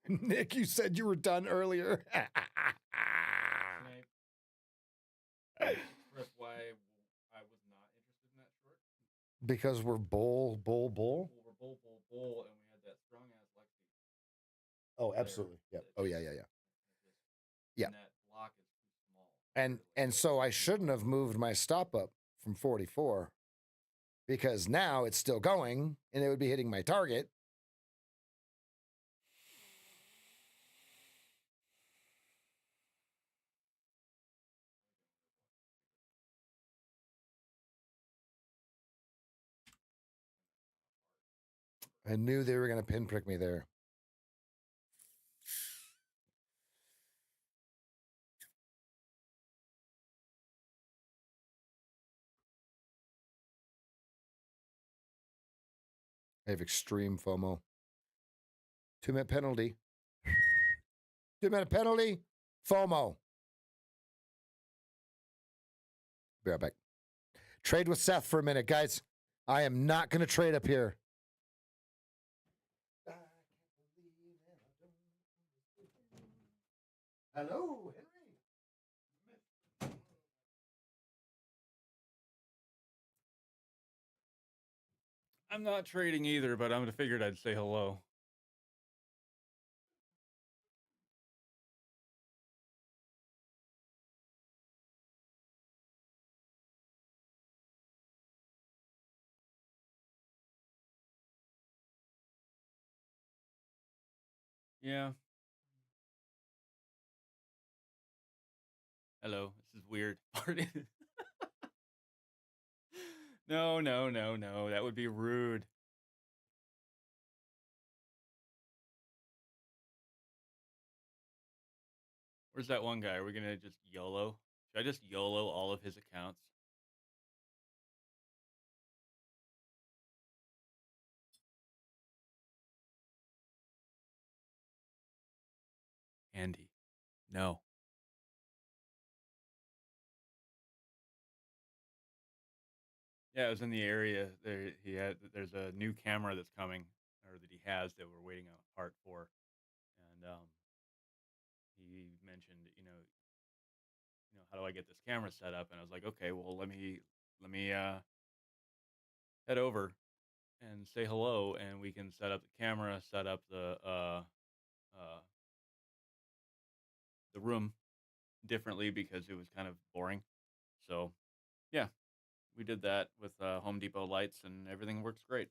Nick, you said you were done earlier. Can I express why I was not interested in that short? Because we're bull, We're bull, and we had that strong ass Lexi. absolutely. Yeah. Oh, yeah. Yeah. And that block is too small. And so I shouldn't have moved my stop up from 44 because now it's still going and it would be hitting my target. I knew they were going to pinprick me there. I have extreme FOMO. 2-minute penalty. 2-minute penalty. FOMO. Be right back. Trade with Seth for a minute, guys. I am not going to trade up here. Hello, Henry. I'm not trading either, but I figured I'd say hello. Yeah. Hello. This is weird. No. That would be rude. Where's that one guy? Are we going to just YOLO? Should I just YOLO all of his accounts? Andy. No. Yeah, it was in the area. There's a new camera that's coming, or that he has, that we're waiting on a part for. And he mentioned, how do I get this camera set up? And I was like, okay, well, let me head over and say hello, and we can set up the camera, set up the room differently because it was kind of boring. So yeah, we did that with Home Depot lights, and everything works great.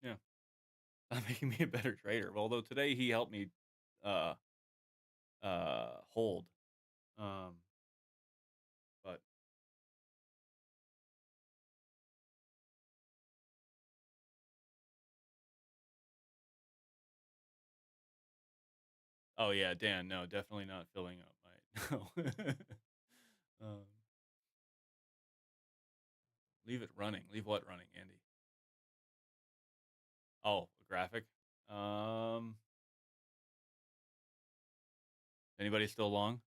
Yeah, not making me a better trader. Although today he helped me uh, hold. But oh yeah, Dan, no, definitely not filling up my no. um, leave it running. Leave what running, Andy? Oh, a graphic. Um, Anybody still long?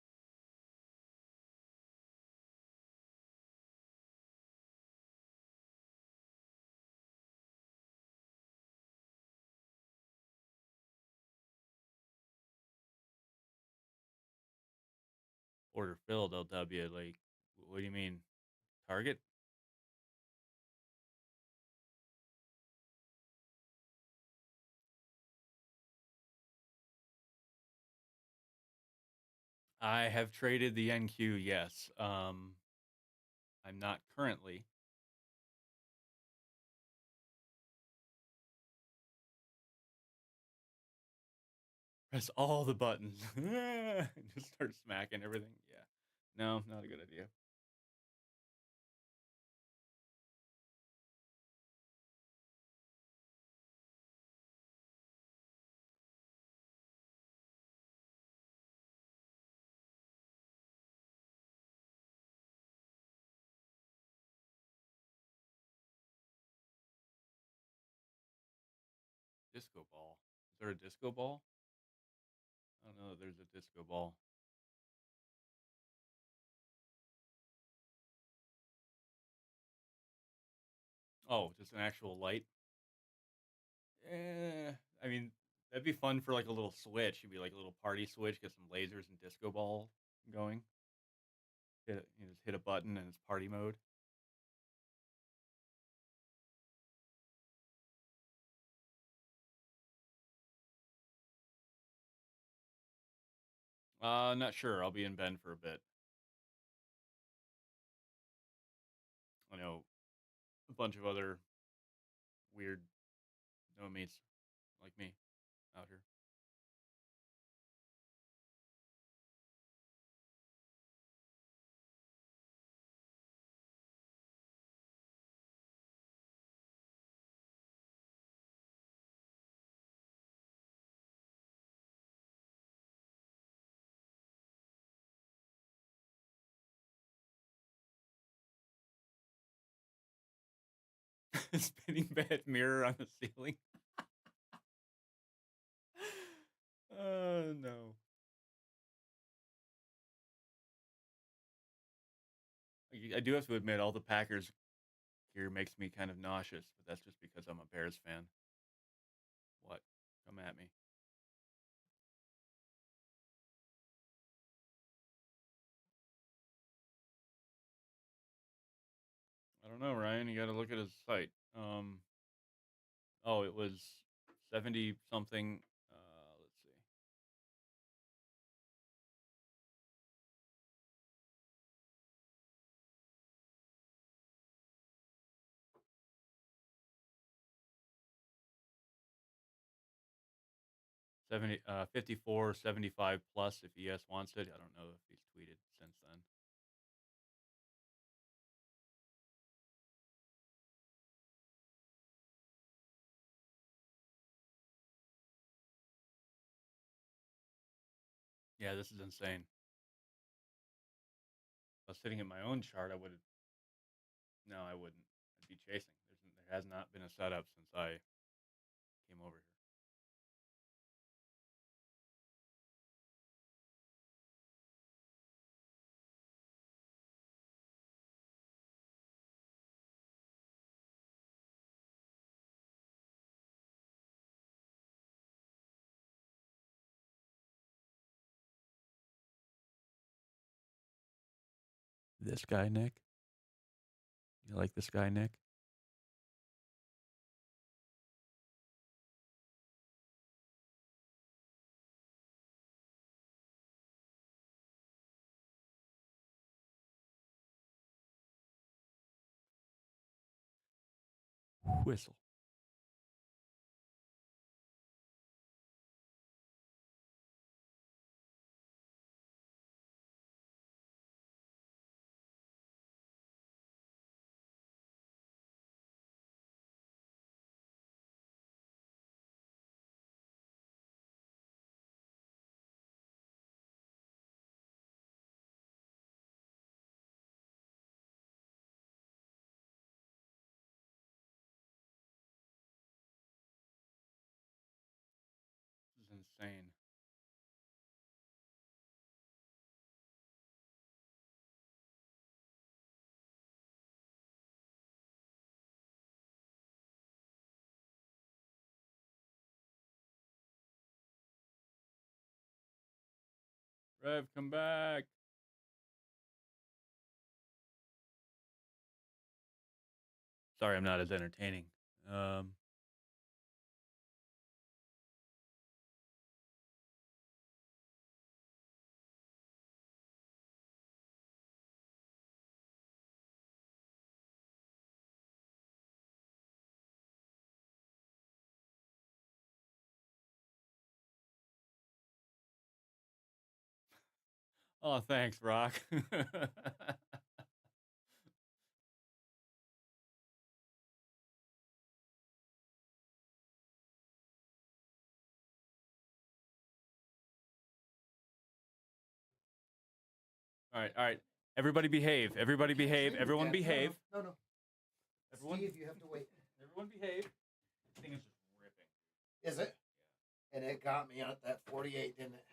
Order filled, LW. Like, what do you mean? Target? I have traded the NQ, yes. I'm not currently. Press all the buttons. Just start smacking everything. Yeah. No, not a good idea. Disco ball. Is there a disco ball? I don't know that there's a disco ball. Oh, just an actual light? Eh, I mean, that'd be fun for like a little switch. It'd be like a little party switch, get some lasers and disco ball going. Just hit a button and it's party mode. Not sure. I'll be in Bend for a bit. I know a bunch of other weird no meats like me out here. Spinning bed mirror on the ceiling. Oh no. I do have to admit, all the Packers gear makes me kind of nauseous, but that's just because I'm a Bears fan. What? Come at me. I don't know, Ryan. You got to look at his site. Oh, it was 70 something. Let's see. 54, 75 plus if ES wants it. I don't know if he's tweeted since then. Yeah, this is insane. If I was sitting at my own chart, I would have. No, I wouldn't. I'd be chasing. There has not been a setup since I came over here. This guy, Nick? You like this guy, Nick? Whistle. This is insane. Rev, come back. Sorry, I'm not as entertaining. Oh, thanks, Rock. All right, all right. Everybody behave. Everybody behave. Everyone behave. No. Everyone, Steve, you have to wait. everyone behave. This thing is just ripping. Is it? And it got me at that 48, didn't it?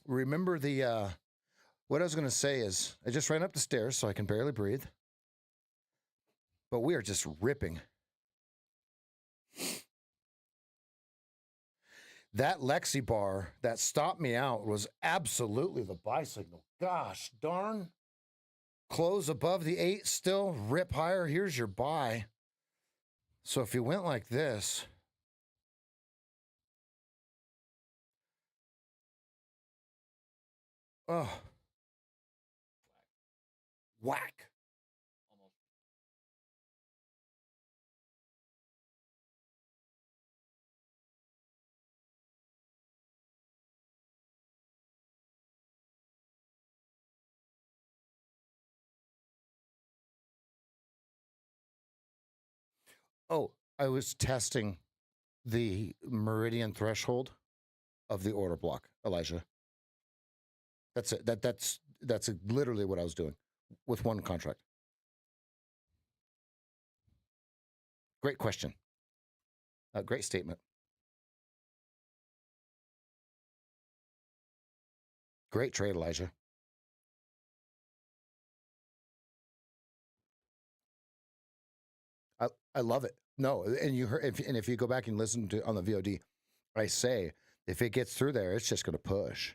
Remember the What I was going to say is, I just ran up the stairs, so I can barely breathe. But we are just ripping. That Lexi bar that stopped me out was absolutely the buy signal. Gosh darn. Close above the 8 still, rip higher. Here's your buy. So if you went like this, oh, whack. Almost. Oh, I was testing the meridian threshold of the order block, Elijah. That's it. That's literally what I was doing with one contract. Great question. Great statement. Great trade, Elijah. I love it. No, and you heard, if you go back and listen to on the VOD, I say if it gets through there, it's just going to push.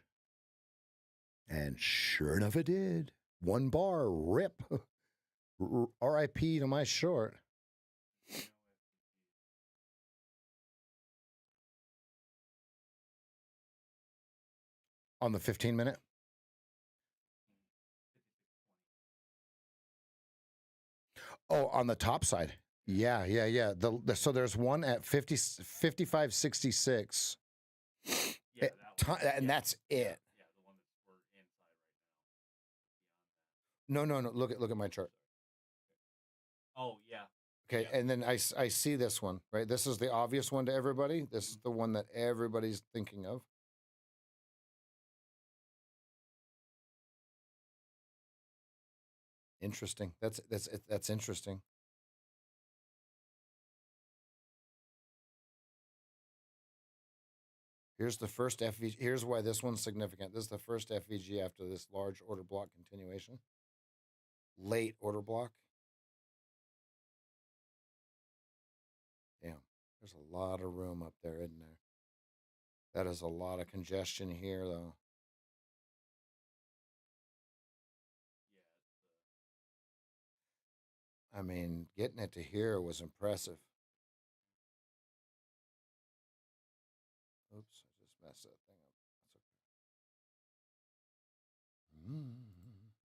And sure enough, it did. One bar, rip. RIP to my short. On the 15-minute. Oh, on the top side. Yeah. So there's one at 55.66. Yeah, And that's it. Yeah, the one that's we're inside right now. No. Look at my chart. Oh yeah. Okay, Yeah. and then I see this one, right? This is the obvious one to everybody. This is the one that everybody's thinking of. Interesting. That's interesting. Here's the first FVG. Here's why this one's significant. This is the first FVG after this large order block continuation. Late order block. Damn, there's a lot of room up there, isn't there? That is a lot of congestion here, though. I mean, getting it to here was impressive. Oops, I just messed that thing up. That's okay.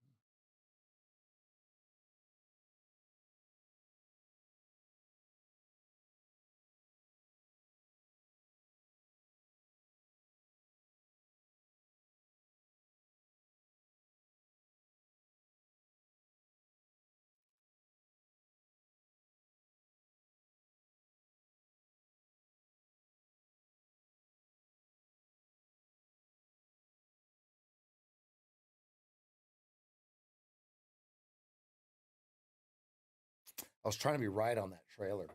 I was trying to be right on that trailer.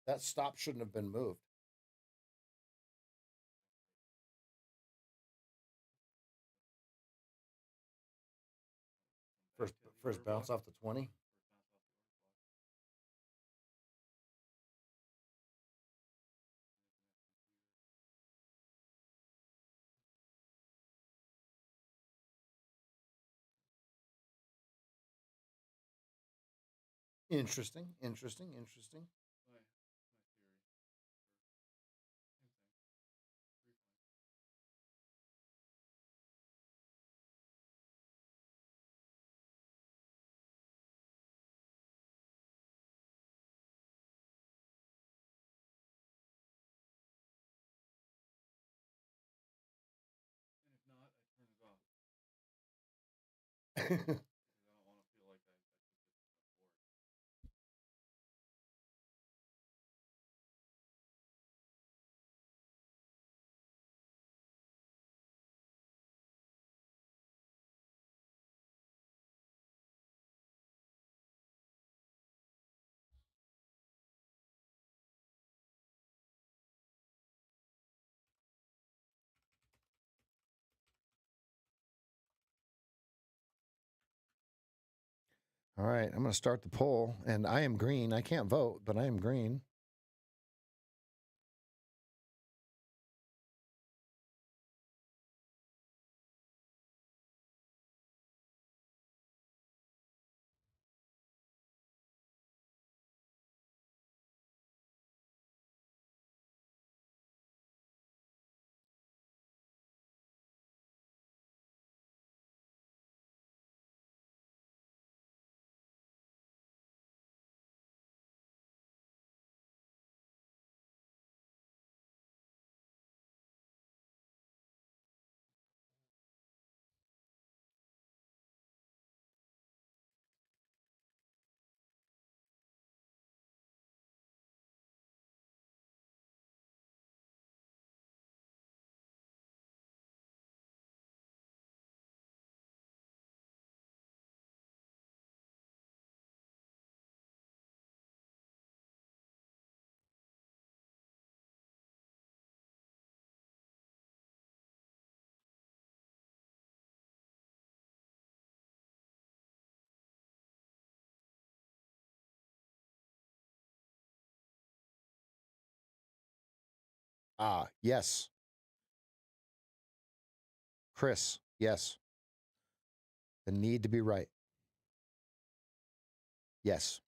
That stop shouldn't have been moved. First bounce off the 20. Interesting. All right, I'm going to start the poll, and I am green. I can't vote, but I am green. Yes. Chris, yes. The need to be right. Yes.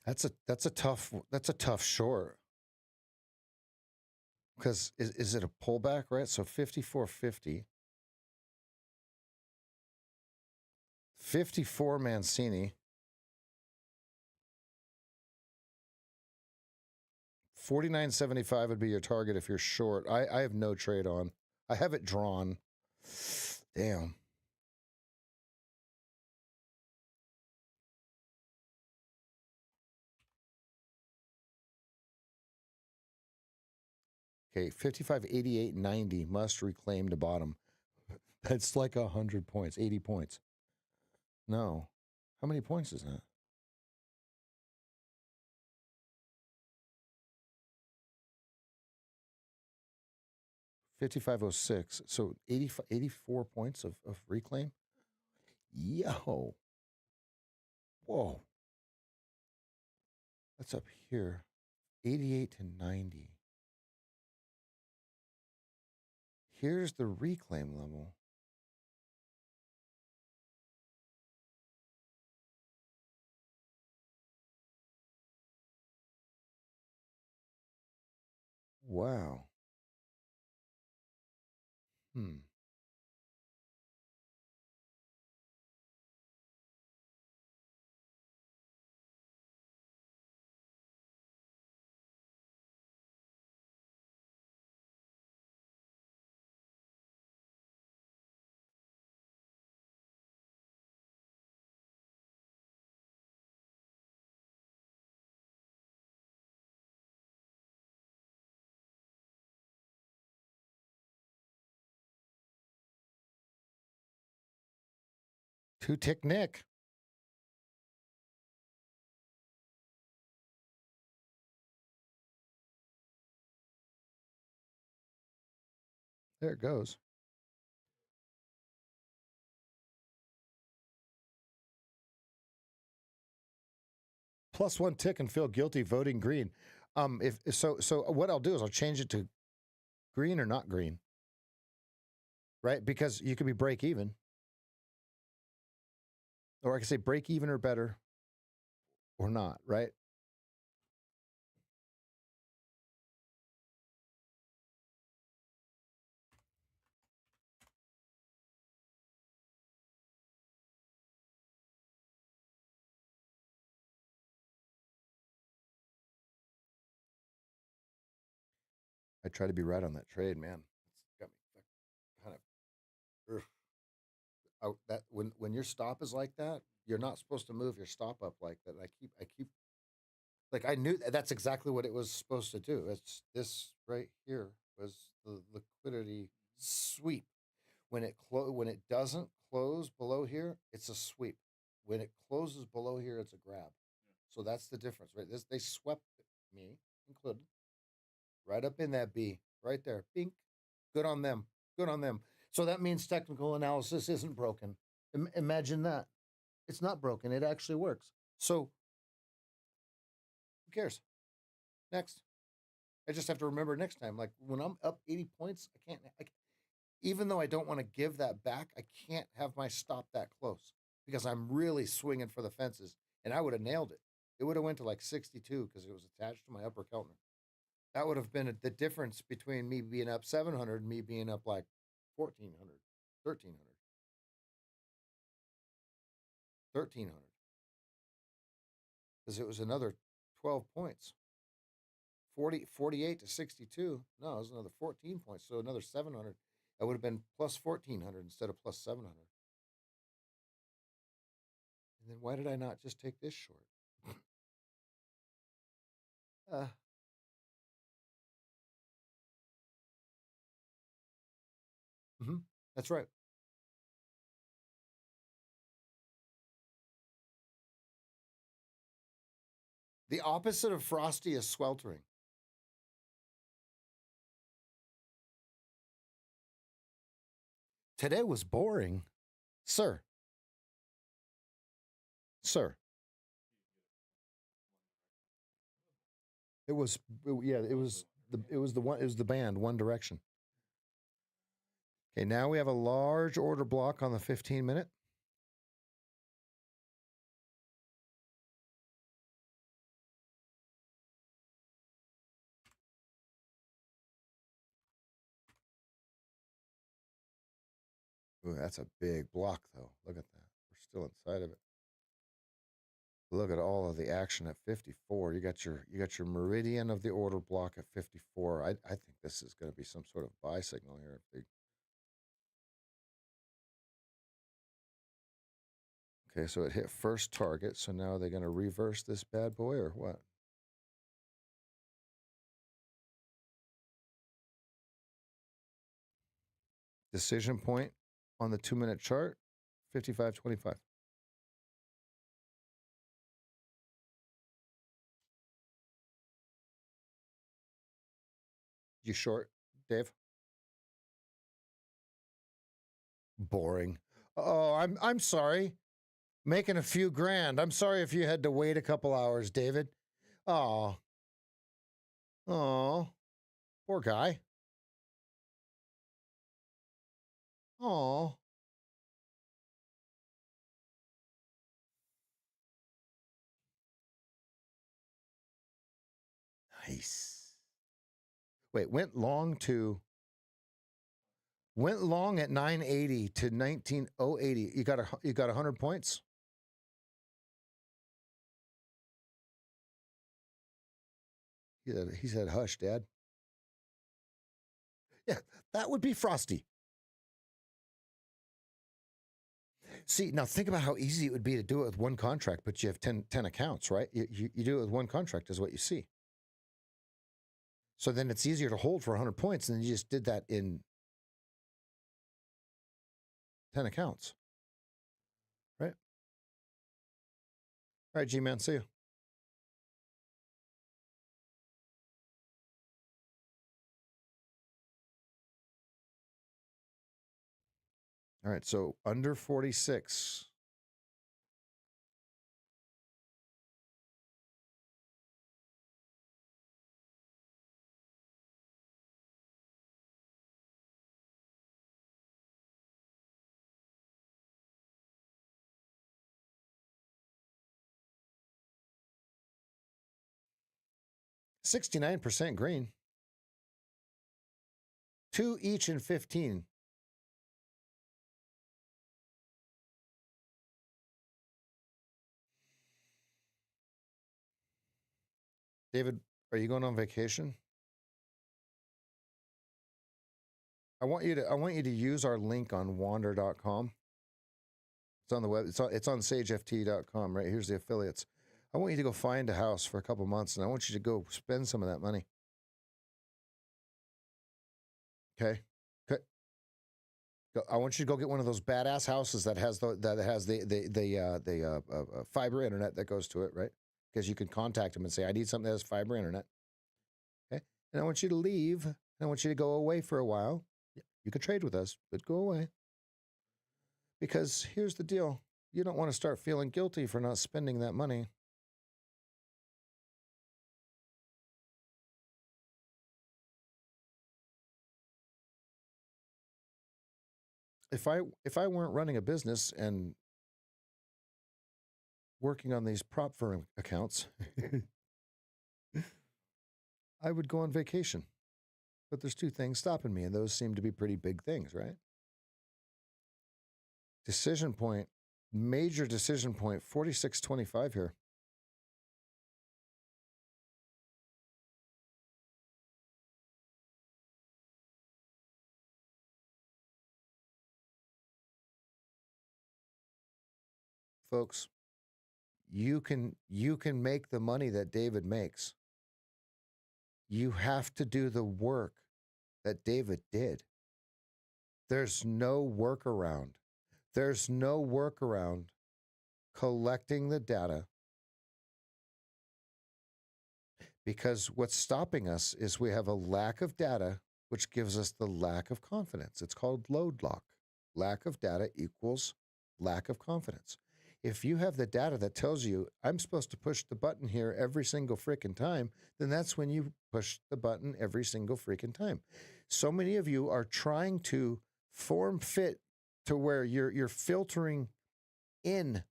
That's a tough short. Because is it a pullback, right? So 54.50. 54 Mancini. 49.75 would be your target if you're short. I have no trade on. I have it drawn. Damn. Okay, 55.88.90 must reclaim the bottom. That's like 100 points, 80 points. No. How many points is that? $55.06. So 84 points of reclaim. Yo. Whoa. That's up here. 88 to 90. Here's the reclaim level. Wow. 2-tick Nick. There it goes. Plus 1 tick and feel guilty voting green. If so what I'll do is I'll change it to green or not green. Right? Because you could be break even. Or I can say break even or better or not, right? I try to be right on that trade, man. It's got me kind of that when your stop is like that, you're not supposed to move your stop up like that. I keep like I knew that's exactly what it was supposed to do. It's this right here was the liquidity sweep. When it doesn't close below here, it's a sweep. When it closes below here, it's a grab. So that's the difference, right? They swept me included right up in that B, right there. Bink. Good on them. Good on them. So that means technical analysis isn't broken. Imagine that. It's not broken. It actually works. So who cares? Next. I just have to remember next time. Like when I'm up 80 points, even though I don't want to give that back, I can't have my stop that close because I'm really swinging for the fences, and I would have nailed it. It would have went to like 62 because it was attached to my upper Keltner. That would have been the difference between me being up 700 and me being up like 1,400, 1,300, 1,300. Because it was another 12 points. 48 to 62. No, it was another 14 points. So another 700. That would have been plus 1,400 instead of plus 700. And then why did I not just take this short? That's right. The opposite of frosty is sweltering. Today was boring. Sir. Sir. It was the band One Direction. Okay, now we have a large order block on the 15-minute. Ooh, that's a big block, though. Look at that. We're still inside of it. Look at all of the action at 54. You got your meridian of the order block at 54. I think this is going to be some sort of buy signal here. Okay, so it hit first target. So now they're going to reverse this bad boy or what? Decision point on the 2-minute chart, 55.25. You short, Dave? Boring. Oh, I'm sorry. Making a few grand. I'm sorry if you had to wait a couple hours, David. Oh. Oh. Poor guy. Oh. Nice. Wait, went long at 980 to 19080. You got 100 points? He said, hush, Dad. Yeah, that would be frosty. See, now think about how easy it would be to do it with one contract, but you have 10 accounts, right? You do it with one contract is what you see. So then it's easier to hold for 100 points than you just did that in 10 accounts. Right? All right, G-Man, see you. All right, so under 46. $69 green. 2 each in 15. David, are you going on vacation? I want you to use our link on wander.com. It's on the web. It's on SageFT.com, right? Here's the affiliates. I want you to go find a house for a couple months, and I want you to go spend some of that money. Okay? Okay. I want you to go get one of those badass houses that has the fiber internet that goes to it, right? Because you can contact them and say, I need something that has fiber internet. Okay? And I want you to leave, and I want you to go away for a while. You can trade with us, but go away. Because here's the deal. You don't want to start feeling guilty for not spending that money. If I weren't running a business and working on these prop firm accounts, I would go on vacation. But there's two things stopping me, and those seem to be pretty big things, right? Decision point, major decision point, 46.25 here. Folks, you can make the money that David makes. You have to do the work that David did. There's no workaround. There's no workaround collecting the data, because what's stopping us is we have a lack of data, which gives us the lack of confidence. It's called load lock. Lack of data equals lack of confidence. If you have the data that tells you I'm supposed to push the button here every single freaking time, then that's when you push the button every single freaking time. So many of you are trying to form fit to where you're filtering in,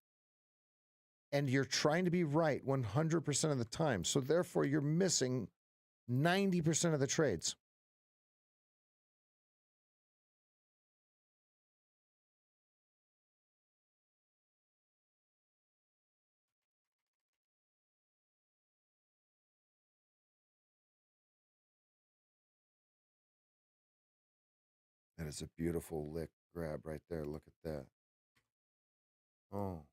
and you're trying to be right 100% of the time. So therefore you're missing 90% of the trades. That is a beautiful lick grab right there. Look at that. Oh,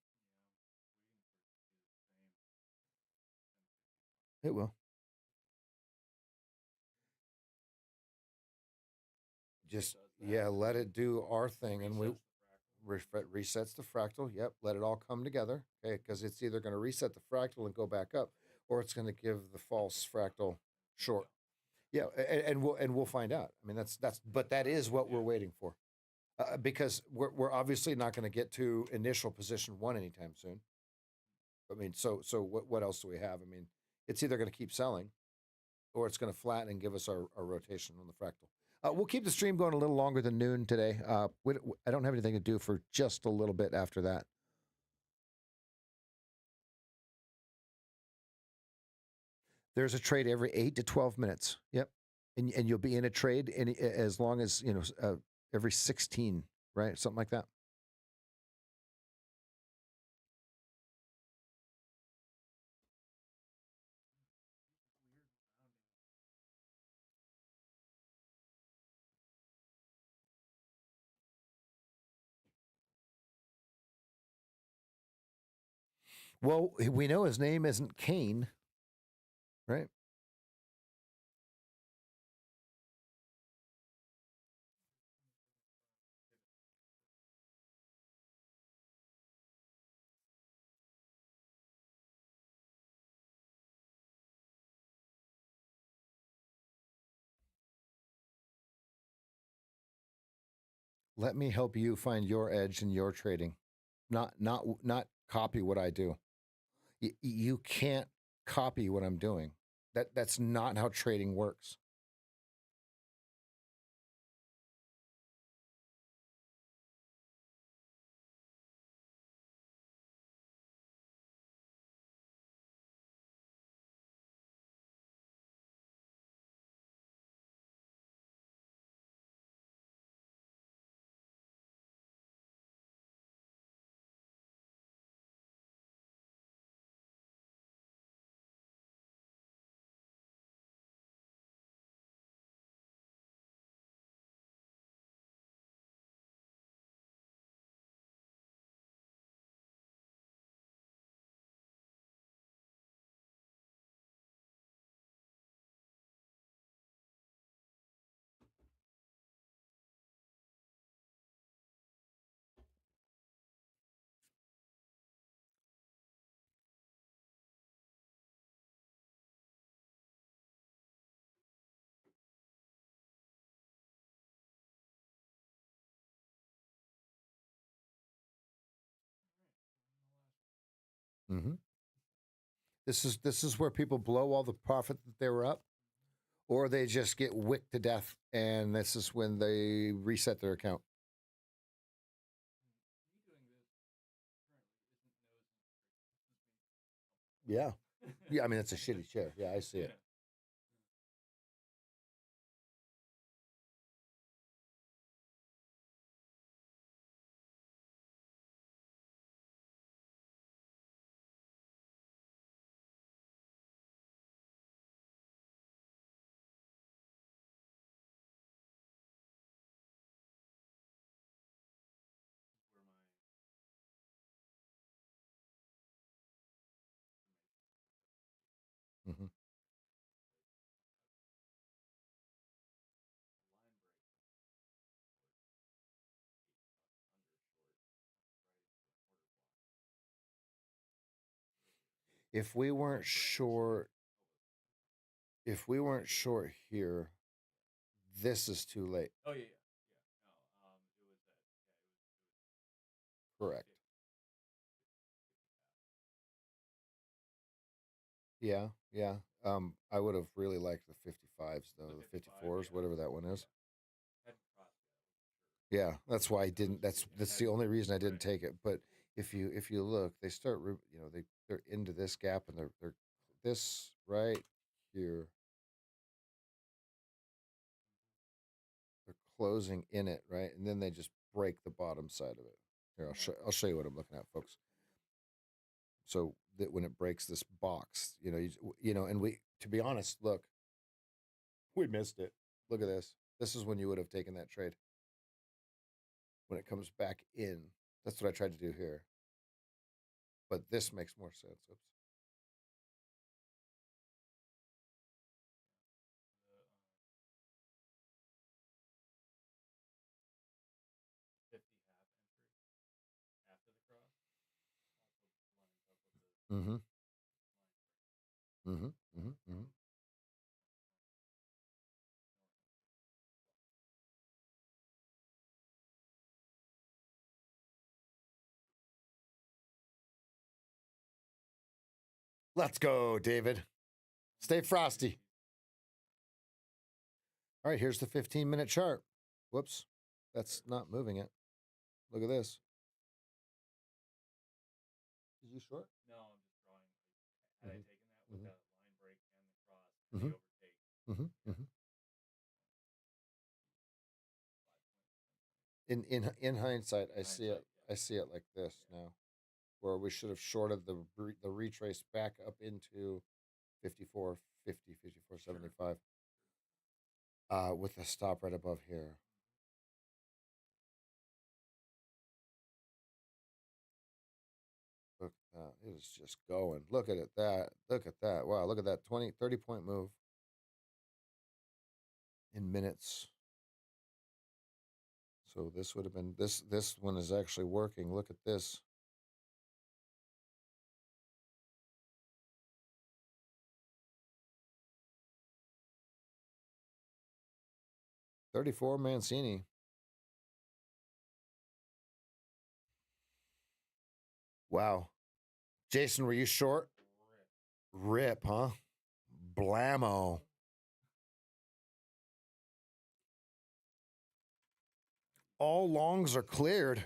it will. Just, yeah, let it do our thing, and we resets the fractal. Yep, let it all come together. Okay, because it's either going to reset the fractal and go back up, or it's going to give the false fractal short. Yeah, and we'll find out. I mean, but that is what we're waiting for, because we're obviously not going to get to initial position one anytime soon. I mean, so what else do we have? I mean, it's either going to keep selling, or it's going to flatten and give us our rotation on the fractal. We'll keep the stream going a little longer than noon today. I don't have anything to do for just a little bit after that. There's a trade every 8 to 12 minutes. Yep. And you'll be in a trade as long as, every 16, right? Something like that. Well, we know his name isn't Cain, right? Let me help you find your edge in your trading. Not copy what I do. You can't copy what I'm doing. That's not how trading works. Mm-hmm. This is where people blow all the profit that they were up, or they just get wicked to death, and this is when they reset their account. Yeah. Yeah, I mean, it's a shitty chair. Yeah, I see it. Mm-hmm. If we weren't short, if we weren't short here, this is too late. Oh yeah, yeah, yeah. No, it was that. Correct. Yeah, yeah. I would have really liked the 55s though, the 54s, yeah. whatever that one is. Hadn't crossed yet. Yeah, that's why I didn't. That's the only reason I didn't take it. But if you look, they start, they're into this gap, and they're this right here. They're closing in it, right, and then they just break the bottom side of it. Here, I'll show you what I'm looking at, folks. So that when it breaks this box, and we, to be honest, look, we missed it. Look at this. This is when you would have taken that trade. When it comes back in, that's what I tried to do here. But this makes more sense. Oops. The 50 half entry after the cross also lines up with the Mm-hmm. line break. Mm-hmm. Mm-hmm. Mm-hmm. Let's go, David. Stay frosty. All right, here's the 15-minute chart. Whoops. That's not moving it. Look at this. Is you short? No, I'm just drawing. Had I taken that with Mhm. that line break and the cross and the overtake, Mm-hmm. Mm-hmm. In hindsight, I see it. yeah. I see it like this now, where we should have shorted the retrace back up into 54.50, 54.75, with a stop right above here. Look at that. It is just going. Look at it. Look at that. Wow. Look at that 20, 30-point move in minutes. So this would have been this one is actually working. Look at this. $34 Mancini. Wow. Jason, were you short? Rip, huh? Blammo. All longs are cleared.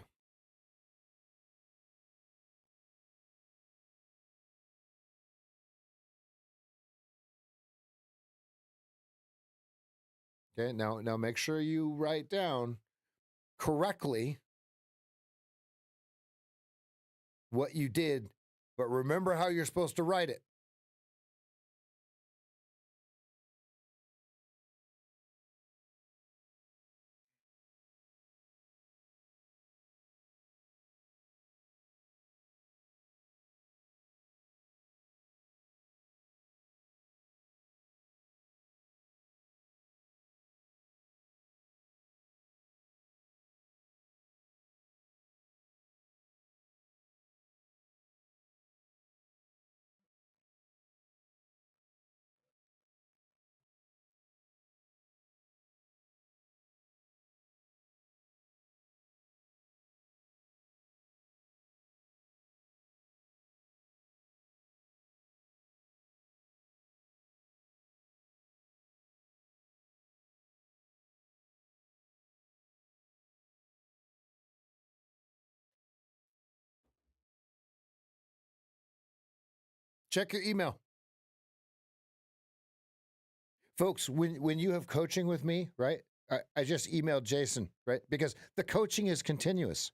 Okay, now make sure you write down correctly what you did, but remember how you're supposed to write it. Check your email. Folks, when you have coaching with me, right? I just emailed Jason, right? Because the coaching is continuous.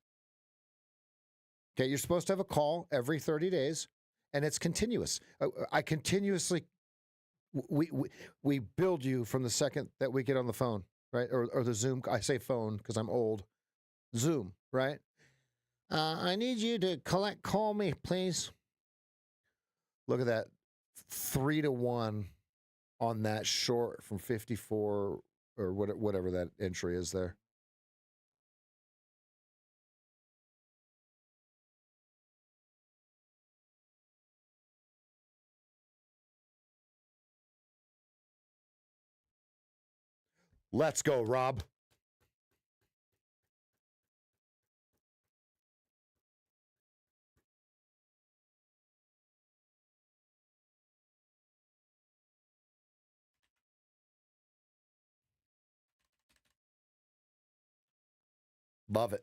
Okay, you're supposed to have a call every 30 days, and it's continuous. I continuously, we build you from the second that we get on the phone, right? Or the Zoom. I say phone because I'm old. Zoom, right? I need you to call me, please. Look at that, 3-1 on that short from 54 or whatever that entry is there. Let's go, Rob. Love it.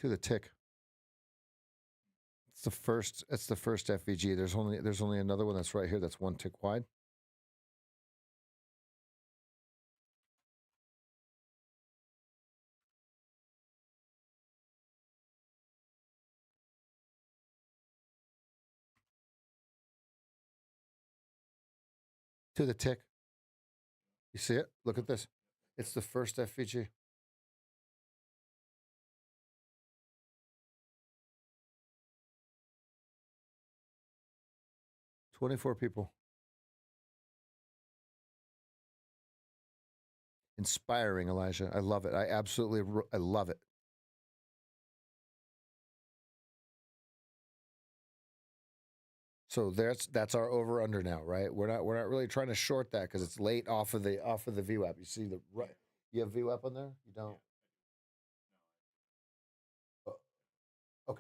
To the tick. It's the first FVG. There's only another one that's right here that's one tick wide. To the tick. You see it? Look at this. It's the first FVG. $24 people. Inspiring, Elijah. I love it. I love it. So that's our over under now, right? We're not really trying to short that because it's late off of the VWAP. You see the right? You have VWAP on there? You don't? Oh,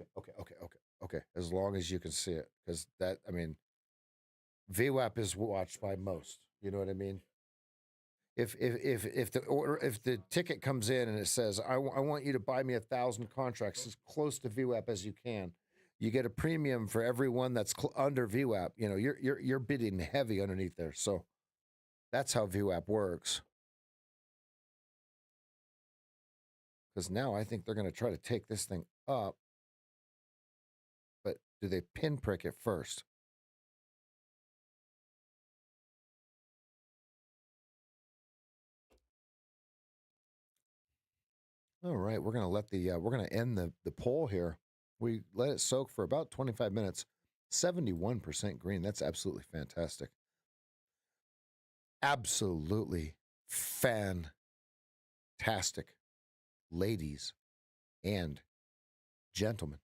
okay. As long as you can see it, because VWAP is watched by most. You know what I mean? If the ticket comes in and it says I want you to buy me 1,000 contracts as close to VWAP as you can, you get a premium for every one that's under VWAP. You know, you're bidding heavy underneath there. So that's how VWAP works. Because now I think they're going to try to take this thing up, but do they pinprick it first? All right, we're going to end the poll here. We let it soak for about 25 minutes. 71% green. That's absolutely fantastic. Absolutely fantastic, ladies and gentlemen.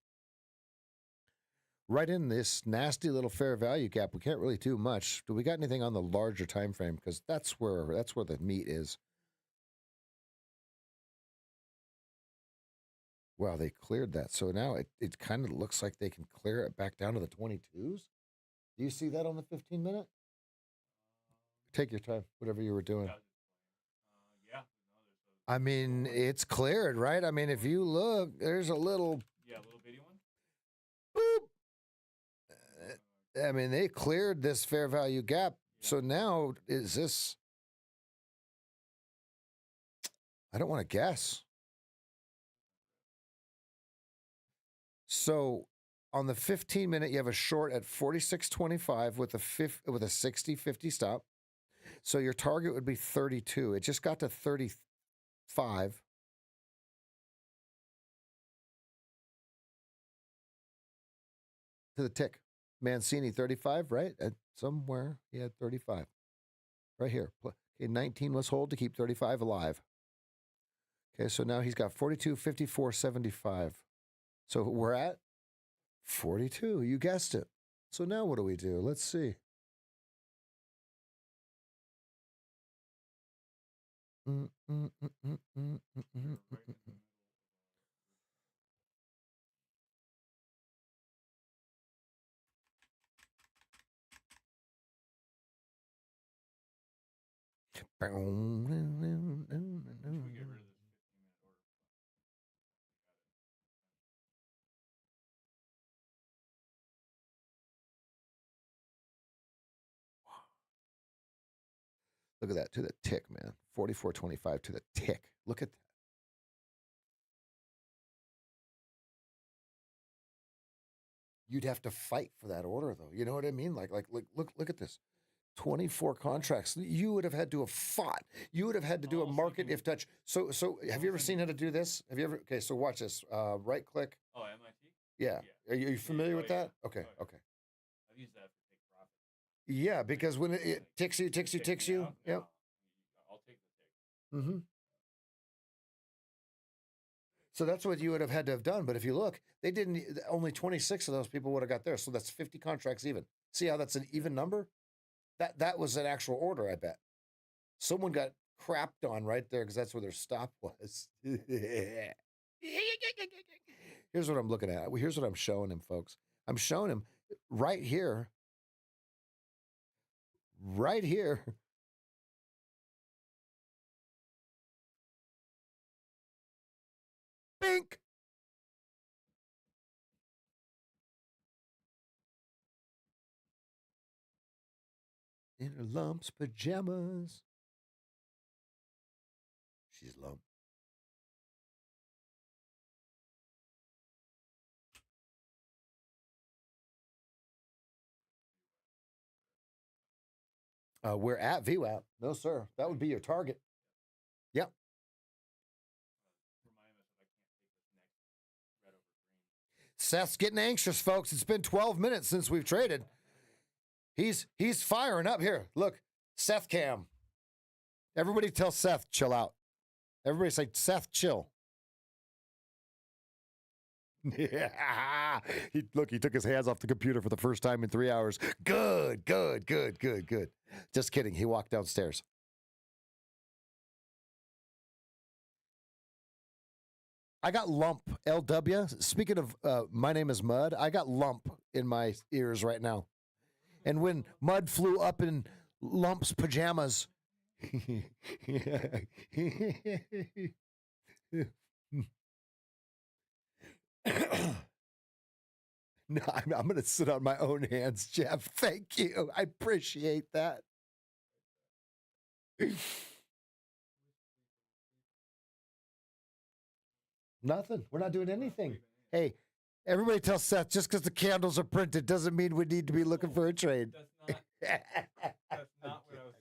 Right in this nasty little fair value gap, we can't really do much. Do we got anything on the larger time frame? Because that's where the meat is. Wow, they cleared that. So now it kind of looks like they can clear it back down to the 22s. Do you see that on the 15-minute? Take your time, whatever you were doing. Yeah. I mean, it's cleared, right? I mean, if you look, there's a little... Yeah, a little bitty one. Boop! I mean, they cleared this fair value gap. Yeah. So now, is this... I don't want to guess. So on the 15-minute, you have a short at 46.25 with a 60-50 stop. So your target would be 32. It just got to 35. To the tick. Mancini 35, right? Somewhere he had 35. Right here. Okay, 19 was hold to keep 35 alive. Okay, so now he's got 42, 54, 75. So we're at 42. You guessed it. So now what do we do? Let's see. Look at that, to the tick, man. 44.25 to the tick. Look at that. You'd have to fight for that order, though. You know what I mean? Like look at this. 24 contracts. You would have had to have fought. You would have had to do a market if touch. So have you ever seen how to do this? Have you ever? Okay, so watch this. Right click. Oh, MIT? Yeah. Are you familiar with that? Okay, okay. I've used that for take profit. Yeah, because when it ticks you. Yep. I'll take the tick. Mm-hmm. So that's what you would have had to have done. But if you look, they didn't. Only 26 of those people would have got there. So that's 50 contracts even. See how that's an even number? That was an actual order, I bet. Someone got crapped on right there because that's where their stop was. Here's what I'm looking at. Here's what I'm showing him, folks. I'm showing him right here. Right here. Bink. In her lumps pajamas. She's lump. We're at VWAP. No, sir. That would be your target. Yep. Seth's getting anxious, folks. It's been 12 minutes since we've traded. He's firing up here. Look, Seth Cam. Everybody tell Seth, chill out. Everybody say, Seth, chill. Yeah. He took his hands off the computer for the first time in 3 hours. Good. Just kidding. He walked downstairs. I got lump, LW. Speaking of my name is Mud, I got lump in my ears right now. And when Mud flew up in Lump's pajamas, no, I'm going to sit on my own hands, Jeff. Thank you. I appreciate that. Nothing. We're not doing anything. Hey, everybody tell Seth, just because the candles are printed doesn't mean we need to be looking for a trade. That's not what I was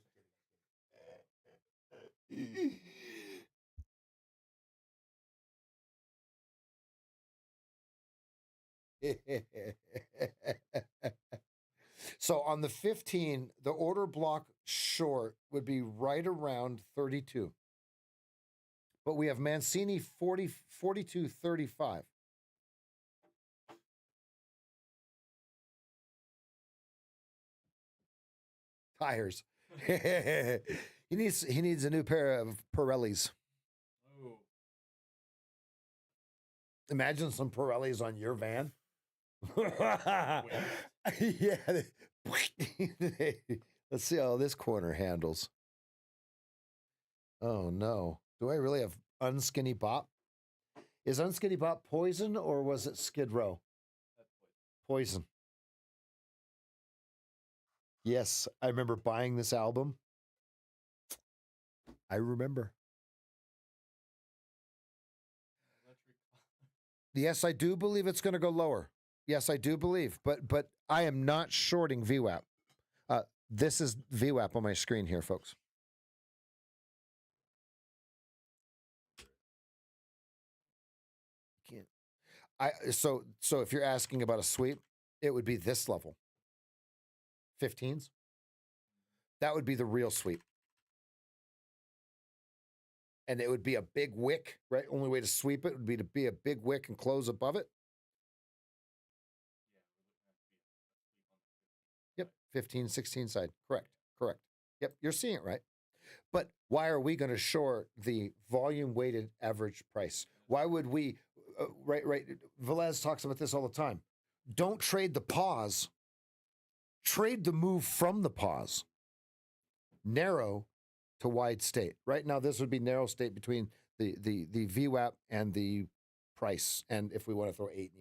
So on the 15, the order block short would be right around 32. But we have Mancini 42.35. Tires. He needs a new pair of Pirellis. Oh. Imagine some Pirellis on your van. Yeah. Let's see how this corner handles. Oh no. Do I really have Unskinny Bop? Is Unskinny Bop poison or was it Skid Row? That's Poison. Yes, I remember buying this album. I remember. Yes, I do believe it's going to go lower. Yes, I do believe, but I am not shorting VWAP. This is VWAP on my screen here, folks. So if you're asking about a sweep, it would be this level. 15s. That would be the real sweep. And it would be a big wick, right? Only way to sweep it would be to be a big wick and close above it. Yep, 15, 16 side. Correct. Yep, you're seeing it right. But why are we going to short the volume weighted average price? Why would we, right? Velez talks about this all the time. Don't trade the pause, trade the move from the pause. Narrow to wide state. Right now, this would be narrow state between the VWAP and the price. And if we want to throw 8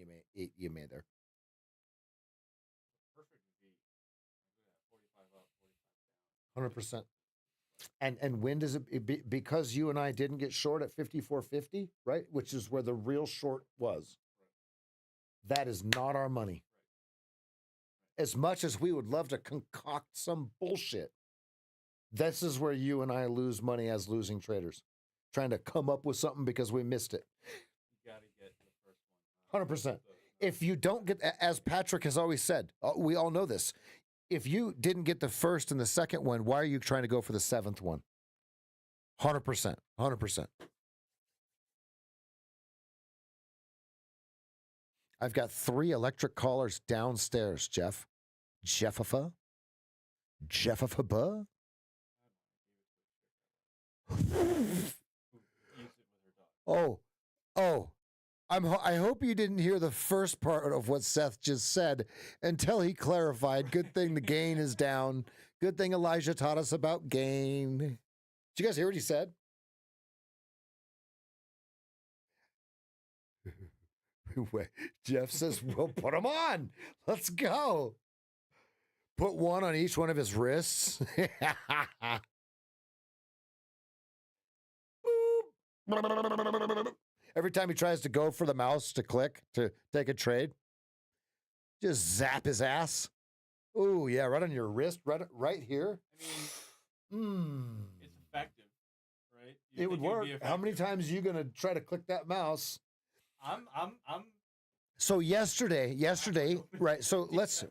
EMA there. 100%. And when does it be? Because you and I didn't get short at 54.50, right? Which is where the real short was. That is not our money. As much as we would love to concoct some bullshit, this is where you and I lose money as losing traders, trying to come up with something because we missed it. You got to get the first one. 100%. If you don't get, as Patrick has always said, we all know this. If you didn't get the first and the second one, why are you trying to go for the seventh one? 100%. 100%. I've got 3 electric collars downstairs, Jeff. Jeffafa? Oh. I hope you didn't hear the first part of what Seth just said until he clarified. Good thing the gain is down. Good thing Elijah taught us about gain. Did you guys hear what he said? Jeff says, we'll put them on. Let's go. Put one on each one of his wrists. Every time he tries to go for the mouse to click to take a trade, just zap his ass. Oh, yeah, right on your wrist, right here. I mean, it's effective, right? It would work. How many times are you going to try to click that mouse? I'm So yesterday, right? So let's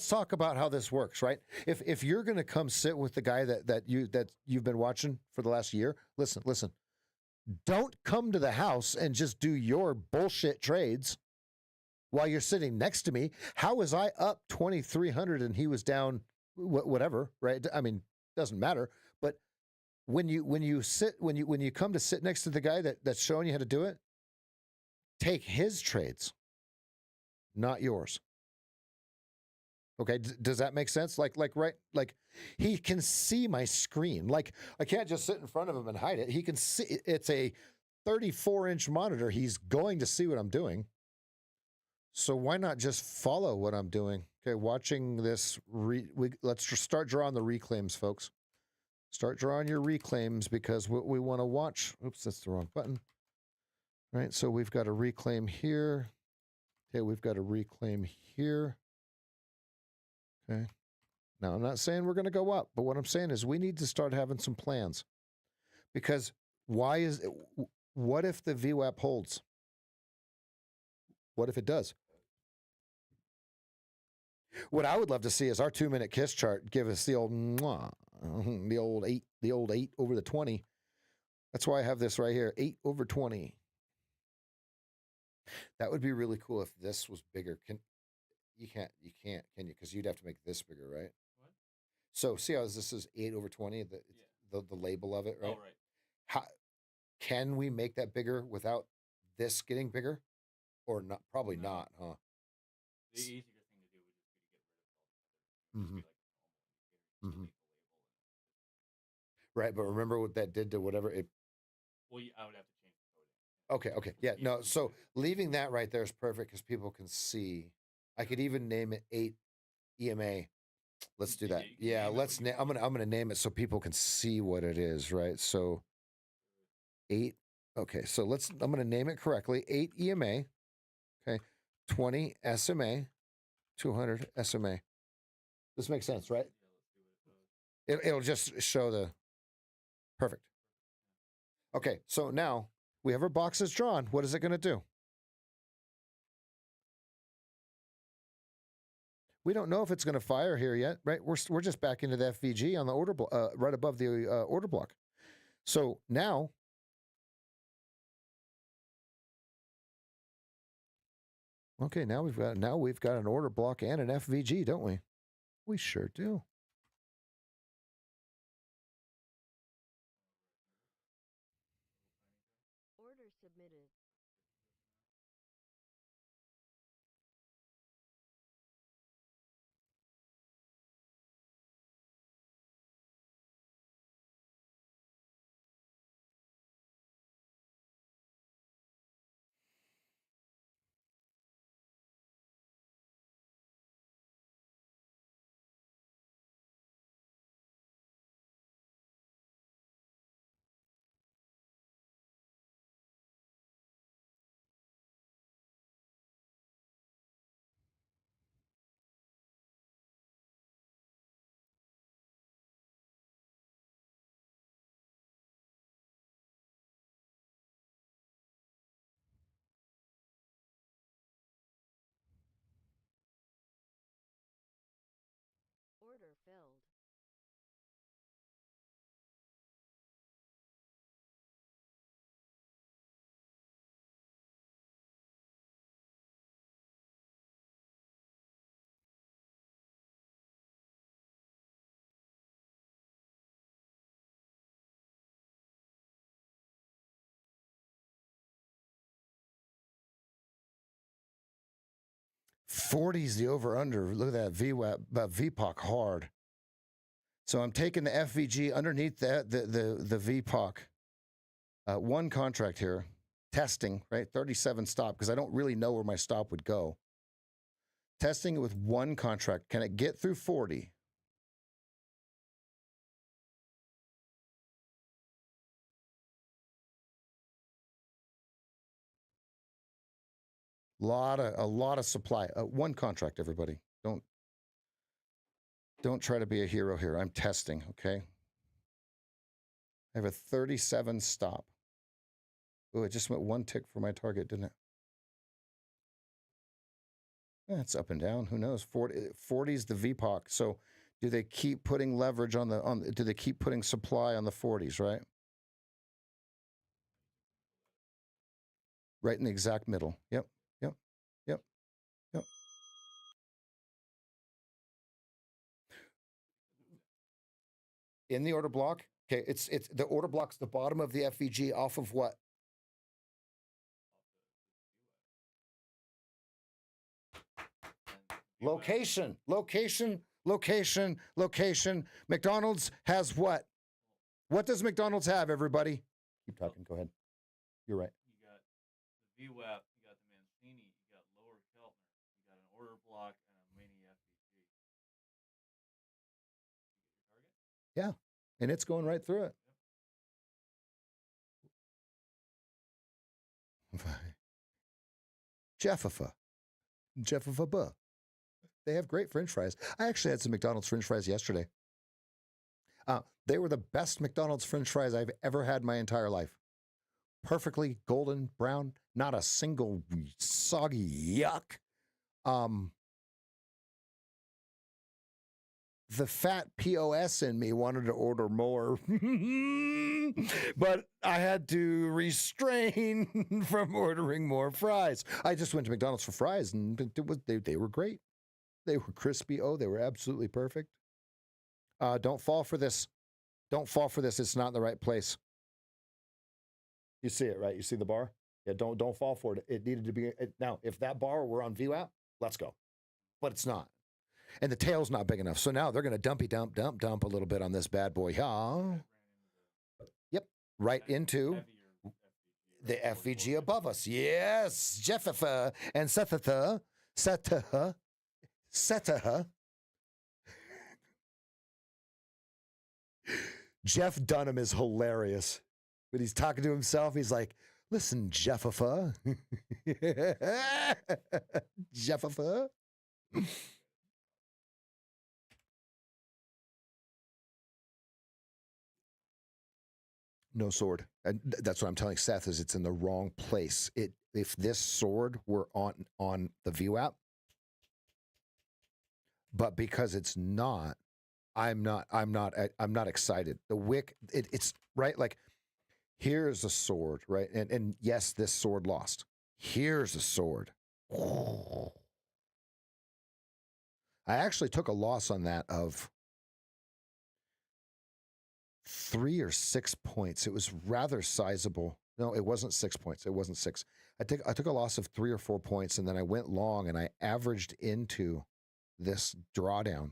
talk about how this works, right? If you're going to come sit with the guy that you've been watching for the last year, listen. Don't come to the house and just do your bullshit trades while you're sitting next to me. How was I up 2,300 and he was down whatever, right? I mean, doesn't matter. But when you come to sit next to the guy that's showing you how to do it, take his trades, not yours. Okay, does that make sense? Like he can see my screen. Like I can't just sit in front of him and hide it. He can see. It's a 34-inch monitor. He's going to see what I'm doing. So why not just follow what I'm doing? Okay, watching this. Let's start drawing the reclaims, folks. Start drawing your reclaims because what we want to watch. Oops, that's the wrong button. All right, so we've got a reclaim here. Okay, we've got a reclaim here. Okay. Now, I'm not saying we're going to go up, but what I'm saying is we need to start having some plans. Because what if the VWAP holds? What if it does? What I would love to see is our 2-minute kiss chart give us the old mwah, the old 8 over the 20. That's why I have this right here, 8 over 20. That would be really cool if this was bigger. You can't, can you? Because you'd have to make this bigger, right? What? So see how this is 8 over 20, the label of it, right? Oh, right. How can we make that bigger without this getting bigger? Or not? Probably not, huh? The easier thing to do would just be to get rid of all the Mm-hmm. like Mm-hmm. Right, but remember what that did to whatever it. Well, I would have to change the code. Okay, yeah, no. So leaving that right there is perfect because people can see. I could even name it 8 EMA. Let's do that. Yeah, let's. I'm gonna name it so people can see what it is. Right. So 8. Okay. So I'm gonna name it correctly. 8 EMA. Okay. 20 SMA. 200 SMA. This makes sense, right? It'll just show the. Perfect. Okay. So now we have our boxes drawn. What is it going to do? We don't know if it's going to fire here yet, right? We're just back into the FVG on the order right above the order block. So now, okay, now we've got an order block and an FVG, don't we? We sure do. Order submitted. Order filled. '40's the over under. Look at that VPOC hard. So I'm taking the FVG underneath that the VPOC. One contract here, testing, right? 37 stop, because I don't really know where my stop would go. Testing it with one contract. Can it get through 40? A lot of supply. One contract, everybody. Don't try to be a hero here. I'm testing, okay? I have a 37 stop. Oh, it just went one tick for my target, didn't it? It's up and down. Who knows? 40's the VPOC. So do they keep putting leverage do they keep putting supply on the 40's, right? Right in the exact middle. Yep. In the order block. Okay, it's the order block's the bottom of the FVG off of what? Location. McDonald's has what? What does McDonald's have, everybody? Keep talking. Go ahead. You're right. You got the VWAP, you got the Mancini, you got Lower Keltner, you got an order block and a mini FVG. You get your target? Yeah, and it's going right through it. Yep. Jeffafa. They have great French fries. I actually had some McDonald's French fries yesterday. They were the best McDonald's French fries I've ever had in my entire life. Perfectly golden brown, not a single soggy yuck. The fat POS in me wanted to order more, but I had to restrain from ordering more fries. I just went to McDonald's for fries, and they were great. They were crispy. Oh, they were absolutely perfect. Don't fall for this. Don't fall for this. It's not in the right place. You see it, right? You see the bar? Yeah, don't fall for it. It needed to be. Now, if that bar were on VWAP, let's go. But it's not. And the tail's not big enough. So now they're going to dump a little bit on this bad boy. Yep. Right into the FVG above us. Yes. Jeffafa and Sethatha. Jeff Dunham is hilarious. When he's talking to himself, he's like, listen, Jeffafa. Jeffafa. No sword. And that's what I'm telling Seth is it's in the wrong place. If this sword were on the VWAP, but because it's not, I'm not excited. The wick, it's right. Like here's a sword, right? And yes, this sword lost. Here's a sword. I actually took a loss on that of 3 or 6 points. It was rather sizable. No, it wasn't 6 points. It wasn't 6. I took a loss of 3 or 4 points, and then I went long, and I averaged into this drawdown,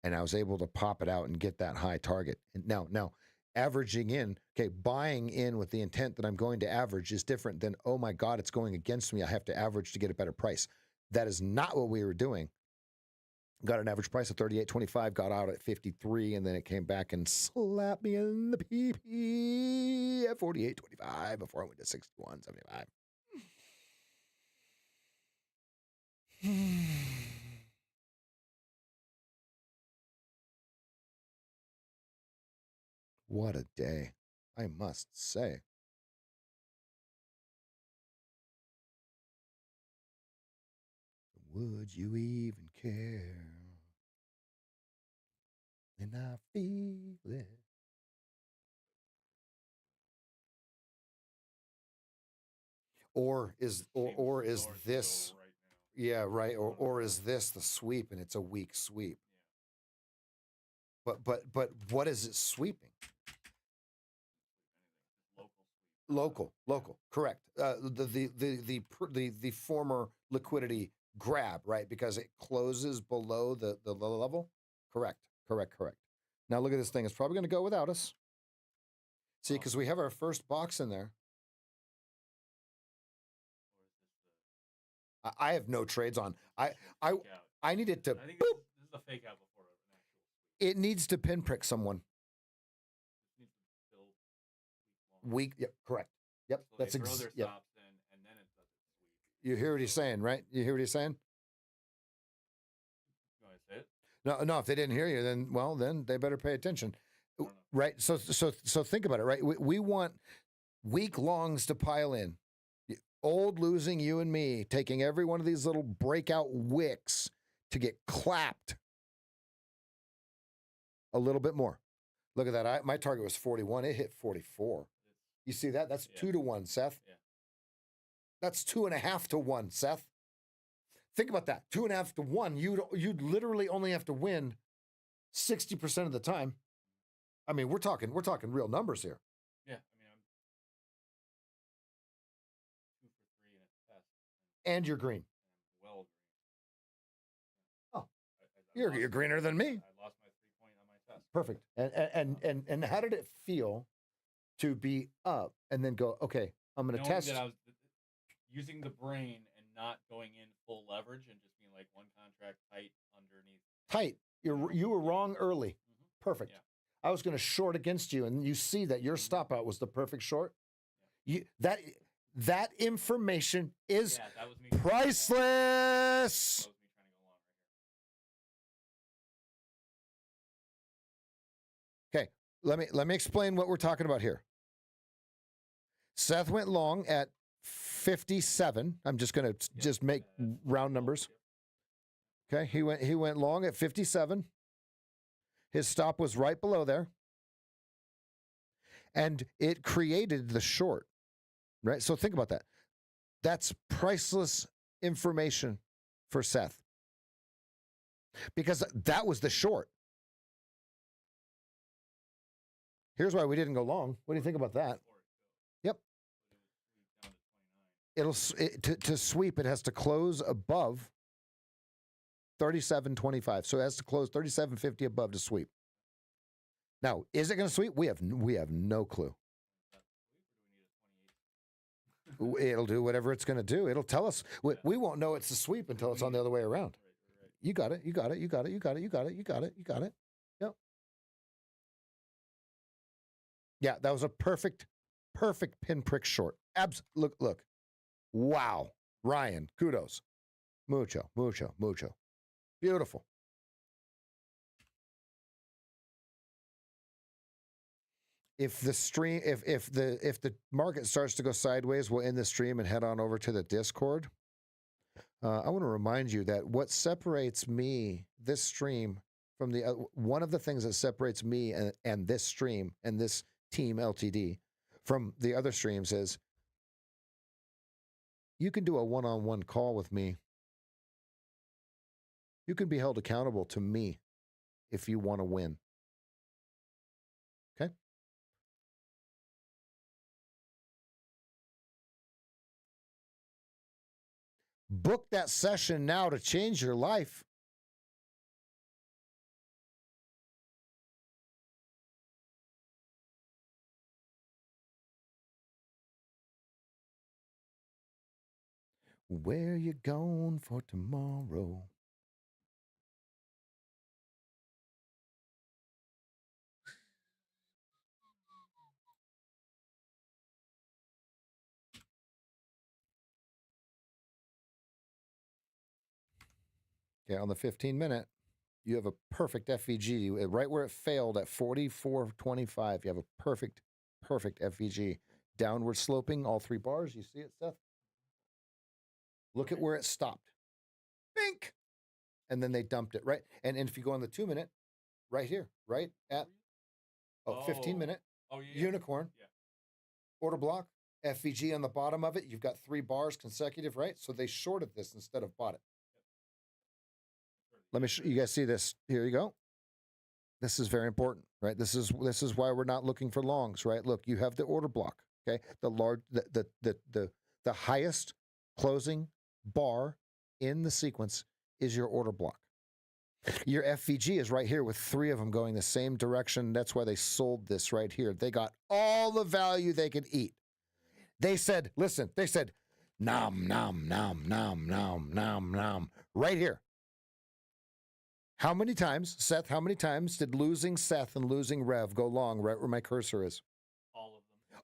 and I was able to pop it out and get that high target. And now, averaging in, okay, buying in with the intent that I'm going to average is different than, oh my God, it's going against me. I have to average to get a better price. That is not what we were doing. Got an average price of 38.25, got out at 53, and then it came back and slapped me in the PP at 48.25 before I went to 61.75. What a day, I must say. Would you even care? And I feel it. Or is this right now. yeah, right, or is this the sweep and it's a weak sweep? Yeah. But what is it sweeping? Local. Local, correct. The former liquidity grab, right? Because it closes below the level. Correct. Now look at this thing. It's probably going to go without us. See, because we have our first box in there. I have no trades on. I needed to. I think this is a fake out before an actual sweep. It needs to pinprick someone. It needs to build weak. Yep, correct. Yep, So that's they throw their yep. stops in, and then it does its sweep. You hear what he's saying, right? You hear what he's saying? You want to say it? No. If they didn't hear you, then they better pay attention, I don't know. right? So think about it, right? We want weak longs to pile in. Old losing you and me taking every one of these little breakout wicks to get clapped a little bit more. Look at that. My target was 41. It hit 44. You see that? That's 2 to 1, Seth. Yeah. That's 2.5 to 1, Seth. Think about that. 2.5 to 1. You'd literally only have to win 60% of the time. I mean, we're talking real numbers here. Yeah. I mean, I'm 2 for 3 in a test. And you're green. And I'm well green. Oh, I you're greener than me. I lost my 3 point on my test. Perfect. And how did it feel to be up and then go, okay, I'm going to test. That I was using the brain and not going in full leverage and just being like one contract tight underneath. Tight. You were wrong early. Mm-hmm. Perfect. Yeah. I was going to short against you, and you see that your stop out was the perfect short. Yeah. That information is that was me priceless. That was me trying to go long right here. Okay, let me explain what we're talking about here. Seth went long at 57. I'm just going to just make round numbers. Okay, he went long at 57. His stop was right below there. And it created the short, right? So think about that. That's priceless information for Seth. Because that was the short. Here's why we didn't go long. What do you think about that? Yep. To sweep, it has to close above 37.25. So it has to close 37.50 above to sweep. Now, is it going to sweep? We have no clue. It'll do whatever it's going to do. It'll tell us. We won't know it's a sweep until it's on the other way around. You got it. Yep. Yeah, that was a perfect pinprick short. Look. Wow. Ryan, kudos. Mucho. Beautiful. If the market starts to go sideways, we'll end the stream and head on over to the Discord. I want to remind you that what separates me, this stream, from the one of the things that separates me and this stream and this team LTD from the other streams is you can do a one-on-one call with me. You can be held accountable to me if you want to win. Okay? Book that session now to change your life. Where you going for tomorrow? Okay, on the 15-minute, you have a perfect FVG. Right where it failed at 44.25, you have a perfect FVG. Downward sloping, all three bars. You see it, Seth? Look at where it stopped. Bink! And then they dumped it, right? And if you go on the 2-minute, right here, right at 15-minute, unicorn, order block, FVG on the bottom of it. You've got 3 bars consecutive, right? So they shorted this instead of bought it. Let me show you guys see this. Here you go. This is very important, right? This is why we're not looking for longs, right? Look, you have the order block, okay? The highest closing bar in the sequence is your order block. Your FVG is right here with 3 of them going the same direction. That's why they sold this right here. They got all the value they could eat. They said, listen, they said, nom, nom, nom, nom, nom, nom, nom, right here. How many times, Seth, how many times did losing Seth and losing Rev go long right where my cursor is?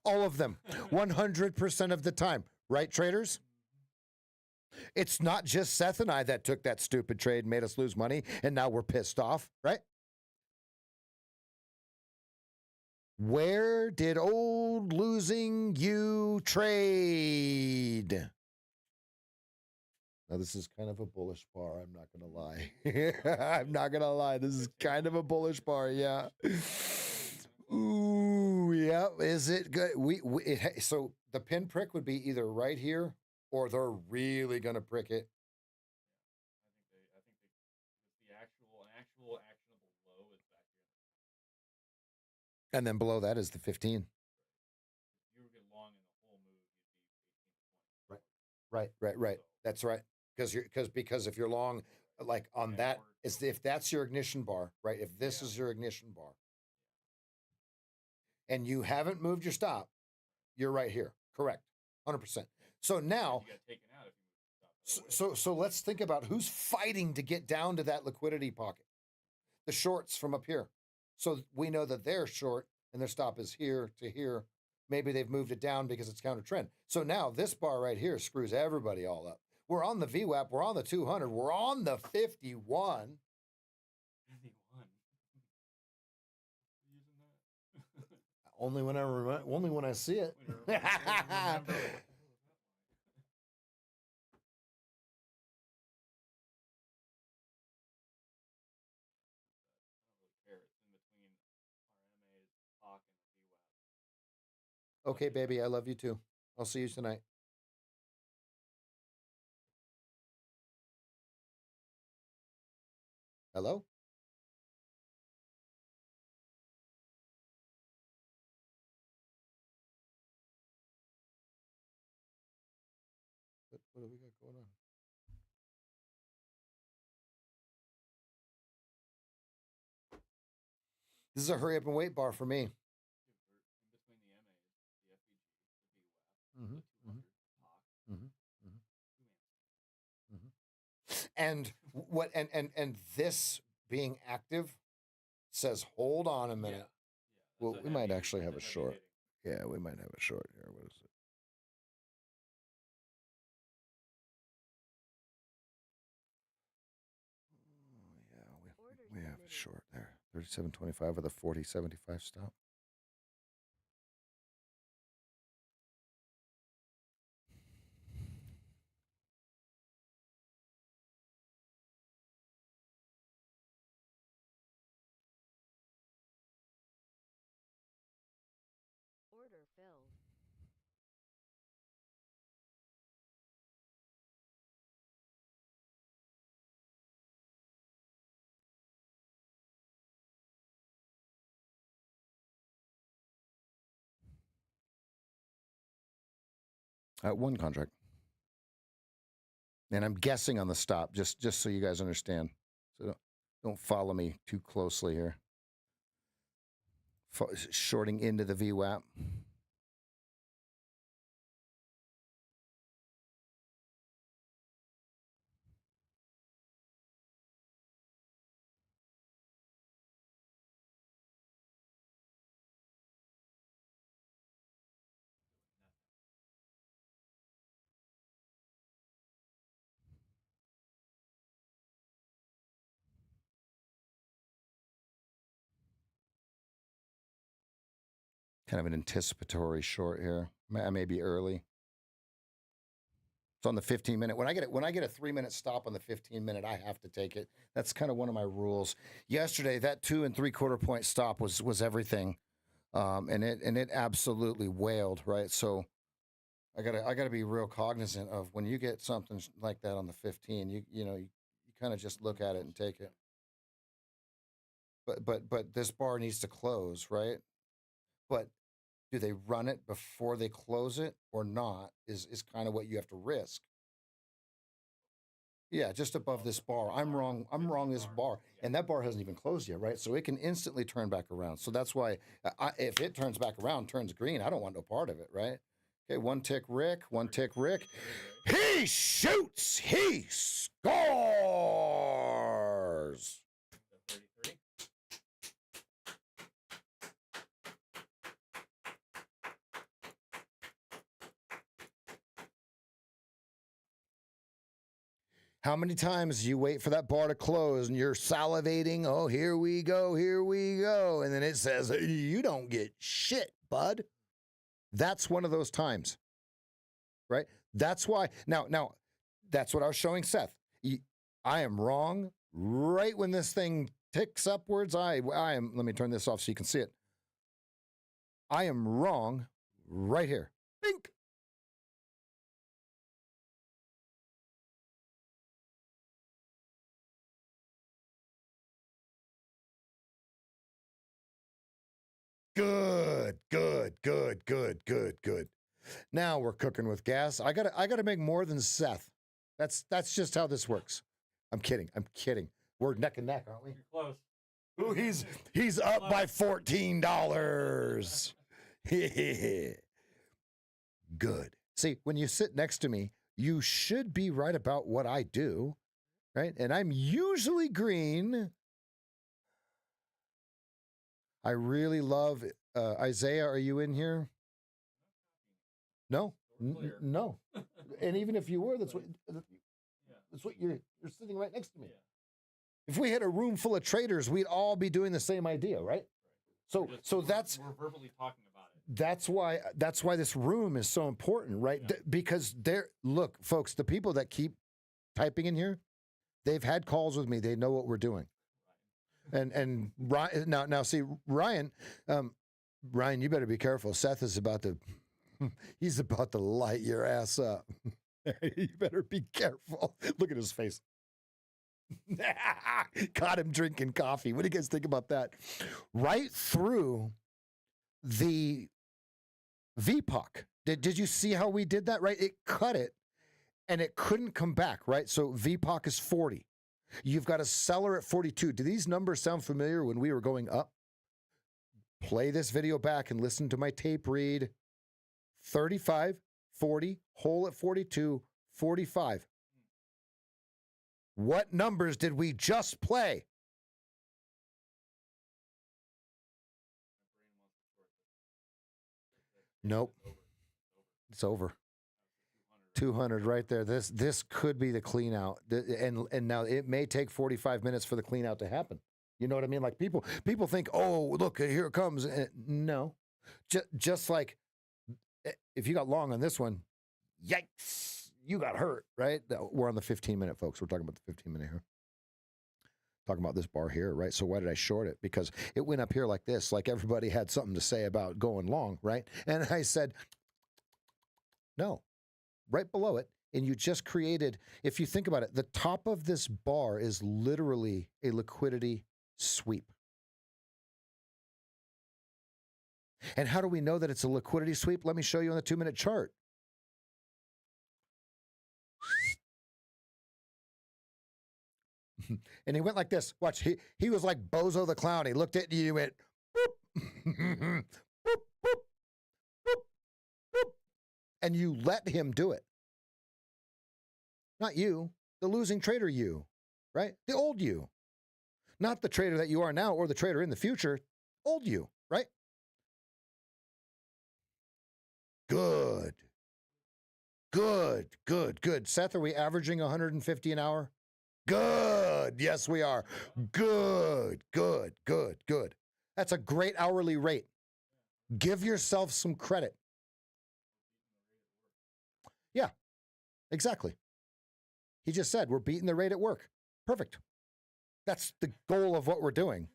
All of them. 100% of the time. Right, traders? It's not just Seth and I that took that stupid trade, made us lose money, and now we're pissed off, right? Where did old losing you trade? Now, this is kind of a bullish bar. I'm not going to lie. I'm not going to lie. This is kind of a bullish bar. Yeah. Ooh, yeah. Is it good? So the pinprick would be either right here or they're really going to prick it. I think the actual actionable low is back here. And then below that is the 15. If you were get long in the whole move, you'd be 18 to 20. Right. That's right. Because if you're long, like on that, if that's your ignition bar, right? If this is your ignition bar, and you haven't moved your stop, you're right here. Correct, 100%. So now, You got taken out if you moved your stop. so let's think about who's fighting to get down to that liquidity pocket. The shorts from up here. So we know that they're short and their stop is here to here. Maybe they've moved it down because it's counter trend. So now this bar right here screws everybody all up. We're on the VWAP. We're on the 200. We're on the 51. 51. Using that? Only when I see it. Okay, baby, I love you too. I'll see you tonight. Hello? What do we got going on? This is a hurry up and wait bar for me. And what and this being active says hold on a minute. Well, we might actually have a short. Yeah, we might have a short here. What is it? We have a short there. 37.25 with a 40.75 stop. One contract. And I'm guessing on the stop, just so you guys understand. So don't follow me too closely here. Shorting into the VWAP. Kind of an anticipatory short here. I may be early. It's on the 15-minute. When I get a 3-minute stop on the 15-minute, I have to take it. That's kind of one of my rules. Yesterday, that 2 3/4 point stop was everything, and it absolutely wailed, right? So I gotta be real cognizant of when you get something like that on the 15. You kind of just look at it and take it. But this bar needs to close, right? But do they run it before they close it or not is kind of what you have to risk. Yeah, just above this bar. I'm wrong. This bar. And that bar hasn't even closed yet, right? So it can instantly turn back around. So that's why if it turns back around, turns green, I don't want no part of it, right? Okay, one tick Rick. He shoots. He scores. How many times do you wait for that bar to close and you're salivating? Oh, here we go. And then it says, you don't get shit, bud. That's one of those times, right? That's why. Now, that's what I was showing Seth. I am wrong right when this thing ticks upwards. I am, let me turn this off so you can see it. I am wrong right here. Bink. Good. Now we're cooking with gas. I gotta make more than Seth. That's just how this works. I'm kidding. We're neck and neck, aren't we? You're close. Ooh, he's up by $14. Good. See, when you sit next to me, you should be right about what I do, right? And I'm usually green. I really love Isaiah. Are you in here? No, no. And even if you were, that's what you're sitting right next to me. If we had a room full of traders, we'd all be doing the same idea, right? So that's we're verbally talking about it. That's why this room is so important, right? Yeah. Because look, folks, the people that keep typing in here, they've had calls with me. They know what we're doing. And Ryan, now see Ryan, you better be careful. Seth is he's about to light your ass up. You better be careful. Look at his face. Caught him drinking coffee. What do you guys think about that? Right through the VPOC. Did you see how we did that? Right, it cut it, and it couldn't come back. Right, so VPOC is 40. You've got a seller at 42. Do these numbers sound familiar when we were going up? Play this video back and listen to my tape read. 35, 40, hole at 42, 45. What numbers did we just play? Nope. It's over. 200 right there. This could be the clean out. And now it may take 45 minutes for the clean out to happen. You know what I mean? Like people think, oh, look, here it comes. No. Just like if you got long on this one, yikes, you got hurt, right? We're on the 15-minute, folks. We're talking about the 15-minute here. Talking about this bar here, right? So why did I short it? Because it went up here like this, like everybody had something to say about going long, right? And I said, no, right below it. And you just created, if you think about it, the top of this bar is literally a liquidity sweep. And how do we know that it's a liquidity sweep? Let me show you on the 2-minute chart. And he went like this. Watch, he was like Bozo the Clown. He looked at you and went, boop, boop, boop, boop, boop. And you let him do it. Not you, the losing trader you, right? The old you. Not the trader that you are now or the trader in the future, old you, right? Good. Good, good, good. Seth, are we averaging 150 an hour? Good. Yes, we are. Good, good, good, good. That's a great hourly rate. Give yourself some credit. Yeah, exactly. He just said we're beating the rate at work. Perfect. That's the goal of what we're doing.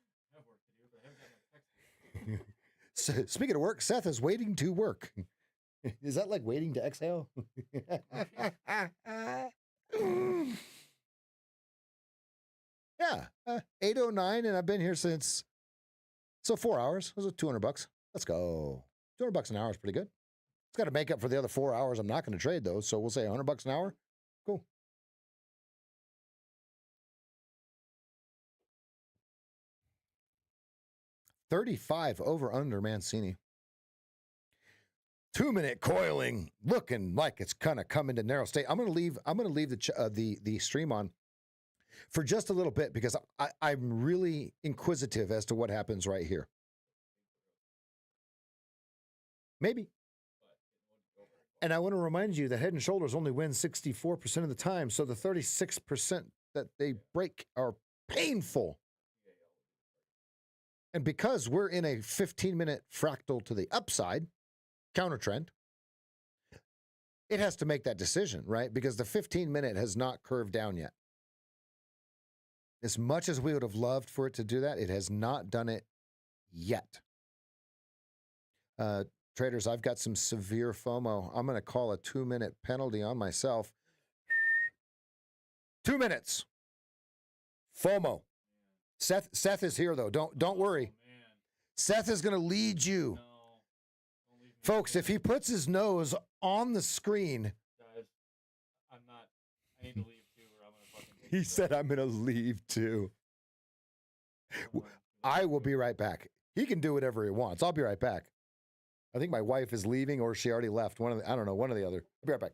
So, speaking of work, Seth is waiting to work. Is that like waiting to exhale? Yeah, 8:09, and I've been here since, so 4 hours. Those are $200. Let's go. $200 an hour is pretty good. It's got to make up for the other 4 hours. I'm not going to trade those, so we'll say $100 an hour. Cool. $35 over under Mancini. 2-minute coiling, looking like it's kind of coming to narrow state. I'm going to leave the stream on for just a little bit because I'm really inquisitive as to what happens right here. Maybe. And I want to remind you that Head and Shoulders only win 64% of the time, so the 36% that they break are painful. And because we're in a 15-minute fractal to the upside, counter trend, it has to make that decision, right? Because the 15-minute has not curved down yet. As much as we would have loved for it to do that, it has not done it yet. Traders, I've got some severe FOMO. I'm going to call a 2-minute penalty on myself. 2 minutes. FOMO. Seth is here though. Don't worry. Seth is going to lead you. Folks, if he puts his nose on the screen. Guys, I need to leave too, or I'm going to fucking. He said, I'm going to leave too. I will be right back. He can do whatever he wants. I'll be right back. I think my wife is leaving or she already left. I don't know, one or the other. I'll be right back.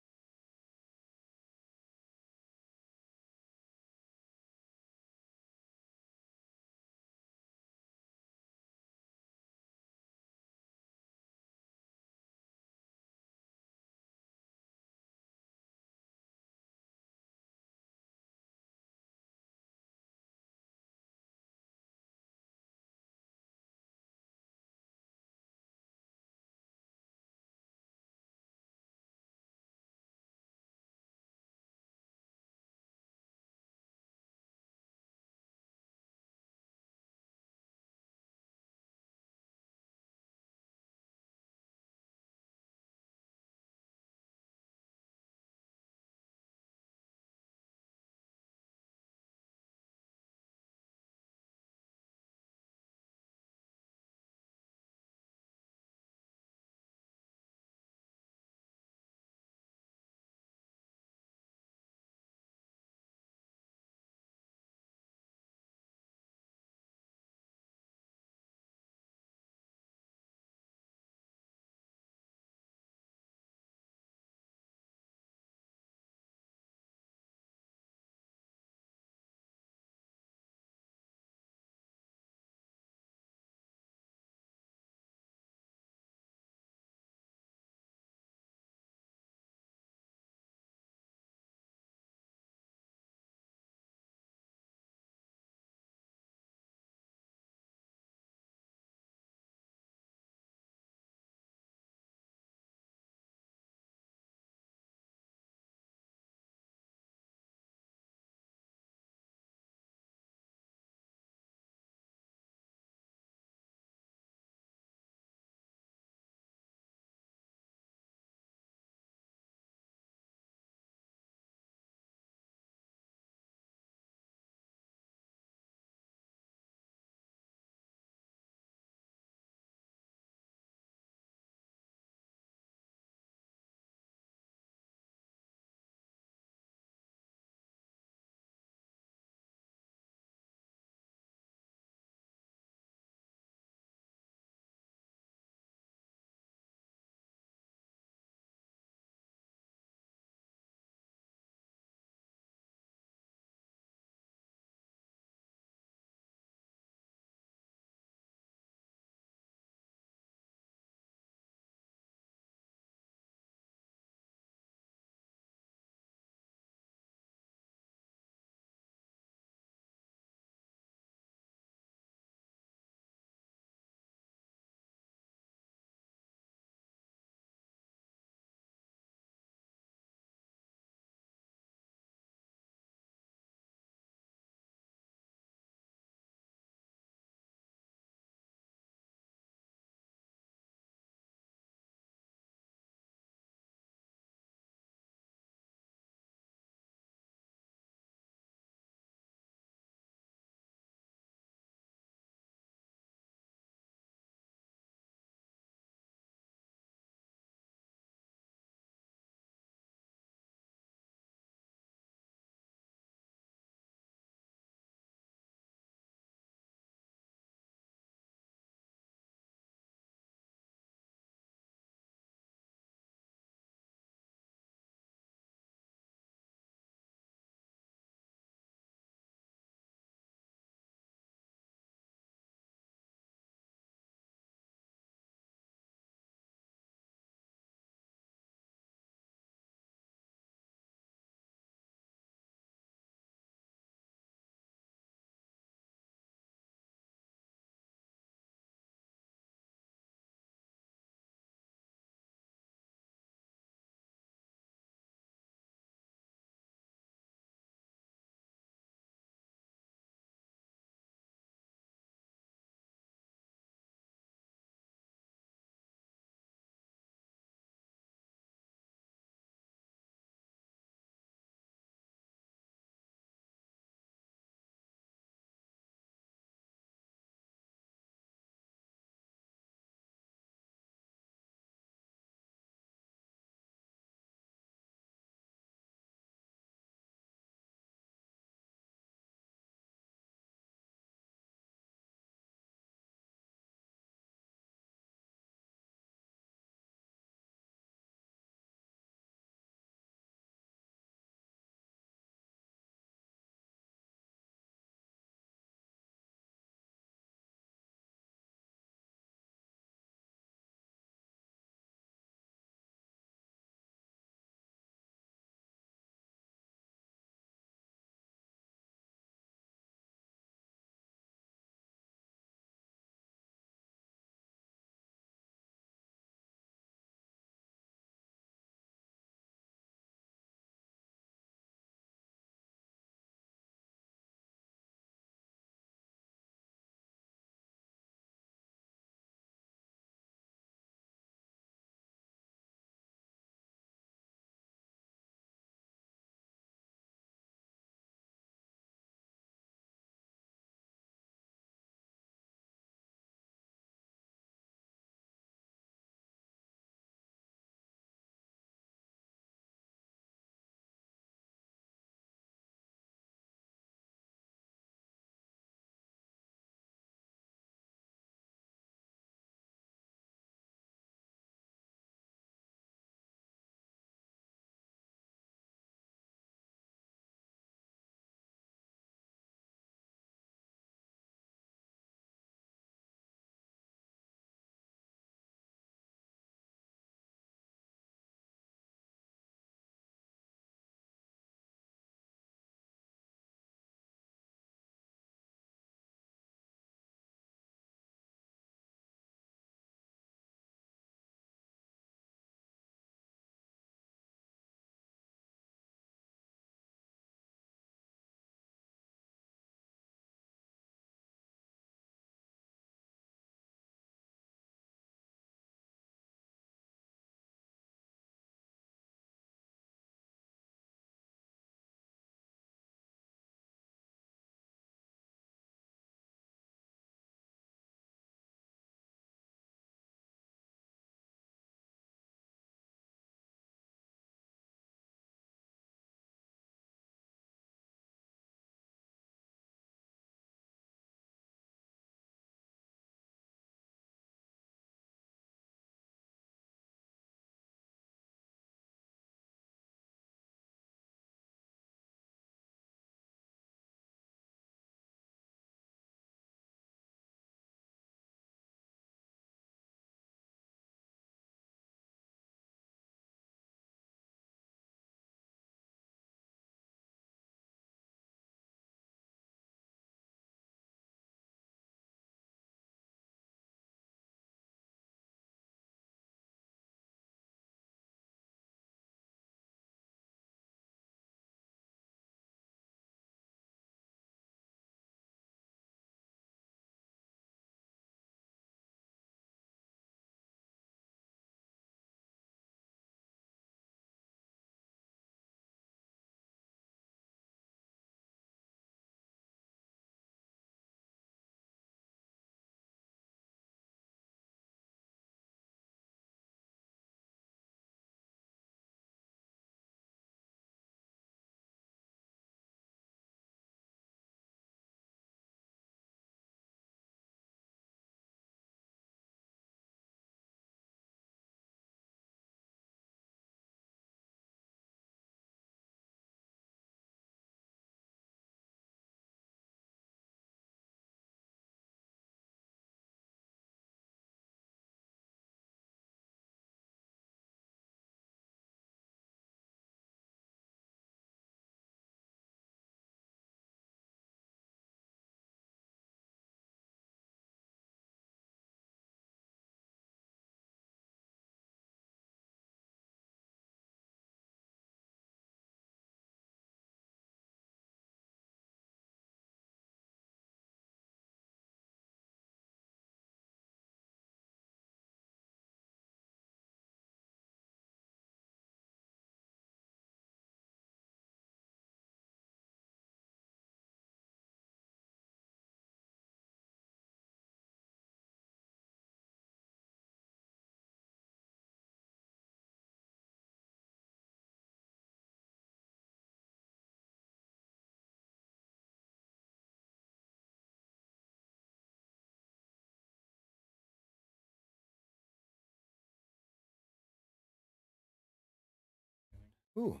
Ooh.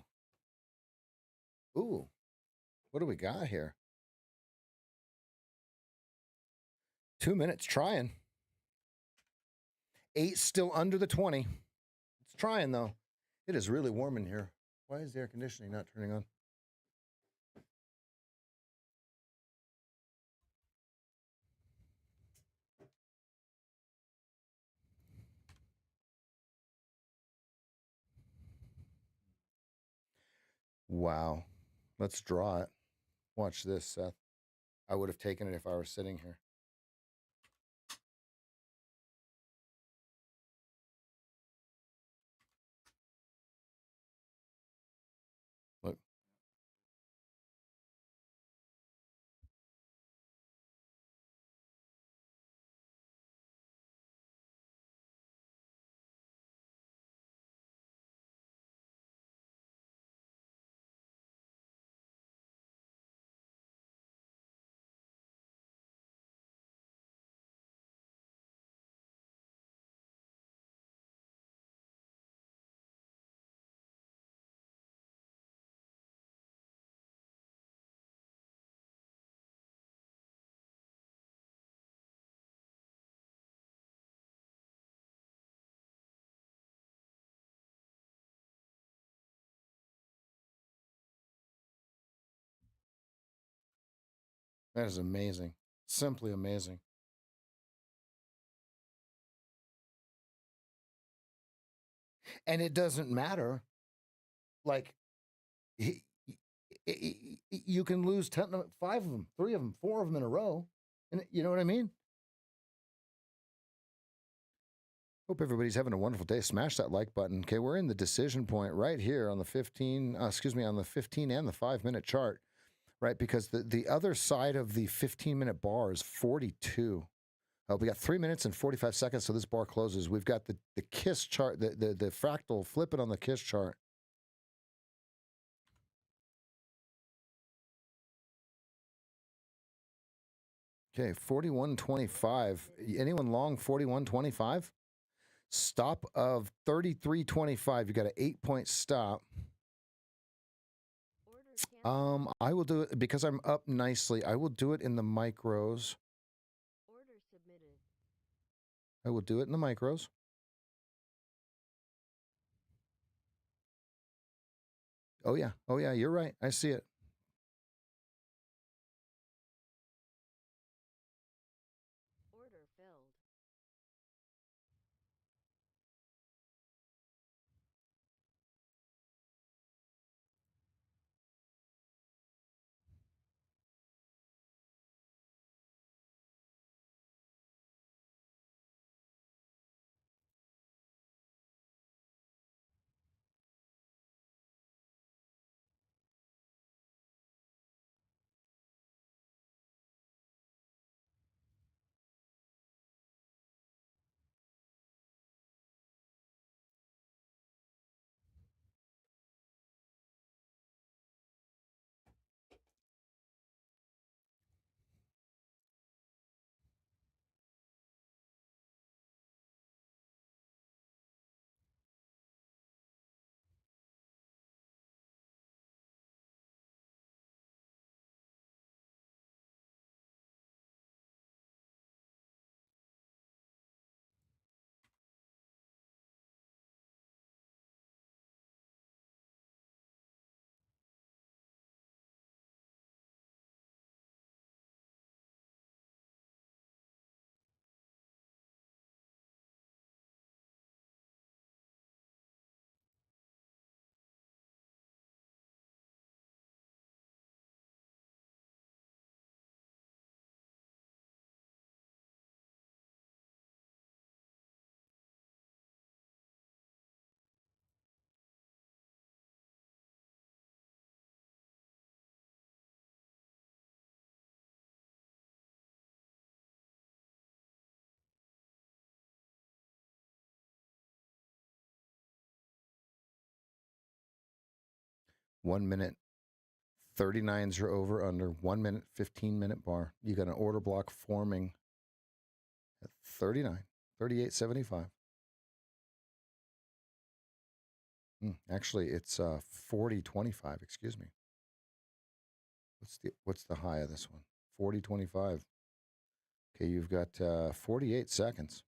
Ooh. What do we got here? 2 minutes trying. 8 still under the 20. It's trying, though. It is really warm in here. Why is the air conditioning not turning on? Wow. Let's draw it. Watch this, Seth. I would have taken it if I were sitting here. Look. That is amazing. Simply amazing. And it doesn't matter. Like, you can lose 5 of them, 3 of them, 4 of them in a row. And you know what I mean? Hope everybody's having a wonderful day. Smash that like button. Okay, we're in the decision point right here on the 15, on the 15 and the 5-minute chart, right? Because the other side of the 15-minute bar is 42. We got 3 minutes and 45 seconds, so this bar closes. We've got the KISS chart, the fractal. Flip it on the KISS chart. Okay, 41.25. Anyone long 41.25? Stop of 33.25. You got an 8-point stop. I will do it because I'm up nicely. I will do it in the micros. Order submitted. I will do it in the micros. Oh yeah, you're right. I see it. Order filled. One minute. 39's your over under. 1 minute, 15-minute bar. You got an order block forming at 39, 38.75. Actually, it's 40.25. Excuse me. What's the high of this one? 40.25. Okay, you've got 48 seconds.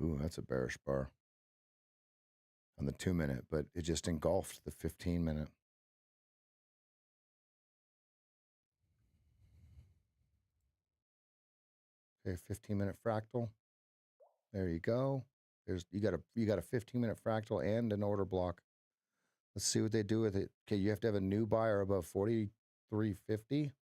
Ooh, that's a bearish bar on the 2-minute, but it just engulfed the 15-minute. Okay, 15-minute fractal. There you go. You got a 15-minute fractal and an order block. Let's see what they do with it. Okay, you have to have a new buyer above 43.50.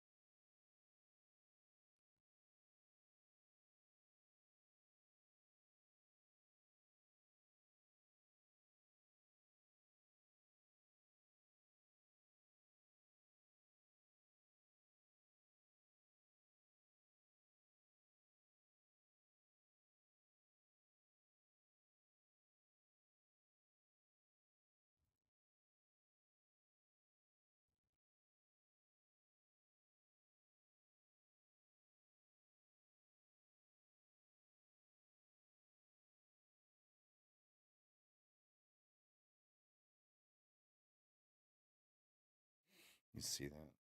You see that?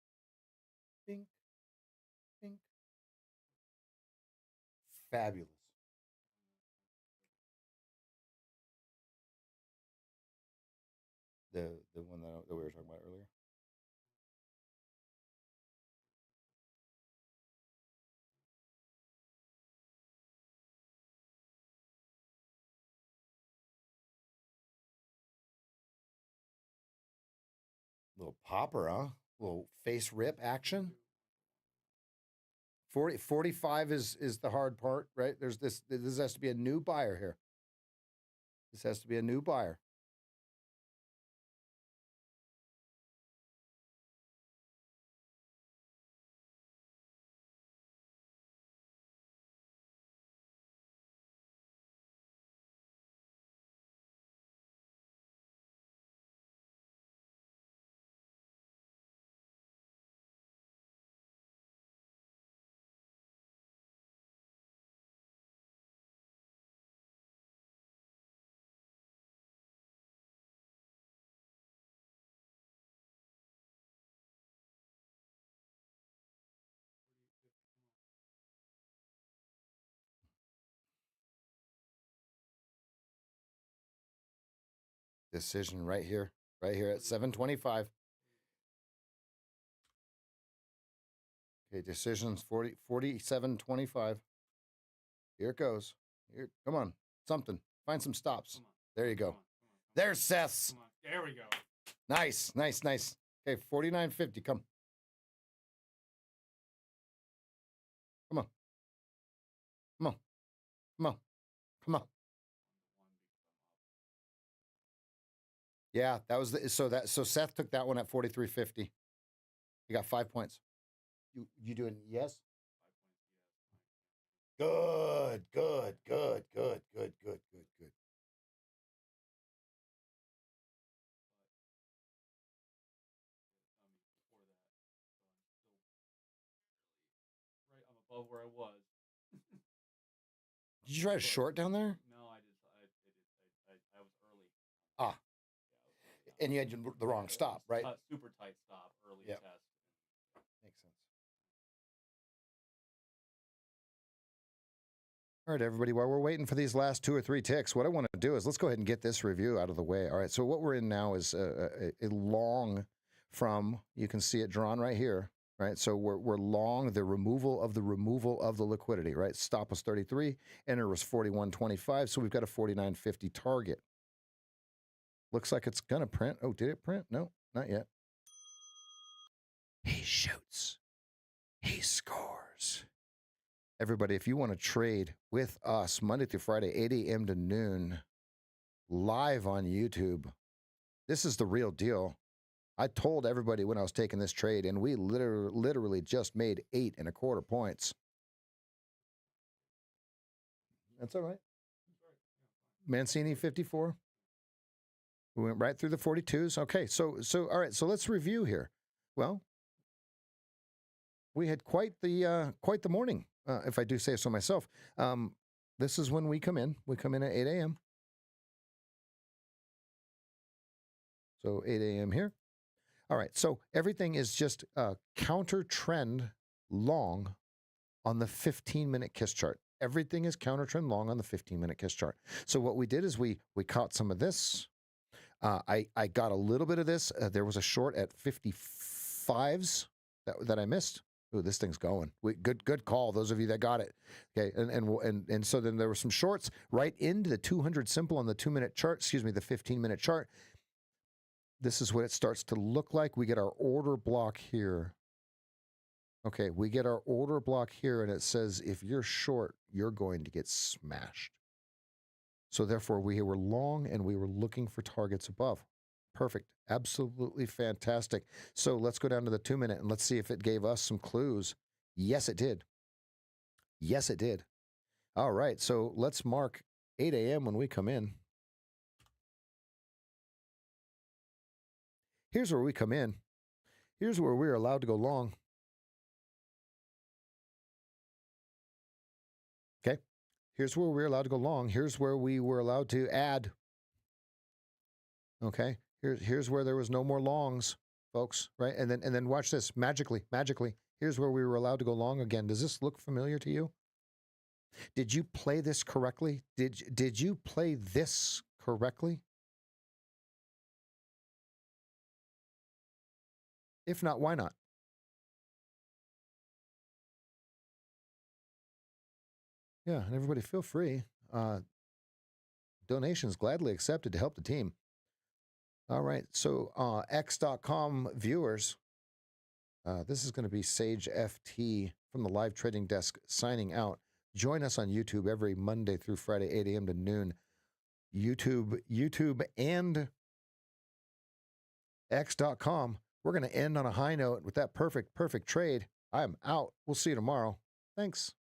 Bink, bink. Fabulous. The one that we were talking about earlier. Little popper, huh? Little face rip action. 45 is the hard part, right? There's this has to be a new buyer here. This has to be a new buyer. Decision right here at 725. Okay, decisions 47.25. Here it goes. Here, come on, something. Find some stops. There you go. There's Seth's. There we go. Nice. Okay, 49.50. Come. Come on. Come on. Come on. Come on. Yeah, that was so Seth took that one at 43.50. You got 5 points. You doing yes? Good. Right, I'm above where I was. Did you try to short down there? No, I was early. Ah. Yeah, And you had the wrong stop, right? Super tight stop, early Yep. test. Makes sense. All right, everybody, while we're waiting for these last 2 or 3 ticks, what I want to do is let's go ahead and get this review out of the way. All right, so what we're in now is a long from, you can see it drawn right here, right? So we're long the removal of the liquidity, right? Stop was 33, enter was 41.25, so we've got a 49.50 target. Looks like it's going to print. Oh, did it print? No, not yet. He shoots. He scores. Everybody, if you want to trade with us Monday through Friday, 8 a.m. to noon, live on YouTube, this is the real deal. I told everybody when I was taking this trade, and we literally just made 8 1/4 points. That's all right. Mancini 54. We went right through the 42s. Okay, so all right, so let's review here. Well, we had quite the morning, if I do say so myself. This is when we come in. We come in at 8 a.m. So 8 a.m. here. All right, so everything is just counter trend long on the 15-minute KISS chart. Everything is counter trend long on the 15-minute KISS chart. So what we did is we caught some of this. I got a little bit of this. There was a short at 55s that I missed. Ooh, this thing's going. Good call, those of you that got it. Okay, and so then there were some shorts right into the 200 simple on the 2-minute chart. Excuse me, the 15-minute chart. This is what it starts to look like. We get our order block here. Okay, we get our order block here, and it says if you're short, you're going to get smashed. So therefore, we were long, and we were looking for targets above. Perfect. Absolutely fantastic. So let's go down to the 2-minute, and let's see if it gave us some clues. Yes, it did. Yes, it did. All right, so let's mark 8 a.m. when we come in. Here's where we come in. Here's where we're allowed to go long. Okay. Here's where we're allowed to go long. Here's where we were allowed to add. Okay. Here's where there was no more longs, folks, right? And then watch this. Magically. Here's where we were allowed to go long again. Does this look familiar to you? Did you play this correctly? Did you play this correctly? If not, why not? Yeah, and everybody feel free. Donations gladly accepted to help the team. All right, so X.com viewers, this is going to be SageFT from the live trading desk signing out. Join us on YouTube every Monday through Friday, 8 a.m. to noon. YouTube and X.com. We're going to end on a high note with that perfect trade. I'm out. We'll see you tomorrow. Thanks.